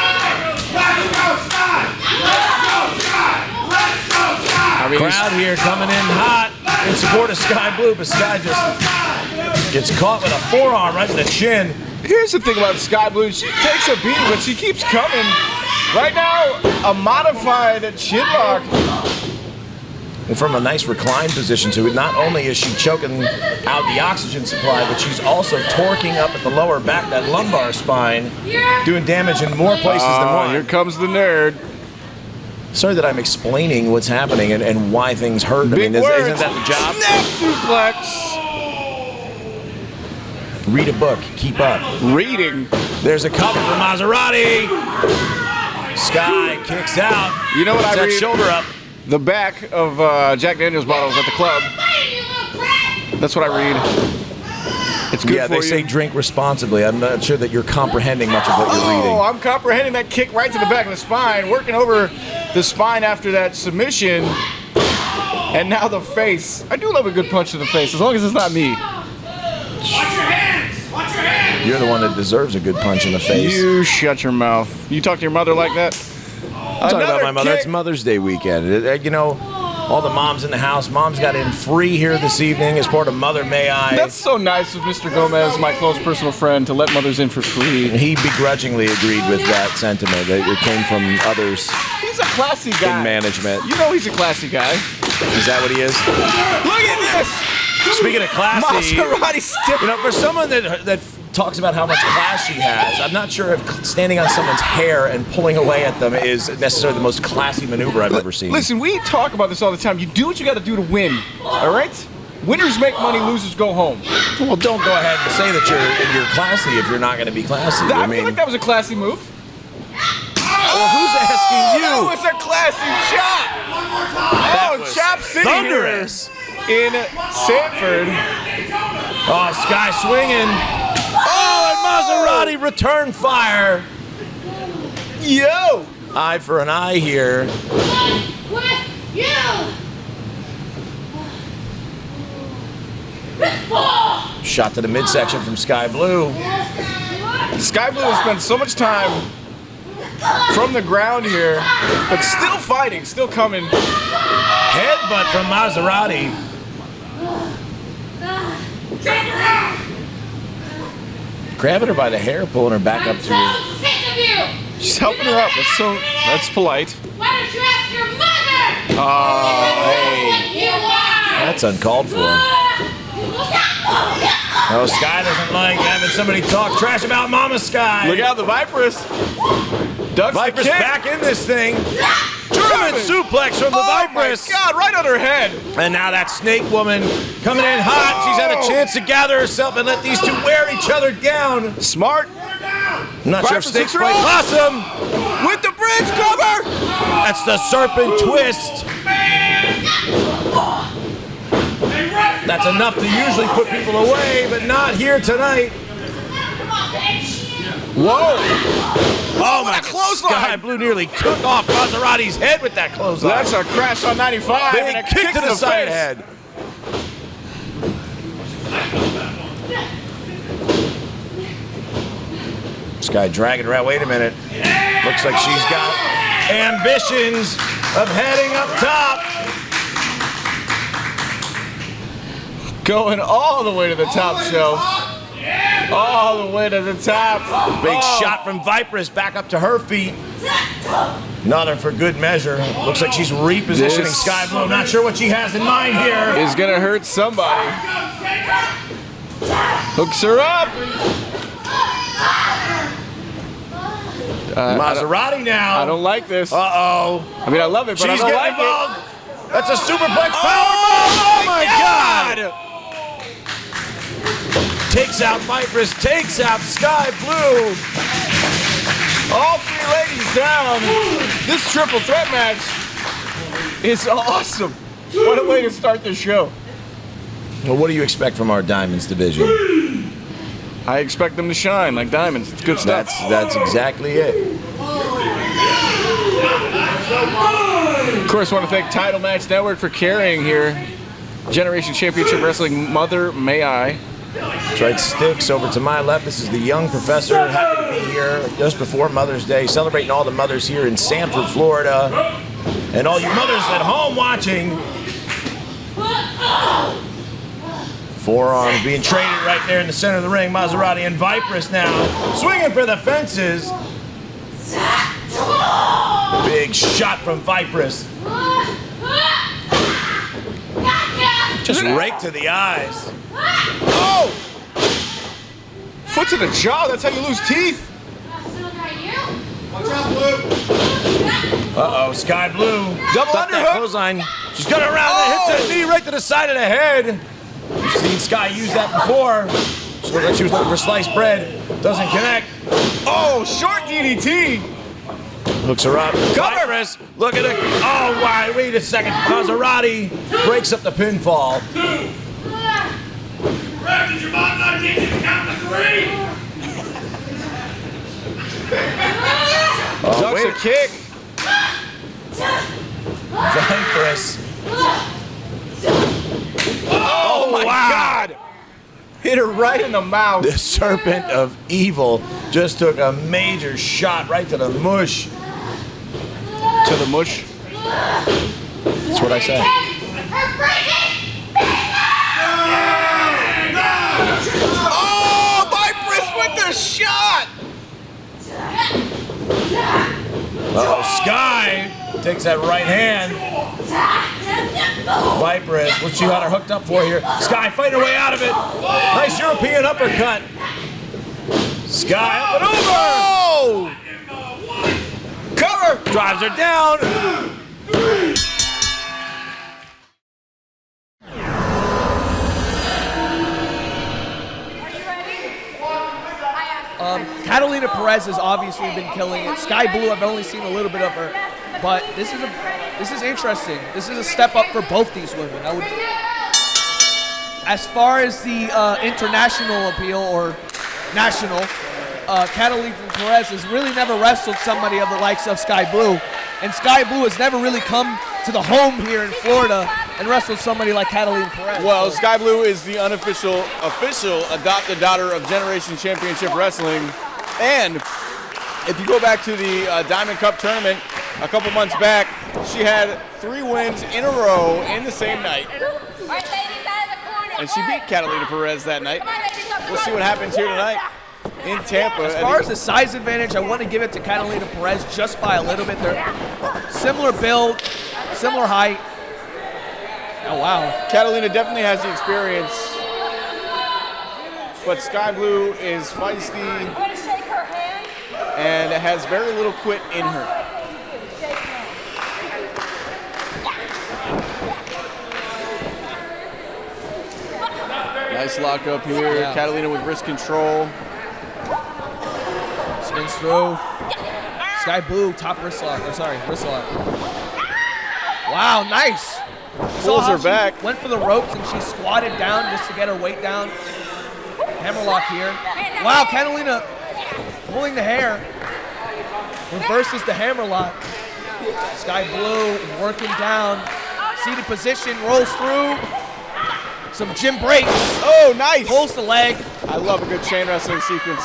Skye! Let's go, Skye! Let's go, Skye! Crowd here coming in hot in support of Skye Blue, but Skye just gets caught with a forearm right in the chin. Here's the thing about Skye Blue. She takes a beating, but she keeps coming. Right now, a modified chin lock. And from a nice reclined position, too. Not only is she choking out the oxygen supply, but she's also torquing up at the lower back, that lumbar spine, doing damage in more places than one. Here comes the nerd. Sorry that I'm explaining what's happening and why things hurt. Big isn't words. that the job? Snap suplex. Read a book. Keep up. Reading. There's a cover for Mazzerati. Skye kicks out. You know what Puts I that read? shoulder up. The back of Jack Daniels bottles at the club. That's what I read. It's good Yeah, for they you. say drink responsibly. I'm not sure that you're comprehending much of what you're reading. Oh, I'm comprehending that kick right to the back of the spine, working over the spine after that submission. And now the face. I do love a good punch to the face, as long as it's not me. Watch your hands! Watch your hands! You're the one that deserves a good punch in the face. You shut your mouth. You talk to your mother like that? I'm talking about my mother. Kick. It's Mother's Day weekend. You know, all the moms in the house. Mom's got in free here this evening as part of Mother May I. That's so nice of Mr. Gomez, my close personal friend, to let mothers in for free. He begrudgingly agreed with that sentiment. It came from others He's a classy guy. in management. You know he's a classy guy. Is that what he is? Look at this! Speaking of classy, Maserati stiff. you know, for someone that talks about how much class she has, I'm not sure if standing on someone's hair and pulling away at them is necessarily the most classy maneuver I've ever seen. Listen, we talk about this all the time. You do what you got to do to win. All right? Winners make money, losers go home. Well, don't go ahead and say that you're classy if you're not going to be classy. I feel like that was a classy move. Well, who's asking you? That was a classy chop. That Oh, was chop city thunderous. here in Sanford. Oh, Skye swinging. Oh, and Mazzerati return fire. Yo! Eye for an eye here. With you. Shot to the midsection from Skye Blue. Skye Blue has spent so much time from the ground here, but still fighting, still coming. Headbutt from Mazzerati. Grabbing her by the hair, pulling her back up to her. So sick of you. She's helping her up. That's polite. Why don't you ask your mother? Oh, hey. What you are. That's uncalled for. Oh, Skye doesn't like having somebody talk trash about Mama Skye. Look out, the Vipress. Ducks the Vipress kick. back in this thing. German suplex from the Vipress. Oh my God, right on her head. And now that snake woman coming in hot. She's had a chance to gather herself and let these two wear each other down. Smart. I'm not sure if Vipress snakes hits her play off. possum. With the bridge cover. That's the serpent twist. That's enough to usually put people away, but not here tonight. Whoa. Oh my, clothesline. Skye Blue nearly took off Mazzerati's head with that clothesline. That's a crash on 95. Big and a kick to the side face. head. Skye dragging her out. Wait a minute. Looks like she's got ambitions of heading up top. Going all the way to the top shelf. All the way to the top. Big shot from Vipress back up to her feet. Another for good measure. Looks like she's repositioning This- Skye Blue. I'm not sure what she has in mind here. Is gonna hurt somebody. Hooks her up. Mazzerati now. I don't like this. Uh-oh. I mean, I love it, but She's I don't getting like involved. it. That's a superplex Oh, power. my God! Takes out Vipress, takes out Skye Blue. All three ladies down. This triple threat match is awesome. What a way to start the show. Well, what do you expect from our Diamonds division? I expect them to shine like diamonds. It's good stuff. That's exactly it. Of course, I want to thank Title Match Network for carrying here. Generation Championship Wrestling Mother May I. That's right, Sticks over to my left. This is the young professor. Happy to be here just before Mother's Day, celebrating all the mothers here in Sanford, Florida. And all you mothers at home watching. Forearm being traded right there in the center of the ring. Mazzerati and Vipress now swinging for the fences. Big shot from Vipress. Just raked to the eyes. Oh! Foot to the jaw. That's how you lose teeth. Uh-oh, Skye Blue. Double Ducked that underhook. clothesline. She's got it around and hits that knee right to the side of the head. We've seen Skye use that before. She looked like she was looking for sliced bread. Doesn't connect. Oh, short DDT. Hooks her up. Vipress. Look at it. Oh, wow. Wait a second. Mazzerati breaks up the pinfall. Did your mom not teach you to count to 3? Oh, Ducks a kick. Vipress. Oh, my God. Hit her right in the mouth. The Serpent of Evil just took a major shot right to the mush. To the mush. That's what I said. Oh, Vipress with the shot. Uh-oh, Skye takes that right hand. Vipress, what she got her hooked up for here. Skye fighting her way out of it. Nice European uppercut. Skye up and over. Oh! Cover. Drives her down. Catalina Perez has obviously been killing it. Skye Blue, I've only seen a little bit of her, but this is interesting. This is a step up for both these women. As far as the international appeal or national, Catalina Perez has really never wrestled somebody of the likes of Skye Blue, and Skye Blue has never really come to the home here in Florida and wrestled somebody like Catalina Perez. Well, Skye Blue is the official adopted daughter of Generation Championship Wrestling. And if you go back to the Diamond Cup tournament a couple months back, she had 3 wins in a row in the same night. And she beat Catalina Perez that night. We'll see what happens here tonight in Tampa. As far as the size advantage, I want to give it to Catalina Perez just by a little bit. They're similar build, similar height. Oh, wow. Catalina definitely has the experience, but Skye Blue is feisty and has very little quit in her. Nice lock up here. Yeah. Catalina with wrist control. Spins through. Skye Blue, top wrist lock. Wrist lock. Wow, nice. Pulls her She back. went for the ropes and she squatted down just to get her weight down. Hammerlock here. Wow, Catalina pulling the hair. Reverses the hammerlock. Skye Blue working down. Seated position, rolls through. Some gym breaks. Oh, nice. Pulls the leg. I love a good chain wrestling sequence.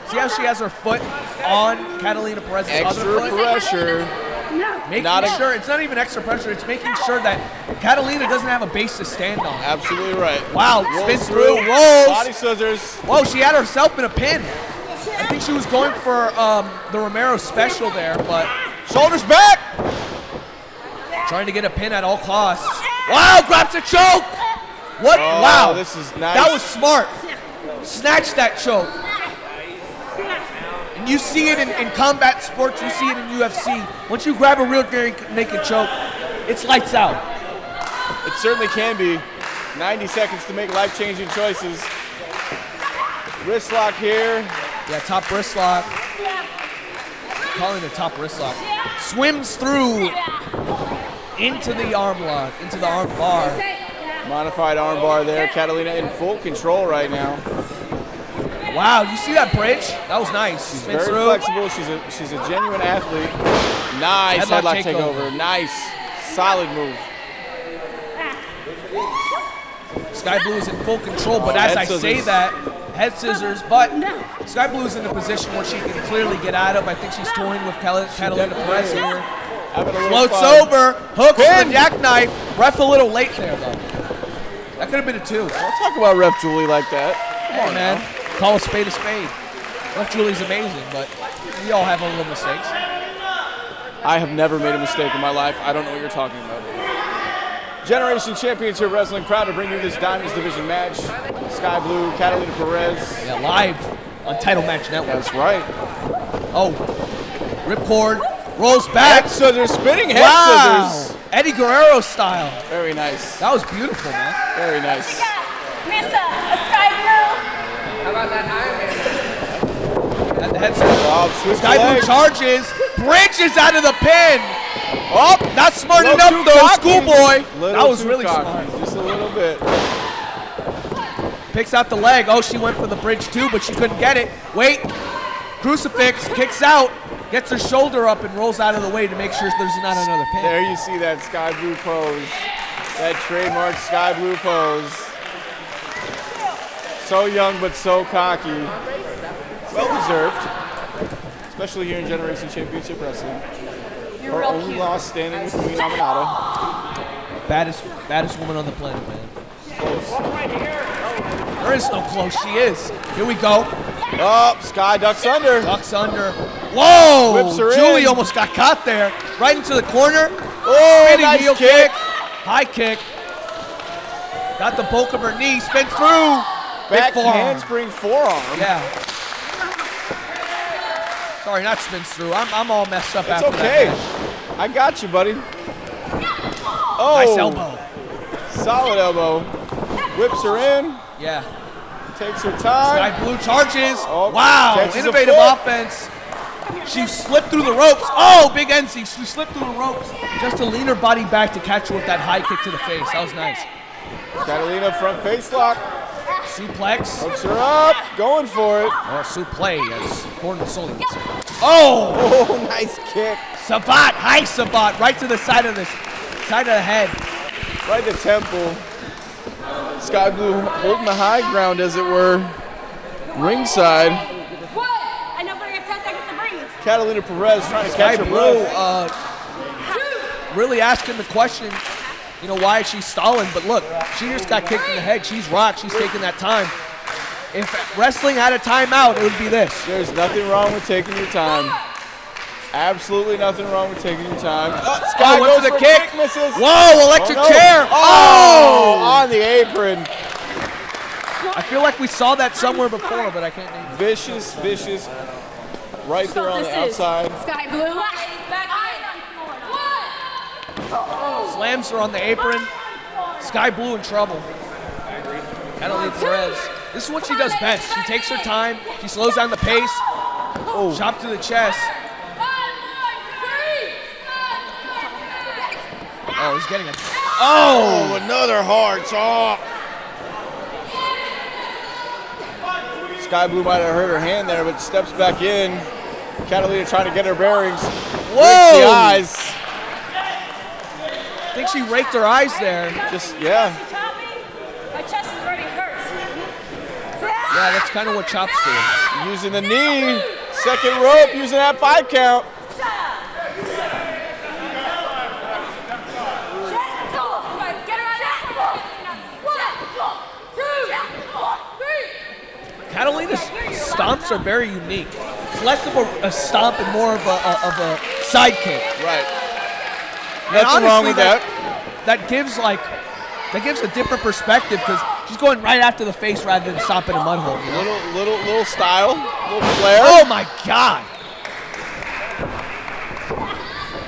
See how she has her foot on Catalina Perez's Extra other foot? pressure. Making sure, it's not even extra pressure, it's making sure that Catalina doesn't have a base to stand on. Absolutely right. Wow, Rolls spins through, through. rolls. Body scissors. Whoa, she had herself in a pin. think she was going for the Romero special there, but Shoulders back. trying to get a pin at all costs. Wow, grabs a choke. What? Oh, wow. this is nice. That was smart. Snatch that choke. And you see it in combat sports. You see it in UFC. Once you grab a real naked choke, it's lights out. It certainly can be. 90 seconds to make life-changing choices. Wrist lock here. Yeah, top wrist lock. Calling it a top wrist lock. Swims through into the arm lock, into the arm bar. Modified arm bar there. Catalina in full control right now. Wow, you see that bridge? That was nice. She's very flexible. She's a genuine athlete. Nice headlock takeover. Nice, solid move. Skye Blue is in full control, but as I say that, head scissors, but Skye Blue is in a position where she can clearly get out of. I think she's toying with Catalina Perez here. Floats over, hooks the jackknife. Ref a little late there, though. That could have been a 2. Don't talk about Ref Julie like that. Come on, man. Call a spade a spade. Ref Julie's amazing, but we all have our little mistakes. I have never made a mistake in my life. I don't know what you're talking about. Generation Championship Wrestling, proud to bring you this Diamonds Division match. Skye Blue, Catalina Perez. Yeah, live on Title Match Network. That's right. Oh, ripcord, rolls back. Head scissors, spinning head scissors. Eddie Guerrero style. Very nice. That was beautiful, man. Very nice. Skye Blue. How about that Iron Man? At the head scissors. Skye Blue leg. charges, bridges out of the pin. Oh, not smart enough though, schoolboy. That was really smart. Just a little bit. Picks out the leg. Oh, she went for the bridge too, but she couldn't get it. Wait, crucifix, kicks out, gets her shoulder up and rolls out of the way to make sure there's not another pin. There you see that Skye Blue pose. That trademark Skye Blue pose. So young but so cocky. Well deserved. Especially here in Generation Championship Wrestling. Her only loss standing with Queen Aminata. Baddest woman on the planet, man. There is no close. She is. Here we go. Oh, Skye ducks under. Ducks under. Whoa! Whips her Julie in. almost got caught there. Right into the corner. Oh, Spinning nice heel kick. High kick. Got the bulk of her knee. Spin through. Back Big forearm. handspring forearm. Yeah. Sorry, not spins through. I'm all messed up It's after okay. that. I got you, buddy. Oh, Nice elbow. Solid elbow. Whips her in. Yeah. Takes her time. Skye Blue charges. Oh, Wow. catches a Innovative foot. offense. She slipped through the ropes. Oh, big NC. She slipped through the ropes just to lean her body back to catch her with that high kick to the face. That was nice. Catalina front face lock. Suplex. Hooks her up. Going for it. Or suplex, as Gordon Sully would say. Oh! Oh, nice kick. Sabat. High Sabat. Right to the side of the head. Right to temple. Skye Blue holding the high ground, as it were. Ringside. I know for 10 seconds to breathe. Catalina Perez trying to Skye catch her Blue breath. really asking the question, you know, why is she stalling? But look, she just got kicked in the head. She's rocked. She's taking that time. If wrestling had a timeout, it would be this. There's nothing wrong with taking your time. Absolutely nothing wrong with taking your time. Skye went goes for the a kick. Misses. Whoa, electric Oh, no. chair. Oh, on the apron. I feel like we saw that somewhere before, but I can't name it. Vicious, vicious. Right there on the outside. Skye Blue. Slams her on the apron. Skye Blue in trouble. Catalina Perez. This is what she does best. She takes her time. She slows down the pace. Oh, chop to the chest. Oh, he's getting a. Oh, another hard chop. Skye Blue might have hurt her hand there, but steps back in. Catalina trying to get her bearings. Whoa! The eyes. I think she raked her eyes there. Just, yeah. My chest is already hurt. Yeah, that's kind of what chops do. Using the knee. Second rope, using that 5 count. Catalina's stomps are very unique. It's less of a stomp and more of a side kick. Right. And Nothing honestly, wrong with that. That gives a different perspective because she's going right after the face rather than stomping a mud hole. You know? Little style, little flair. Oh my God!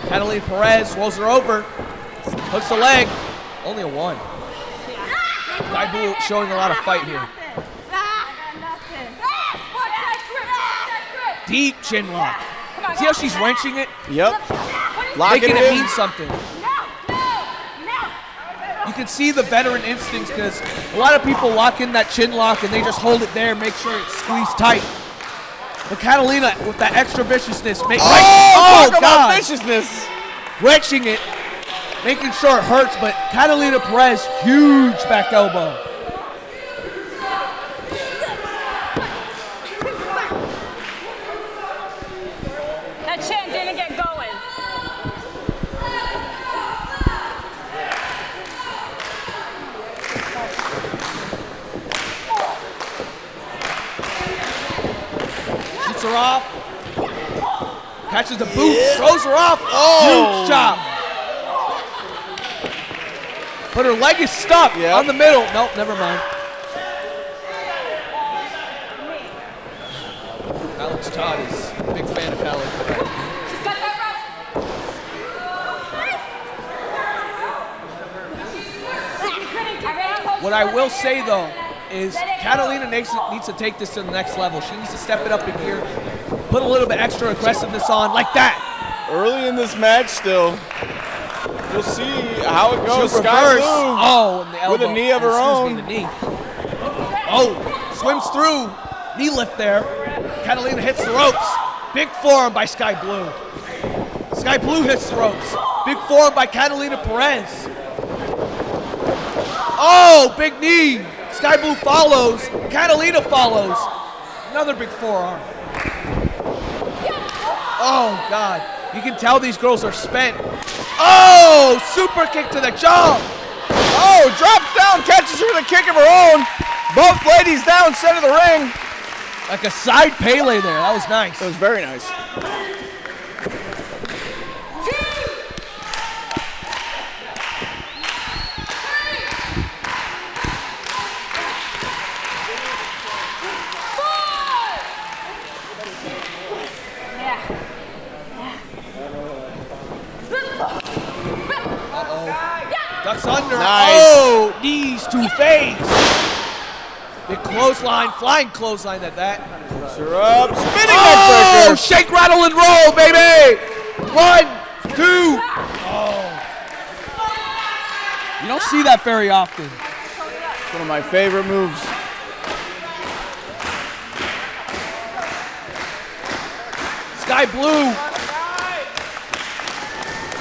Catalina Perez rolls her over, hooks the leg. Only a 1. Skye Blue showing a lot of fight here. Deep chin lock. See how she's wrenching it? Yep. Making Locking it it mean in. something. You can see the veteran instincts because a lot of people lock in that chin lock and they just hold it there, make sure it's squeezed tight. But Catalina, with that extra viciousness, Talk about God, viciousness. wrenching it, making sure it hurts. But Catalina Perez, huge back elbow. That chin didn't get going. Shoots her off. Catches the boot, throws her off. Huge chop. But her leg is stuck on the middle. Nope, never mind. Alex Todd is a big fan of Alex. What I will say though is Catalina needs to take this to the next level. She needs to step it up in gear, put a little bit extra aggressiveness on, like that. Early in this match still. We'll see how it goes. She'll Skye reverse. Blue Oh, and the elbow. with a knee of her own. The knee. Oh, swims through. Knee lift there. Catalina hits the ropes. Big forearm by Skye Blue. Skye Blue hits the ropes. Big forearm by Catalina Perez. Oh, big knee. Skye Blue follows. Catalina follows. Another big forearm. Oh, God. You can tell these girls are spent. Oh, super kick to the jaw. Oh, drops down, catches her with a kick of her own. Both ladies down center of the ring. Like a side Pele there. That was nice. That was very nice. Ducks under. Nice. Oh, knees to face. Big clothesline, flying clothesline at that. Her up, spinning Oh, neckbreaker. shake, rattle, and roll, baby. 1, 2. Oh. You don't see that very often. It's one of my favorite moves. Skye Blue.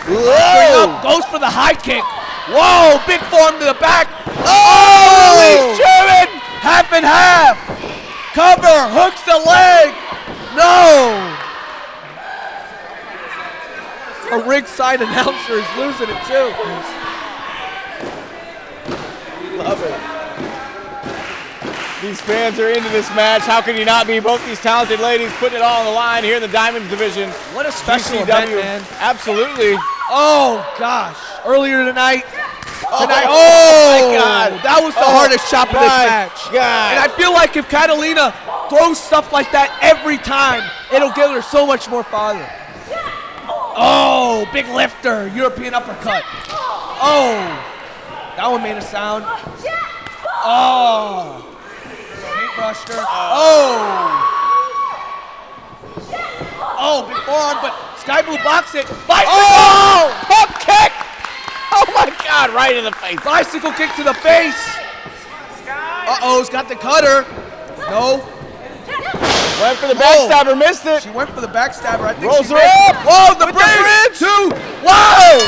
Whoa. Goes for the high kick. Whoa, big form to the back. Oh, release German. Half and half. Cover, hooks the leg. No. A ringside announcer is losing it too. Love it. These fans are into this match. How can you not be? Both these talented ladies putting it all on the line here in the Diamonds division. What a special GCW. event, man. Absolutely. Oh, gosh. Earlier tonight. Oh, my God. That was the hardest chop of this match. God. And I feel like if Catalina throws stuff like that every time, it'll get her so much more farther. Oh, big lifter. European uppercut. Oh. That one made a sound. Oh. Paintbrushed her. Oh. Oh, big forearm, but Skye Blue blocks it. Oh! Pump kick! Oh my God, right in the face. Bicycle kick to the face. Uh-oh, he's got the cutter. No. Went for the backstabber, missed it. She went for the backstabber. I think Rolls she her missed. up. Whoa, the With bridge. the Two. Wow.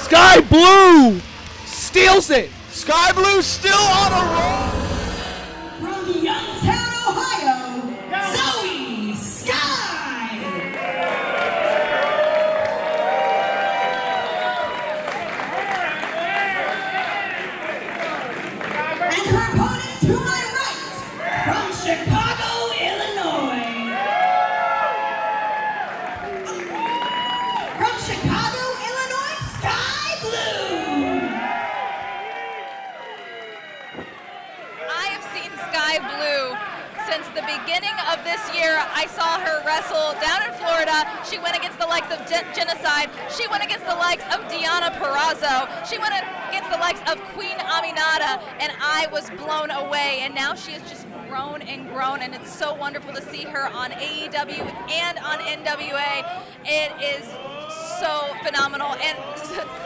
Skye Blue steals it. Skye Blue still on a roll. From Youngstown, Ohio, Zoe Skye. And her opponent to my wrestle down in Florida. She went against the likes of Genocide. She went against the likes of Deonna Purrazzo. She went against the likes of Queen Aminata, and I was blown away. And now she has just grown and grown, and it's so wonderful to see her on AEW and on NWA. It is so phenomenal. And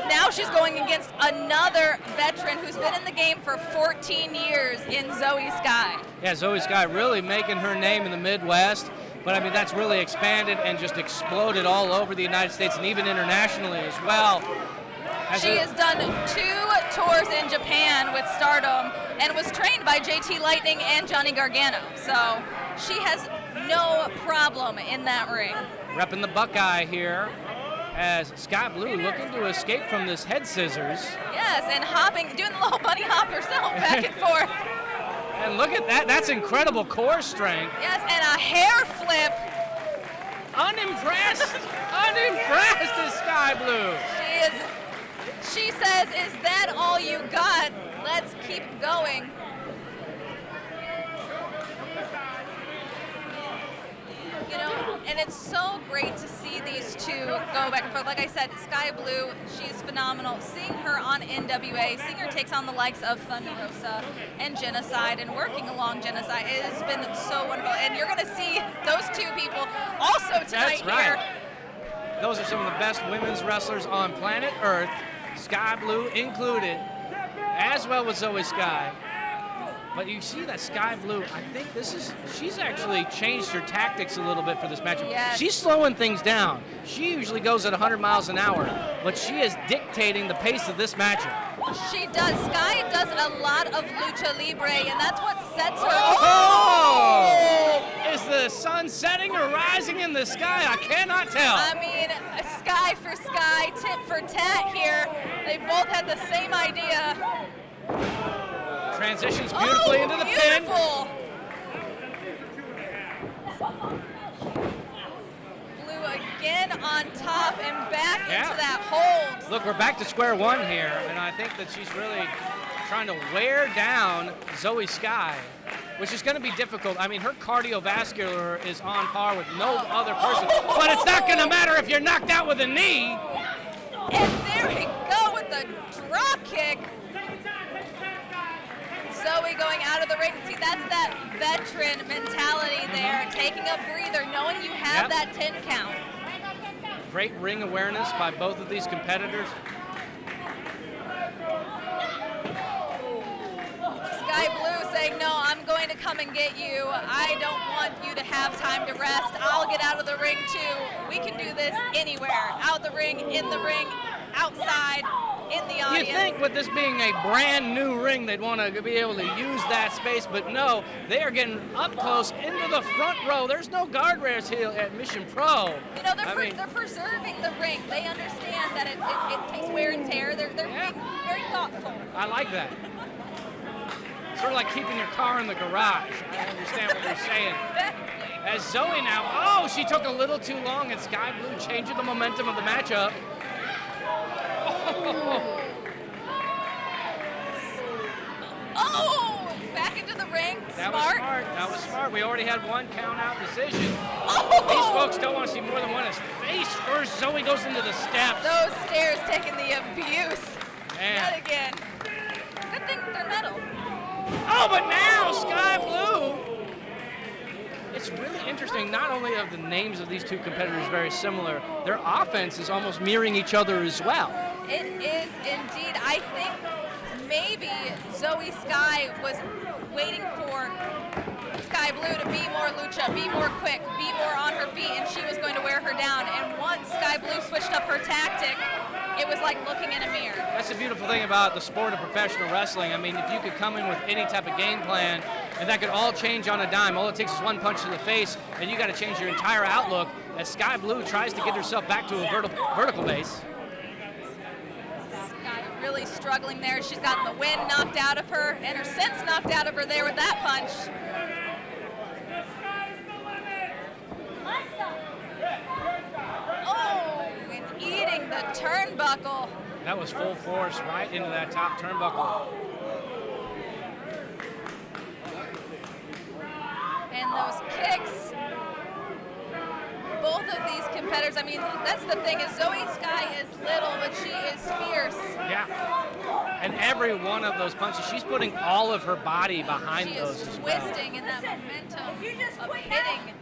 now she's going against another veteran who's been in the game for 14 years in Zoe Skye. Yeah, Zoe Skye really making her name in the Midwest. But I mean, that's really expanded and just exploded all over the United States and even internationally as well. She has done 2 tours in Japan with Stardom and was trained by JT Lightning and Johnny Gargano. So she has no problem in that ring. Repping the Buckeye here as Skye Blue looking to escape from this head scissors. Yes, and hopping, doing the little bunny hop herself back and forth. And look at that, that's incredible core strength. Yes, and a hair flip. Unimpressed, unimpressed is Skye Blue. She says, is that all you got? Let's keep going. You know, and it's so great to see these two go back and forth. Like I said, Skye Blue, she's phenomenal. Seeing her on NWA, seeing her takes on the likes of Thunder Rosa and Genocide and working along Genocide, it has been so wonderful. And you're going to see those 2 people also tonight. That's right. Here. Those are some of the best women's wrestlers on planet Earth, Skye Blue included, as well as Zoe Skye. But you see that Skye Blue, I think she's actually changed her tactics a little bit for this matchup. Yes. She's slowing things down. She usually goes at 100 miles an hour, but she is dictating the pace of this matchup. She does. Skye does a lot of lucha libre, and that's what sets her. Oh! Is the sun setting or rising in the sky? I cannot tell. I mean, Skye for Skye, tit for tat here. They both had the same idea. Transitions beautifully into the pin. Blue again on top and back into that hold. Look, we're back to square one here, and I think that she's really trying to wear down Zoe Skye, which is going to be difficult. I mean, her cardiovascular is on par with no other person, but it's not going to matter if you're knocked out with a knee. And there we go with the drop kick. Zoe going out of the ring. See, that's that veteran mentality there, taking a breather, knowing you have that 10 count. Great ring awareness by both of these competitors. Skye Blue saying, no, I'm going to come and get you. I don't want you to have time to rest. I'll get out of the ring too. We can do this anywhere. Out the ring, in the ring, outside, in the audience. You think with this being a brand new ring, they'd want to be able to use that space, but no, they are getting up close into the front row. There's no guardrails here at Mission Pro. You know, they're preserving the ring. They understand that it takes wear and tear. They're being very thoughtful. I like that. Sort of like keeping your car in the garage. I understand what you're saying. As Zoe now, she took a little too long, and Skye Blue changing the momentum of the matchup. Back into the ring. That was smart. That was smart. We already had one count-out decision. These folks don't want to see more than one. His face first. Zoe goes into the steps. Those stairs taking the abuse. Man. Yet again. Good thing they're metal. Oh, but now Skye Blue. It's really interesting. Not only are the names of these two competitors very similar, their offense is almost mirroring each other as well. It is indeed. I think maybe Zoe Skye was waiting for Skye Blue to be more lucha, be more quick, be more on her feet, and she was going to wear her down. And once Skye Blue switched up her tactic, it was like looking in a mirror. That's the beautiful thing about the sport of professional wrestling. I mean, if you could come in with any type of game plan, and that could all change on a dime. All it takes is one punch to the face, and you got to change your entire outlook as Skye Blue tries to get herself back to a vertical base. Skye really struggling there. She's gotten the wind knocked out of her, and her sense knocked out of her there with that punch. And eating the turnbuckle. That was full force right into that top turnbuckle. And those kicks. both of these competitors, I mean, that's the thing is Zoe Skye is little, but she is fierce. Yeah. And every one of those punches, she's putting all of her body behind She those is as well. twisting in that momentum of hitting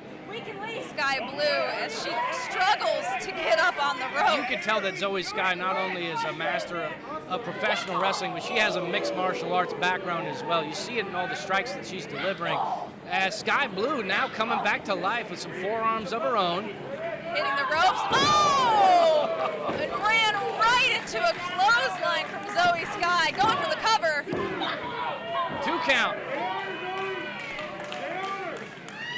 Skye Blue as she struggles to get up on the rope. You can tell that Zoe Skye not only is a master of professional wrestling, but she has a mixed martial arts background as well. You see it in all the strikes that she's delivering. As Skye Blue now coming back to life with some forearms of her own. Hitting the ropes. Oh! And ran right into a clothesline from Zoe Skye. Going for the cover. 2 count.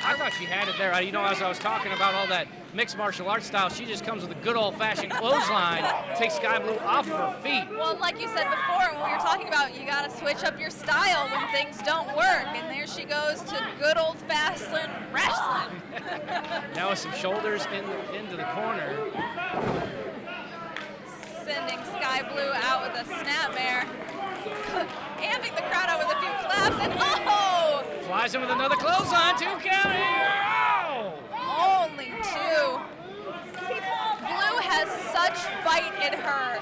I thought she had it there. You know, as I was talking about all that mixed martial arts style, she just comes with a good old-fashioned clothesline, takes Skye Blue off of her feet. Well, like you said before, when we were talking about you got to switch up your style when things don't work. And there she goes to good old-fashioned wrestling. Now with some shoulders into the corner. Sending Skye Blue out with a snapmare. Amping the crowd out with a few claps, and oh! Flies in with another clothesline, 2 count here. Oh! Only 2. Blue has such fight in her,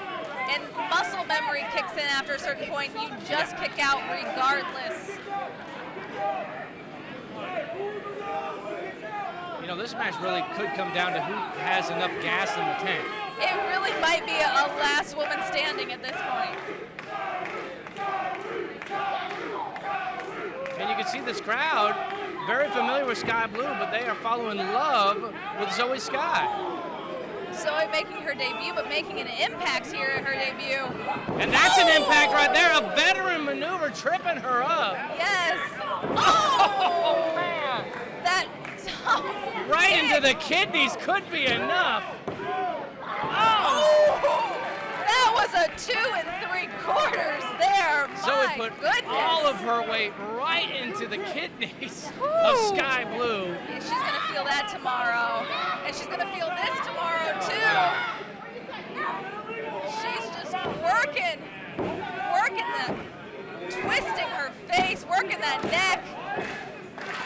and muscle memory kicks in after a certain point. You just kick out regardless. You know, this match really could come down to who has enough gas in the tank. It really might be a last woman standing at this point. And you can see this crowd very familiar with Skye Blue, but they are falling in love with Zoe Skye. Zoe making her debut, but making an impact here at her debut. And that's an impact right there. A veteran maneuver tripping her up. Yes. Oh, man. That right into the kidneys could be enough. Oh, that was a 2 3/4 there. Zoe My put goodness. all of her weight right into the kidneys of Skye Blue. Yeah, she's going to feel that tomorrow. And she's going to feel this tomorrow, too. She's just working that, twisting her face, working that neck.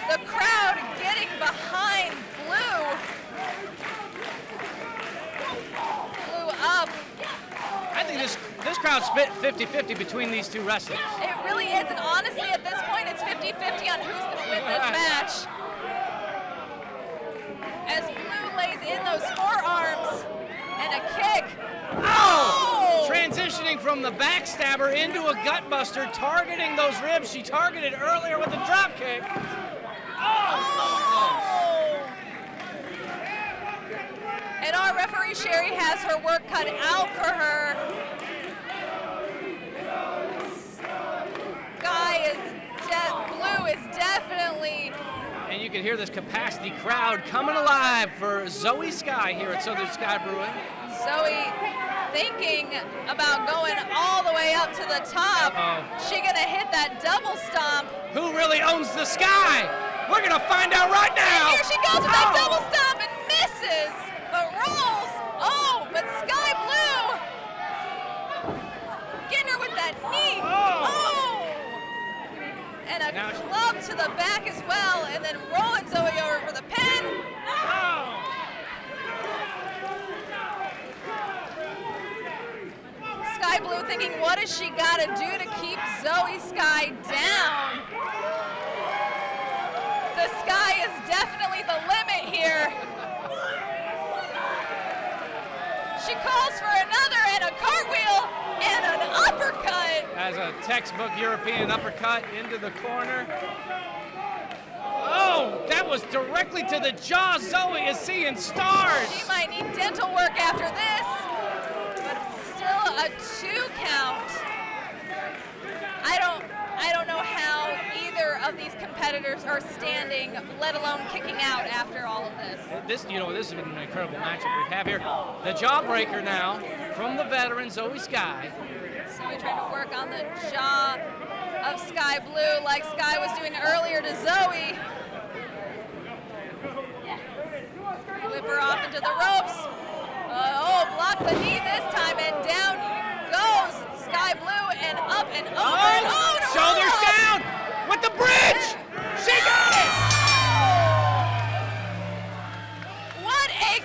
The crowd getting behind Blue. Blue up. I think this crowd split 50-50 between these two wrestlers. It really is, and honestly, at this point, it's 50-50 on who's going to win this match. As Blue lays in those forearms and a kick. Oh! Transitioning from the backstabber into a gutbuster, targeting those ribs she targeted earlier with the drop kick. Oh! And our referee, Sherry, has her work cut out for her. Blue is definitely... And you can hear this capacity crowd coming alive for Zoe Skye here at Southern Sky Brewing. Zoe thinking about going all the way up to the top. She gonna hit that double stomp. Who really owns the sky? We're gonna find out right now. And here she goes with that double stomp and misses, but rolls. Oh, but Skye Blue getting her with that knee. Oh. And a club to the back as well, and then rolling Zoe over for the pin. Oh. Skye Blue thinking, what has she got to do to keep Zoe Skye down? The sky is definitely the limit here. She calls for another and a cartwheel and an uppercut. As a textbook European uppercut into the corner. Oh, that was directly to the jaw. Zoe is seeing stars. She might need dental work after this, but still a 2 count. I don't know how either of these competitors are standing, let alone kicking out after all of this. This has been an incredible matchup we have here. The jawbreaker now from the veteran Zoe Skye. Zoe trying to work on the jaw of Skye Blue like Skye was doing earlier to Zoe. Whip her off into the ropes. Block the knee this time, and down goes Skye Blue and up and over and over. Shoulders down with the bridge. She got it. What a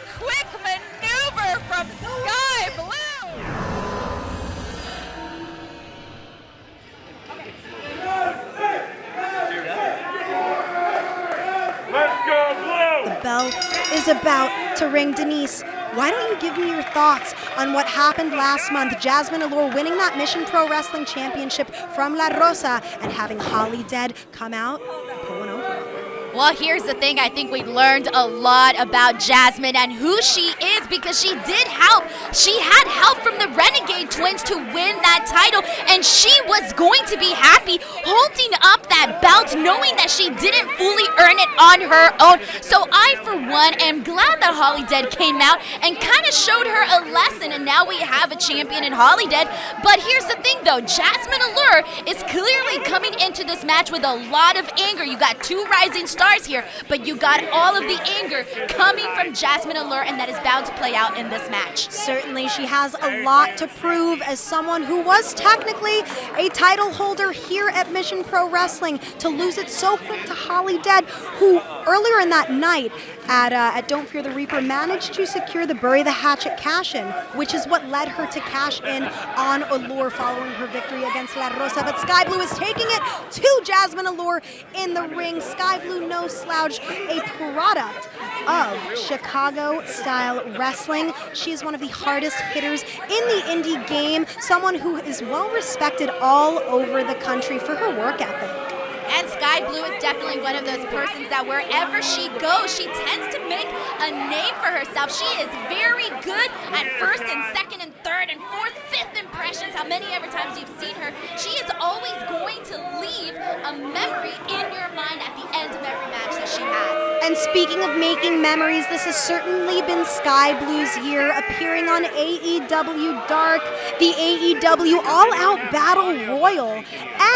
is about to ring. Denise, why don't you give me your thoughts on what happened last month? Jazmin Allure winning that Mission Pro Wrestling Championship from La Rosa and having Holly Dead come out and pull one over. Well, here's the thing. I think we learned a lot about Jasmine and who she is because she did help. She had help from the Renegade Twins to win that title, and she was going to be happy holding up that belt, knowing that she didn't fully earn it on her own. So I, for one, am glad that Holly Dead came out and kind of showed her a lesson, and now we have a champion in Holly Dead. But here's the thing, though. Jazmin Allure is clearly coming into this match with a lot of anger. You got two rising stars here, but you got all of the anger coming from Jazmin Allure, and that is bound to play out in this match. Certainly, she has a lot to prove as someone who was technically a title holder here at Mission Pro Wrestling. To lose it so quick to Holly Dead, who earlier in that night at Don't Fear the Reaper managed to secure the Bury the Hatchet cash-in, which is what led her to cash in on Allure following her victory against La Rosa. But Skye Blue is taking it to Jazmin Allure in the ring. Skye Blue, no slouch, a product of Chicago-style wrestling. She is one of the hardest hitters in the indie game, someone who is well-respected all over the country for her work ethic. And Skye Blue is definitely one of those persons that wherever she goes, she tends to make a name for herself. She is very good at first and second and third and fourth, fifth impressions, how many ever times you've seen her. She is always going to leave a memory in your mind at the end of every match that she has. And speaking of making memories, this has certainly been Skye Blue's year, appearing on AEW Dark, the AEW All-Out Battle Royal,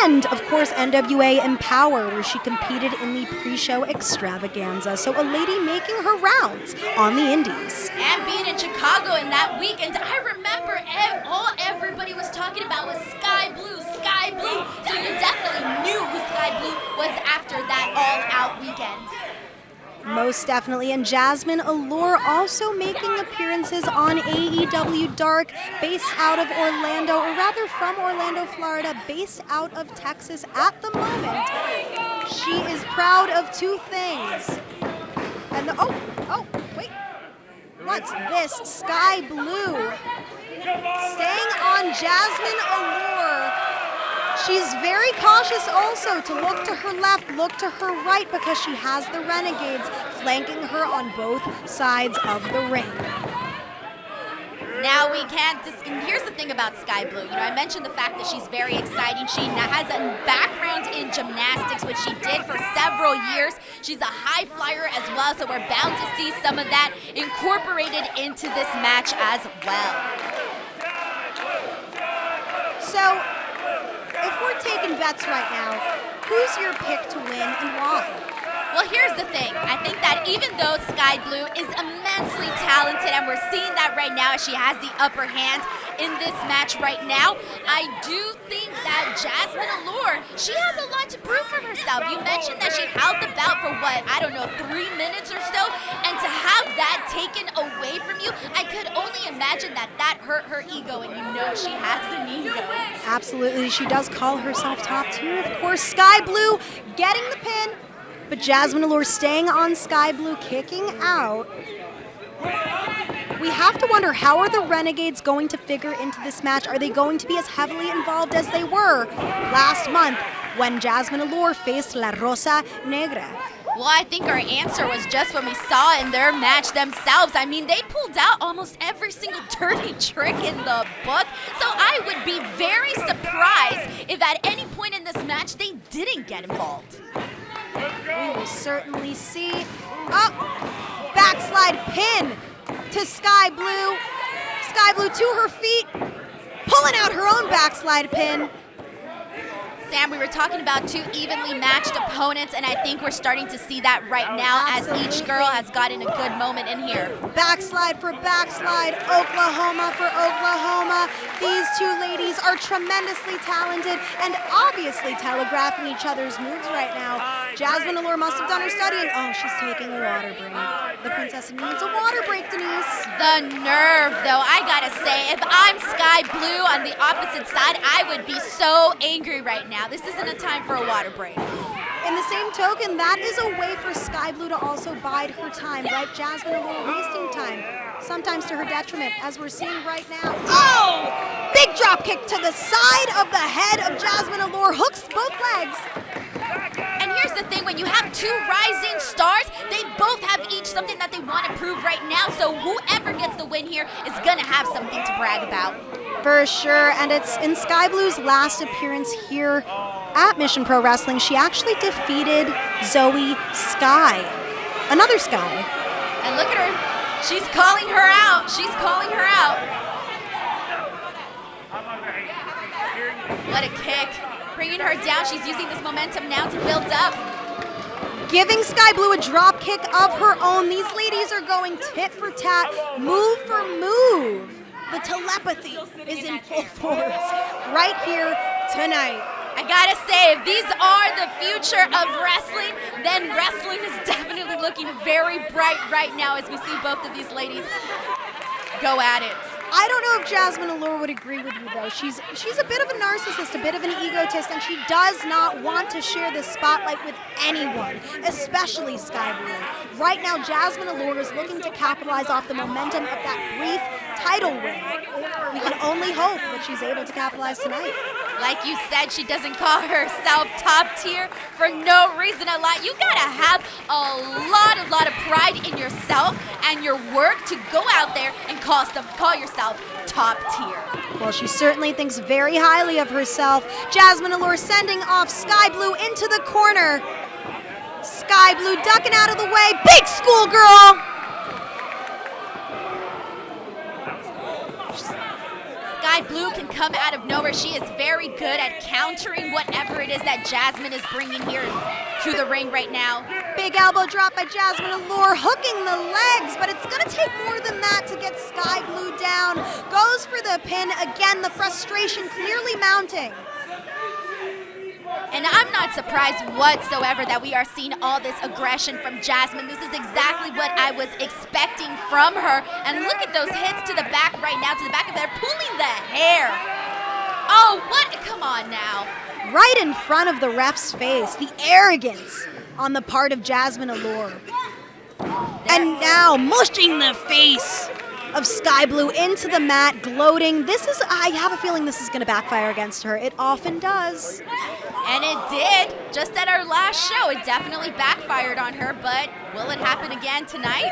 and, of course, NWA Empower, where she competed in the pre-show extravaganza. So a lady making her rounds on the indies. And being in Chicago in that weekend, I remember all everybody was talking about was Skye Blue, Skye Blue. So you definitely knew who Skye Blue was after that all-out weekend. Most definitely. And Jazmin Allure also making appearances on AEW Dark, based out of Orlando, or rather from Orlando, Florida, based out of Texas at the moment. She is proud of two things. And wait. What's this? Skye Blue staying on Jazmin Allure. She's very cautious also to look to her left, look to her right, because she has the Renegades flanking her on both sides of the ring. Now we can't here's the thing about Skye Blue. I mentioned the fact that she's very exciting. She now has a background in gymnastics, which she did for several years. She's a high flyer as well, so we're bound to see some of that incorporated into this match as well. So, if we're taking bets right now, who's your pick to win and why? Well, here's the thing. I think that even though Skye Blue is immensely talented, and we're seeing that right now as she has the upper hand in this match right now, I do think that Jazmin Allure, she has a lot to prove for herself. You mentioned that she held the belt for 3 minutes or so, and to have that taken away from you, I could only imagine that hurt her ego, and she has an ego. Absolutely, she does call herself top tier, of course. Skye Blue getting the pin, but Jazmin Allure staying on Skye Blue, kicking out. We have to wonder, how are the Renegades going to figure into this match? Are they going to be as heavily involved as they were last month when Jazmin Allure faced La Rosa Negra? Well, I think our answer was just what we saw in their match themselves. I mean, they pulled out almost every single dirty trick in the book. So I would be very surprised if at any point in this match they didn't get involved. We will certainly see. Oh, backslide pin to Skye Blue. Skye Blue to her feet, pulling out her own backslide pin. Sam, we were talking about two evenly matched opponents, and I think we're starting to see that right now. Absolutely. As each girl has gotten a good moment in here. Backslide for backslide, Oklahoma for Oklahoma. These two ladies are tremendously talented and obviously telegraphing each other's moves right now. Jazmin Allure must have done her studying. Oh, she's taking a water break. The princess needs a water break, Denise. The nerve, though. I gotta say, if I'm Skye Blue on the opposite side, I would be so angry right now. This isn't a time for a water break. In the same token, that is a way for Skye Blue to also bide her time, right? Jazmin Allure wasting time, sometimes to her detriment, as we're seeing right now. Oh! Big drop kick to the side of the head of Jazmin Allure, hooks both legs. And here's the thing, when you have two rising stars, they both have each something that they want to prove right now, so whoever gets the win here is going to have something to brag about. For sure, and it's in Skye Blue's last appearance here at Mission Pro Wrestling. She actually defeated Zoe Skye, another Skye. And look at her, she's calling her out, she's calling her out. What a kick, bringing her down. She's using this momentum now to build up. Giving Skye Blue a drop kick of her own. These ladies are going tit for tat, move for move. The telepathy is in full force right here tonight. I gotta say, if these are the future of wrestling, then wrestling is definitely looking very bright right now as we see both of these ladies go at it. I don't know if Jazmin Allure would agree with you, though. She's a bit of a narcissist, a bit of an egotist, and she does not want to share the spotlight with anyone, especially Skye Blue. Right now, Jazmin Allure is looking to capitalize off the momentum of that brief title win. We can only hope that she's able to capitalize tonight. Like you said, she doesn't call herself top tier for no reason a lot. You gotta have a lot of pride in yourself and your work to go out there and call yourself top tier. Well, she certainly thinks very highly of herself. Jazmin Allure sending off Skye Blue into the corner. Skye Blue ducking out of the way. Big schoolgirl! Skye Blue can come out of nowhere. She is very good at countering whatever it is that Jasmine is bringing here to the ring right now. Big elbow drop by Jazmin Allure, hooking the legs, but it's going to take more than that to get Skye Blue down. Goes for the pin. Again, the frustration clearly mounting. And I'm not surprised whatsoever that we are seeing all this aggression from Jasmine. This is exactly what I was expecting from her. And look at those hits to the back right now, to the back of her, pulling the hair. Oh, what? Come on now. Right in front of the ref's face, the arrogance on the part of Jazmin Allure. And now mushing the face of Skye Blue into the mat, gloating. I have a feeling this is going to backfire against her. It often does. And it did. Just at our last show, it definitely backfired on her, but will it happen again tonight?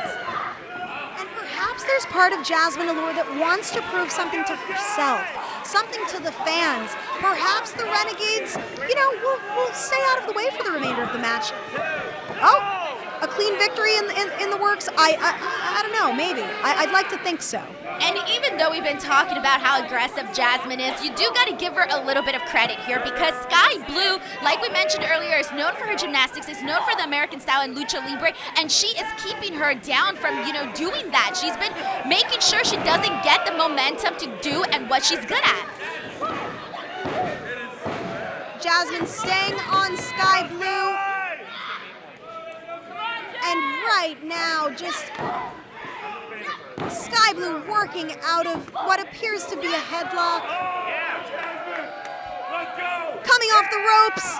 And perhaps there's part of Jazmin Allure that wants to prove something to herself, something to the fans. Perhaps the Renegades, will stay out of the way for the remainder of the match. Oh! A clean victory in the works? I don't know, maybe. I'd like to think so. And even though we've been talking about how aggressive Jasmine is, you do got to give her a little bit of credit here, because Skye Blue, like we mentioned earlier, is known for her gymnastics, is known for the American style and lucha libre, and she is keeping her down from, doing that. She's been making sure she doesn't get the momentum to do and what she's good at. Jasmine staying on Skye Blue. And right now, just Skye Blue working out of what appears to be a headlock. Coming off the ropes.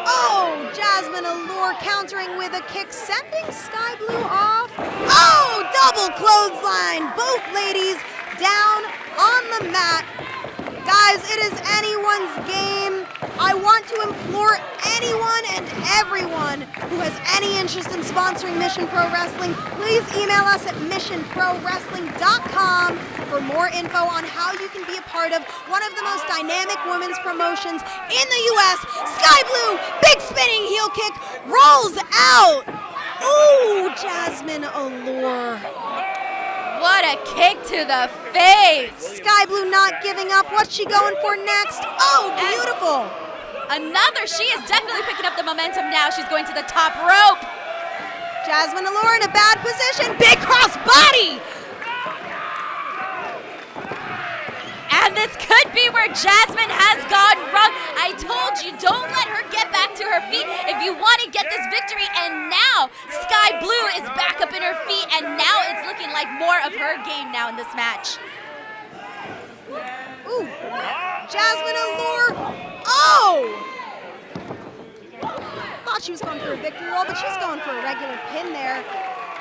Oh, Jazmin Allure countering with a kick, sending Skye Blue off. Oh, double clothesline. Both ladies down on the mat. Guys, it is anyone's game. I want to implore anyone and everyone who has any interest in sponsoring Mission Pro Wrestling, please email us at missionprowrestling.com for more info on how you can be a part of one of the most dynamic women's promotions in the U.S. Skye Blue, big spinning heel kick, rolls out. Ooh, Jazmin Allure. What a kick to the face! Skye Blue not giving up. What's she going for next? Oh, beautiful! She is definitely picking up the momentum now. She's going to the top rope. Jazmin Allure in a bad position. Big cross body! And this could be where Jasmine has gone wrong. I told you, don't let her get back to her feet if you want to get this victory. And now, Skye Blue is back up in her feet, and now it's looking like more of her game now in this match. Ooh, Jazmin Allure. Oh! Thought thought she was going for a victory roll, but she's going for a regular pin there.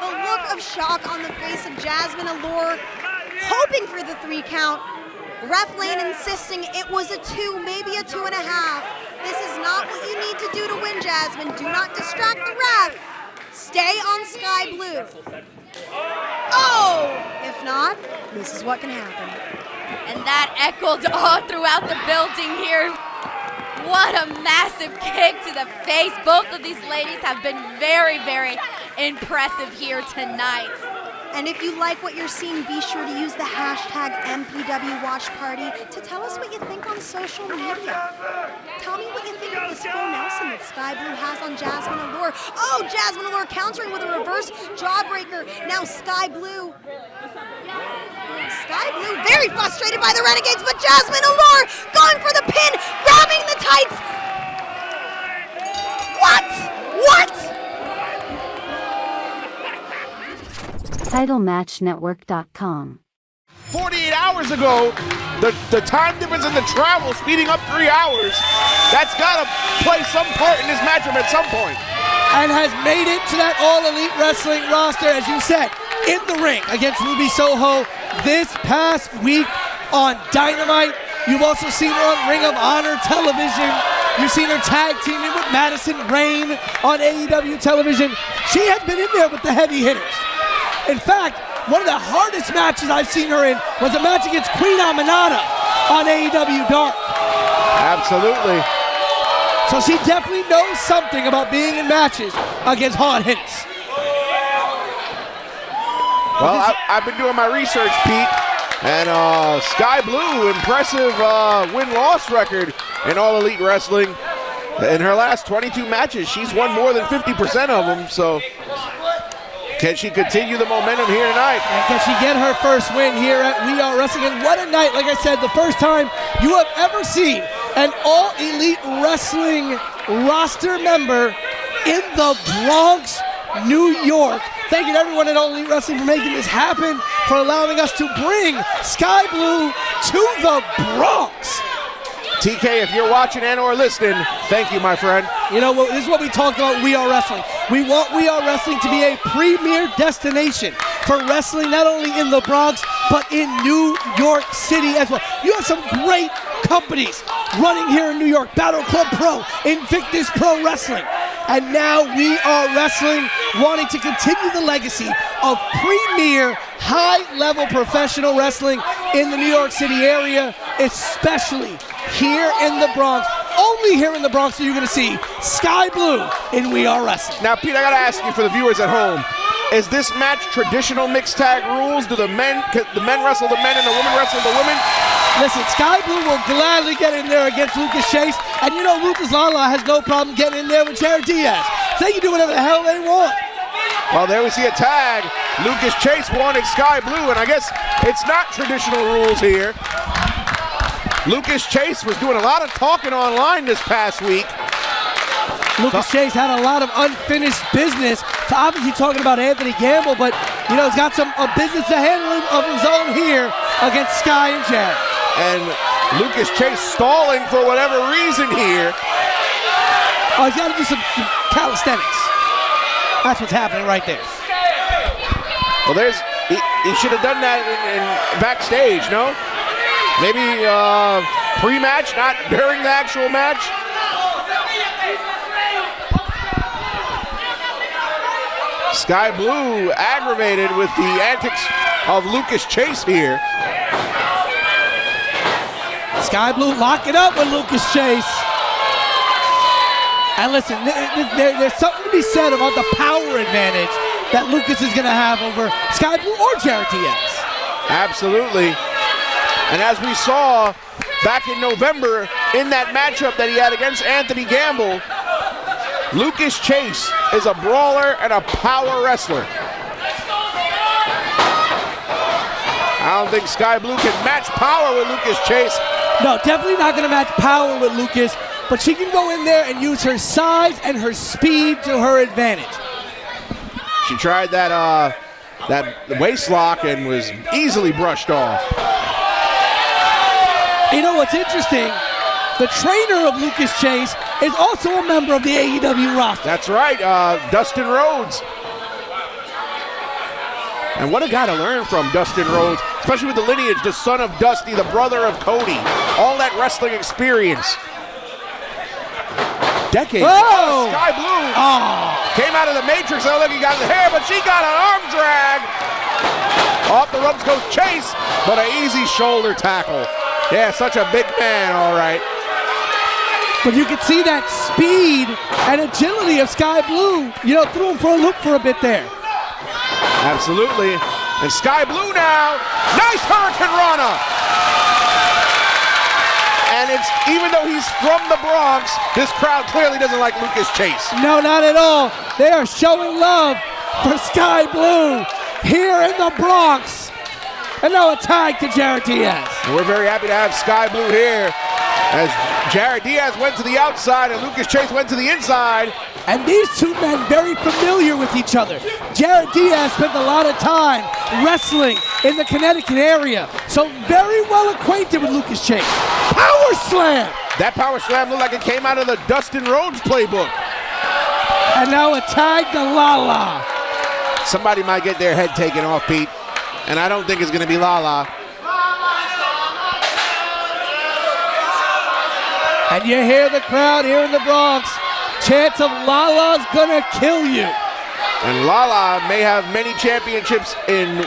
The look of shock on the face of Jazmin Allure, hoping for the 3 count. Ref lane insisting it was a 2, maybe a 2.5. This is not what you need to do to win, Jasmine. Do not distract the ref. Stay on Skye Blue. Oh! If not, this is what can happen. And that echoed all throughout the building here. What a massive kick to the face. Both of these ladies have been very, very impressive here tonight. And if you like what you're seeing, be sure to use the hashtag MPWWatchParty to tell us what you think on social media. Tell me what you think of this full Nelson that Skye Blue has on Jazmin Allure. Oh, Jazmin Allure countering with a reverse jawbreaker. Now Skye Blue very frustrated by the Renegades, but Jazmin Allure going for the pin, grabbing the tights. What? TitleMatchNetwork.com. 48 hours ago, the time difference in the travel speeding up 3 hours, that's got to play some part in this matchup at some point. And has made it to that All Elite Wrestling roster, as you said, in the ring against Ruby Soho this past week on Dynamite. You've also seen her on Ring of Honor television. You've seen her tag teaming with Madison Rayne on AEW television. She has been in there with the heavy hitters. In fact, one of the hardest matches I've seen her in was a match against Queen Aminata on AEW Dark. Absolutely. So she definitely knows something about being in matches against hard hitters. Well, I've been doing my research, Pete, and Skye Blue, impressive win-loss record in All Elite Wrestling. In her last 22 matches, she's won more than 50% of them, so can she continue the momentum here tonight? And can she get her first win here at We Are Wrestling? And what a night, like I said, the first time you have ever seen an All Elite Wrestling roster member in the Bronx, New York. Thank you to everyone at All Elite Wrestling for making this happen, for allowing us to bring Skye Blue to the Bronx. TK, if you're watching and or listening, thank you, my friend. You know, this is what we talk about We Are Wrestling. We want We Are Wrestling to be a premier destination for wrestling, not only in the Bronx, but in New York City as well. You have some great companies running here in New York. Battle Club Pro, Invictus Pro Wrestling. And now We Are Wrestling, wanting to continue the legacy of premier, high-level professional wrestling in the New York City area, especially here in the Bronx. Only here in the Bronx are you going to see Skye Blue in We Are Wrestling. Now, Pete, I got to ask you, for the viewers at home, is this match traditional mixed tag rules? Do the men wrestle the men and the women wrestle the women? Listen, Skye Blue will gladly get in there against Lucas Chase, and you know Lucas Lala has no problem getting in there with Jared Diaz. They can do whatever the hell they want. Well, there we see a tag. Lucas Chase wanted Skye Blue, and I guess it's not traditional rules here. Lucas Chase was doing a lot of talking online this past week. Lucas Chase had a lot of unfinished business. So obviously talking about Anthony Gamble, but you know, he's got some business to handle of his own here against Skye and Jared. And Lucas Chase stalling for whatever reason here. Oh, he's got to do some calisthenics. That's what's happening right there. Well, he should have done that in backstage, no? Maybe pre-match, not during the actual match. Skye Blue aggravated with the antics of Lucas Chase here. Skye Blue locking up with Lucas Chase. And listen, there's something to be said about the power advantage that Lucas is going to have over Skye Blue or Jared Diaz. Absolutely. And as we saw back in November in that matchup that he had against Anthony Gamble, Lucas Chase is a brawler and a power wrestler. I don't think Skye Blue can match power with Lucas Chase. No, definitely not going to match power with Lucas, but she can go in there and use her size and her speed to her advantage. She tried that waist lock and was easily brushed off. You know what's interesting? The trainer of Lucas Chase is also a member of the AEW roster. That's right, Dustin Rhodes. And what a guy to learn from, Dustin Rhodes, especially with the lineage, the son of Dusty, the brother of Cody. All that wrestling experience. Decades. Oh! Skye Blue came out of the Matrix. I don't think he got the hair, but she got an arm drag. Off the ropes goes Chase, but an easy shoulder tackle. Yeah, such a big man, all right. But you can see that speed and agility of Skye Blue, threw him for a loop for a bit there. Absolutely. And Skye Blue now. Nice Hurricane Rana. And it's, even though he's from the Bronx, this crowd clearly doesn't like Lucas Chase. No, not at all. They are showing love for Skye Blue here in the Bronx. And now a tag to Jared Diaz. And we're very happy to have Skye Blue here as Jared Diaz went to the outside and Lucas Chase went to the inside. And these two men very familiar with each other. Jared Diaz spent a lot of time wrestling in the Connecticut area, so very well acquainted with Lucas Chase. Power slam! That power slam looked like it came out of the Dustin Rhodes playbook. And now a tag to Lala. Somebody might get their head taken off, Pete, and I don't think it's going to be Lala. And you hear the crowd here in the Bronx. Chance of Lala's gonna kill you. And Lala may have many championships in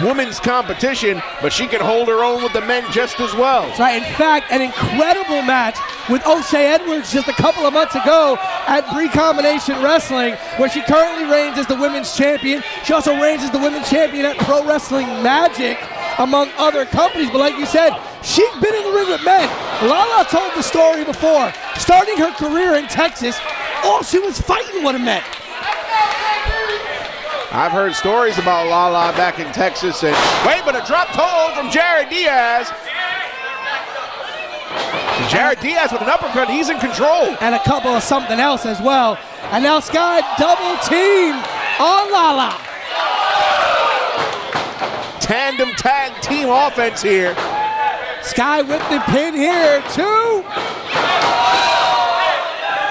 women's competition, but she can hold her own with the men just as well. That's right. In fact, an incredible match with O'Shea Edwards just a couple of months ago at Bree Combination Wrestling, where she currently reigns as the women's champion. She also reigns as the women's champion at Pro Wrestling Magic, among other companies. But like you said, she's been in the ring with men. Lala told the story before. Starting her career in Texas, all she was fighting with men. I've heard stories about Lala back in Texas. And wait, but a drop toe from Jared Diaz. Jared Diaz with an uppercut. He's in control. And a couple of something else as well. And now Skye double team on Lala. Tandem tag team offense here. Skye with the pin here, too.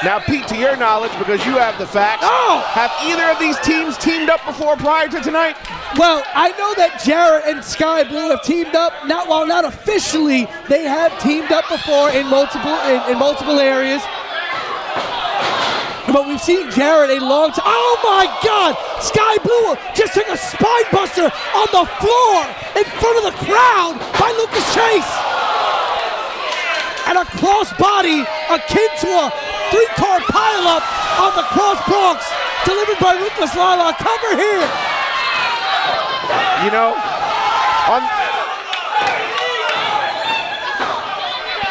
Now, Pete, to your knowledge, because you have the facts, have either of these teams teamed up before prior to tonight? Well, I know that Jared and Skye Blue have teamed up. Not officially, they have teamed up before in multiple areas. But we've seen Jared a long time. Oh my God! Skye Blue just took a spine buster on the floor in front of the crowd by Lucas Chase. And a cross body akin to a three-car pileup on the Cross Bronx, delivered by Ruthless Lala. Cover here. You know,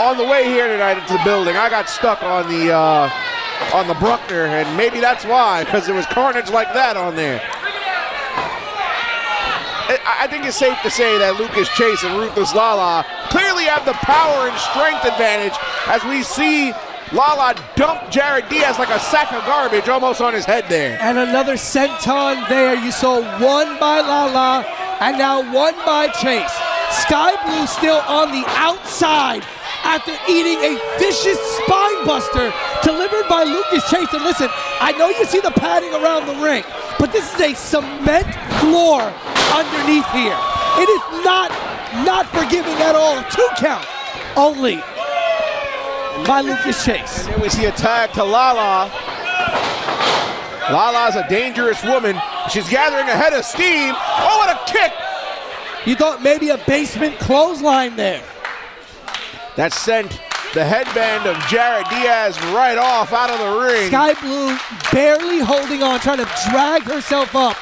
on the way here tonight into the building, I got stuck on the Bruckner, and maybe that's why, because there was carnage like that on there. I think it's safe to say that Lucas Chase and Ruthless Lala clearly have the power and strength advantage as we see Lala dump Jared Diaz like a sack of garbage almost on his head there. And another senton there. You saw one by Lala and now one by Chase. Skye Blue still on the outside after eating a vicious spine buster delivered by Lucas Chase. And listen, I know you see the padding around the ring, but this is a cement floor underneath here. It is not forgiving at all. 2 count only by Lucas Chase. And then we see a tag to Lala. Lala's a dangerous woman. She's gathering a head of steam. Oh, what a kick! You thought maybe a basement clothesline there. That sent the headband of Jared Diaz right off out of the ring. Skye Blue barely holding on, trying to drag herself up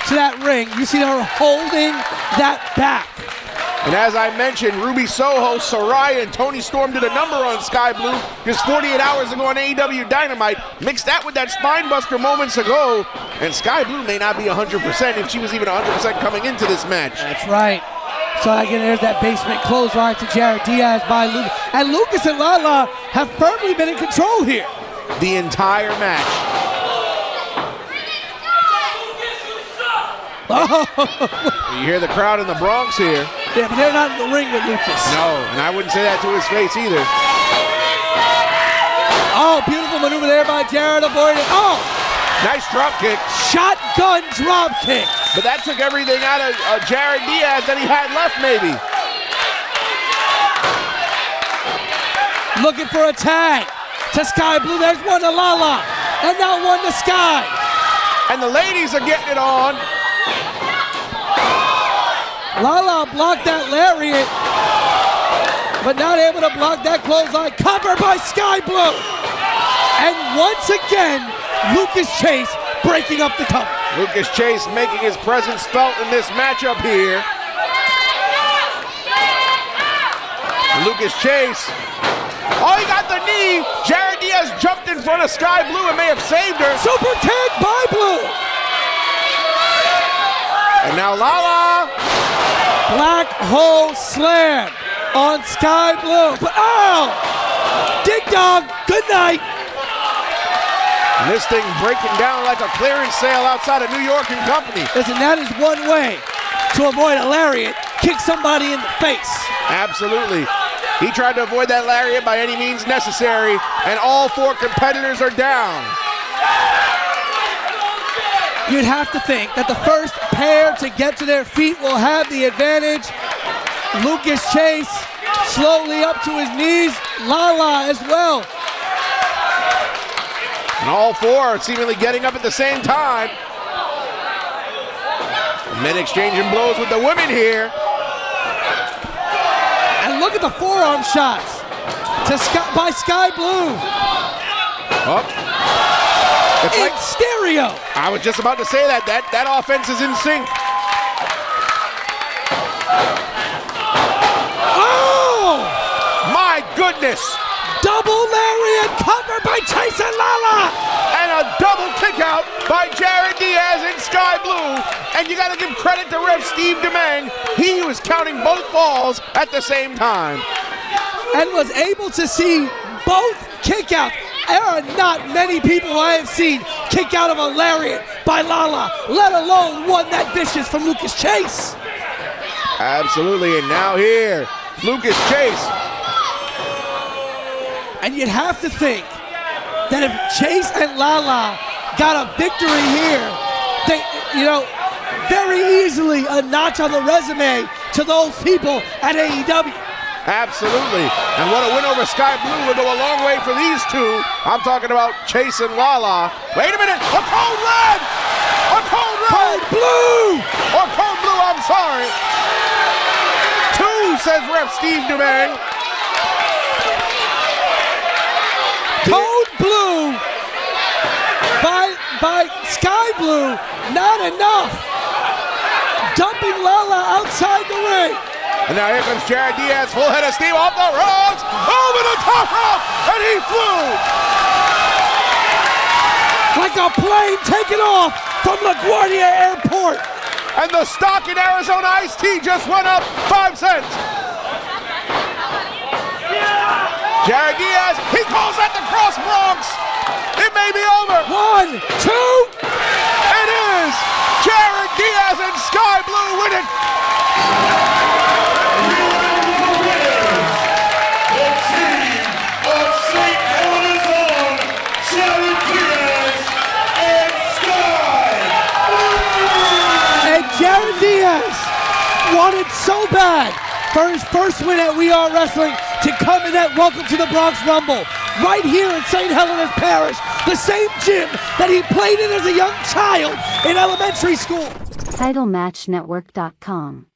to that ring. You see her holding that back. And as I mentioned, Ruby Soho, Saraya, and Tony Storm did a number on Skye Blue just 48 hours ago on AEW Dynamite. Mix that with that spine buster moments ago, and Skye Blue may not be 100% if she was even 100% coming into this match. That's right. So again, there's that basement clothesline to Jared Diaz by Lucas. And Lucas and Lala have firmly been in control here. The entire match. You hear the crowd in the Bronx here. Yeah, but they're not in the ring with Lucas. No, and I wouldn't say that to his face either. Oh, beautiful maneuver there by Jared, avoided. Oh! Nice drop kick. Shotgun drop kick. But that took everything out of Jared Diaz that he had left, maybe. Looking for a tag to Skye Blue. There's one to Lala. And now one to Skye. And the ladies are getting it on. Lala blocked that lariat, but not able to block that clothesline. Covered by Skye Blue. And once again, Lucas Chase breaking up the cover. Lucas Chase making his presence felt in this matchup here. Lucas Chase. Oh, he got the knee. Jared Diaz jumped in front of Skye Blue and may have saved her. Super kick by Blue. And now Lala. Black hole slam on Skye Blue. But oh! Dig dog, good night. And this thing breaking down like a clearance sale outside of New York and Company. Listen, that is one way to avoid a lariat. Kick somebody in the face. Absolutely. He tried to avoid that lariat by any means necessary, and all 4 competitors are down. You'd have to think that the first pair to get to their feet will have the advantage. Lucas Chase slowly up to his knees. Lala as well. And all 4 are seemingly getting up at the same time. Men exchanging blows with the women here. And look at the forearm shots by Skye Blue. Oh. It's in like stereo. I was just about to say that offense is in sync. Oh! My goodness! Double lariat covered by Chase and Lala! And a double kick out by Jared Diaz and Skye Blue. And you gotta give credit to ref Steve DeMang. He was counting both balls at the same time. And was able to see both kickouts. There are not many people I have seen kick out of a lariat by Lala, let alone one that vicious from Lucas Chase. Absolutely, and now here, Lucas Chase. And you'd have to think that if Chase and Lala got a victory here, they, very easily a notch on the resume to those people at AEW. Absolutely. And what a win over Skye Blue would go a long way for these two. I'm talking about Chase and Lala. Wait a minute. A cold red. A cold red. Cold blue. Or cold blue, I'm sorry. 2, says ref Steve DeMang. Cold blue by Skye Blue. Not enough. Dumping Lala outside the ring. And now here comes Jared Diaz, full head of steam off the ropes, over the top rope, and he flew! Like a plane taking off from LaGuardia Airport. And the stock in Arizona iced tea just went up 5 cents. Jared Diaz, he calls that the Cross Bronx. It may be over. 1, 2. It is Jared Diaz and Skye Blue win it. Jared Diaz wanted so bad for his first win at We Are Wrestling to come in at Welcome to the Bronx Rumble right here in St. Helena's Parish, the same gym that he played in as a young child in elementary school. TitleMatchNetwork.com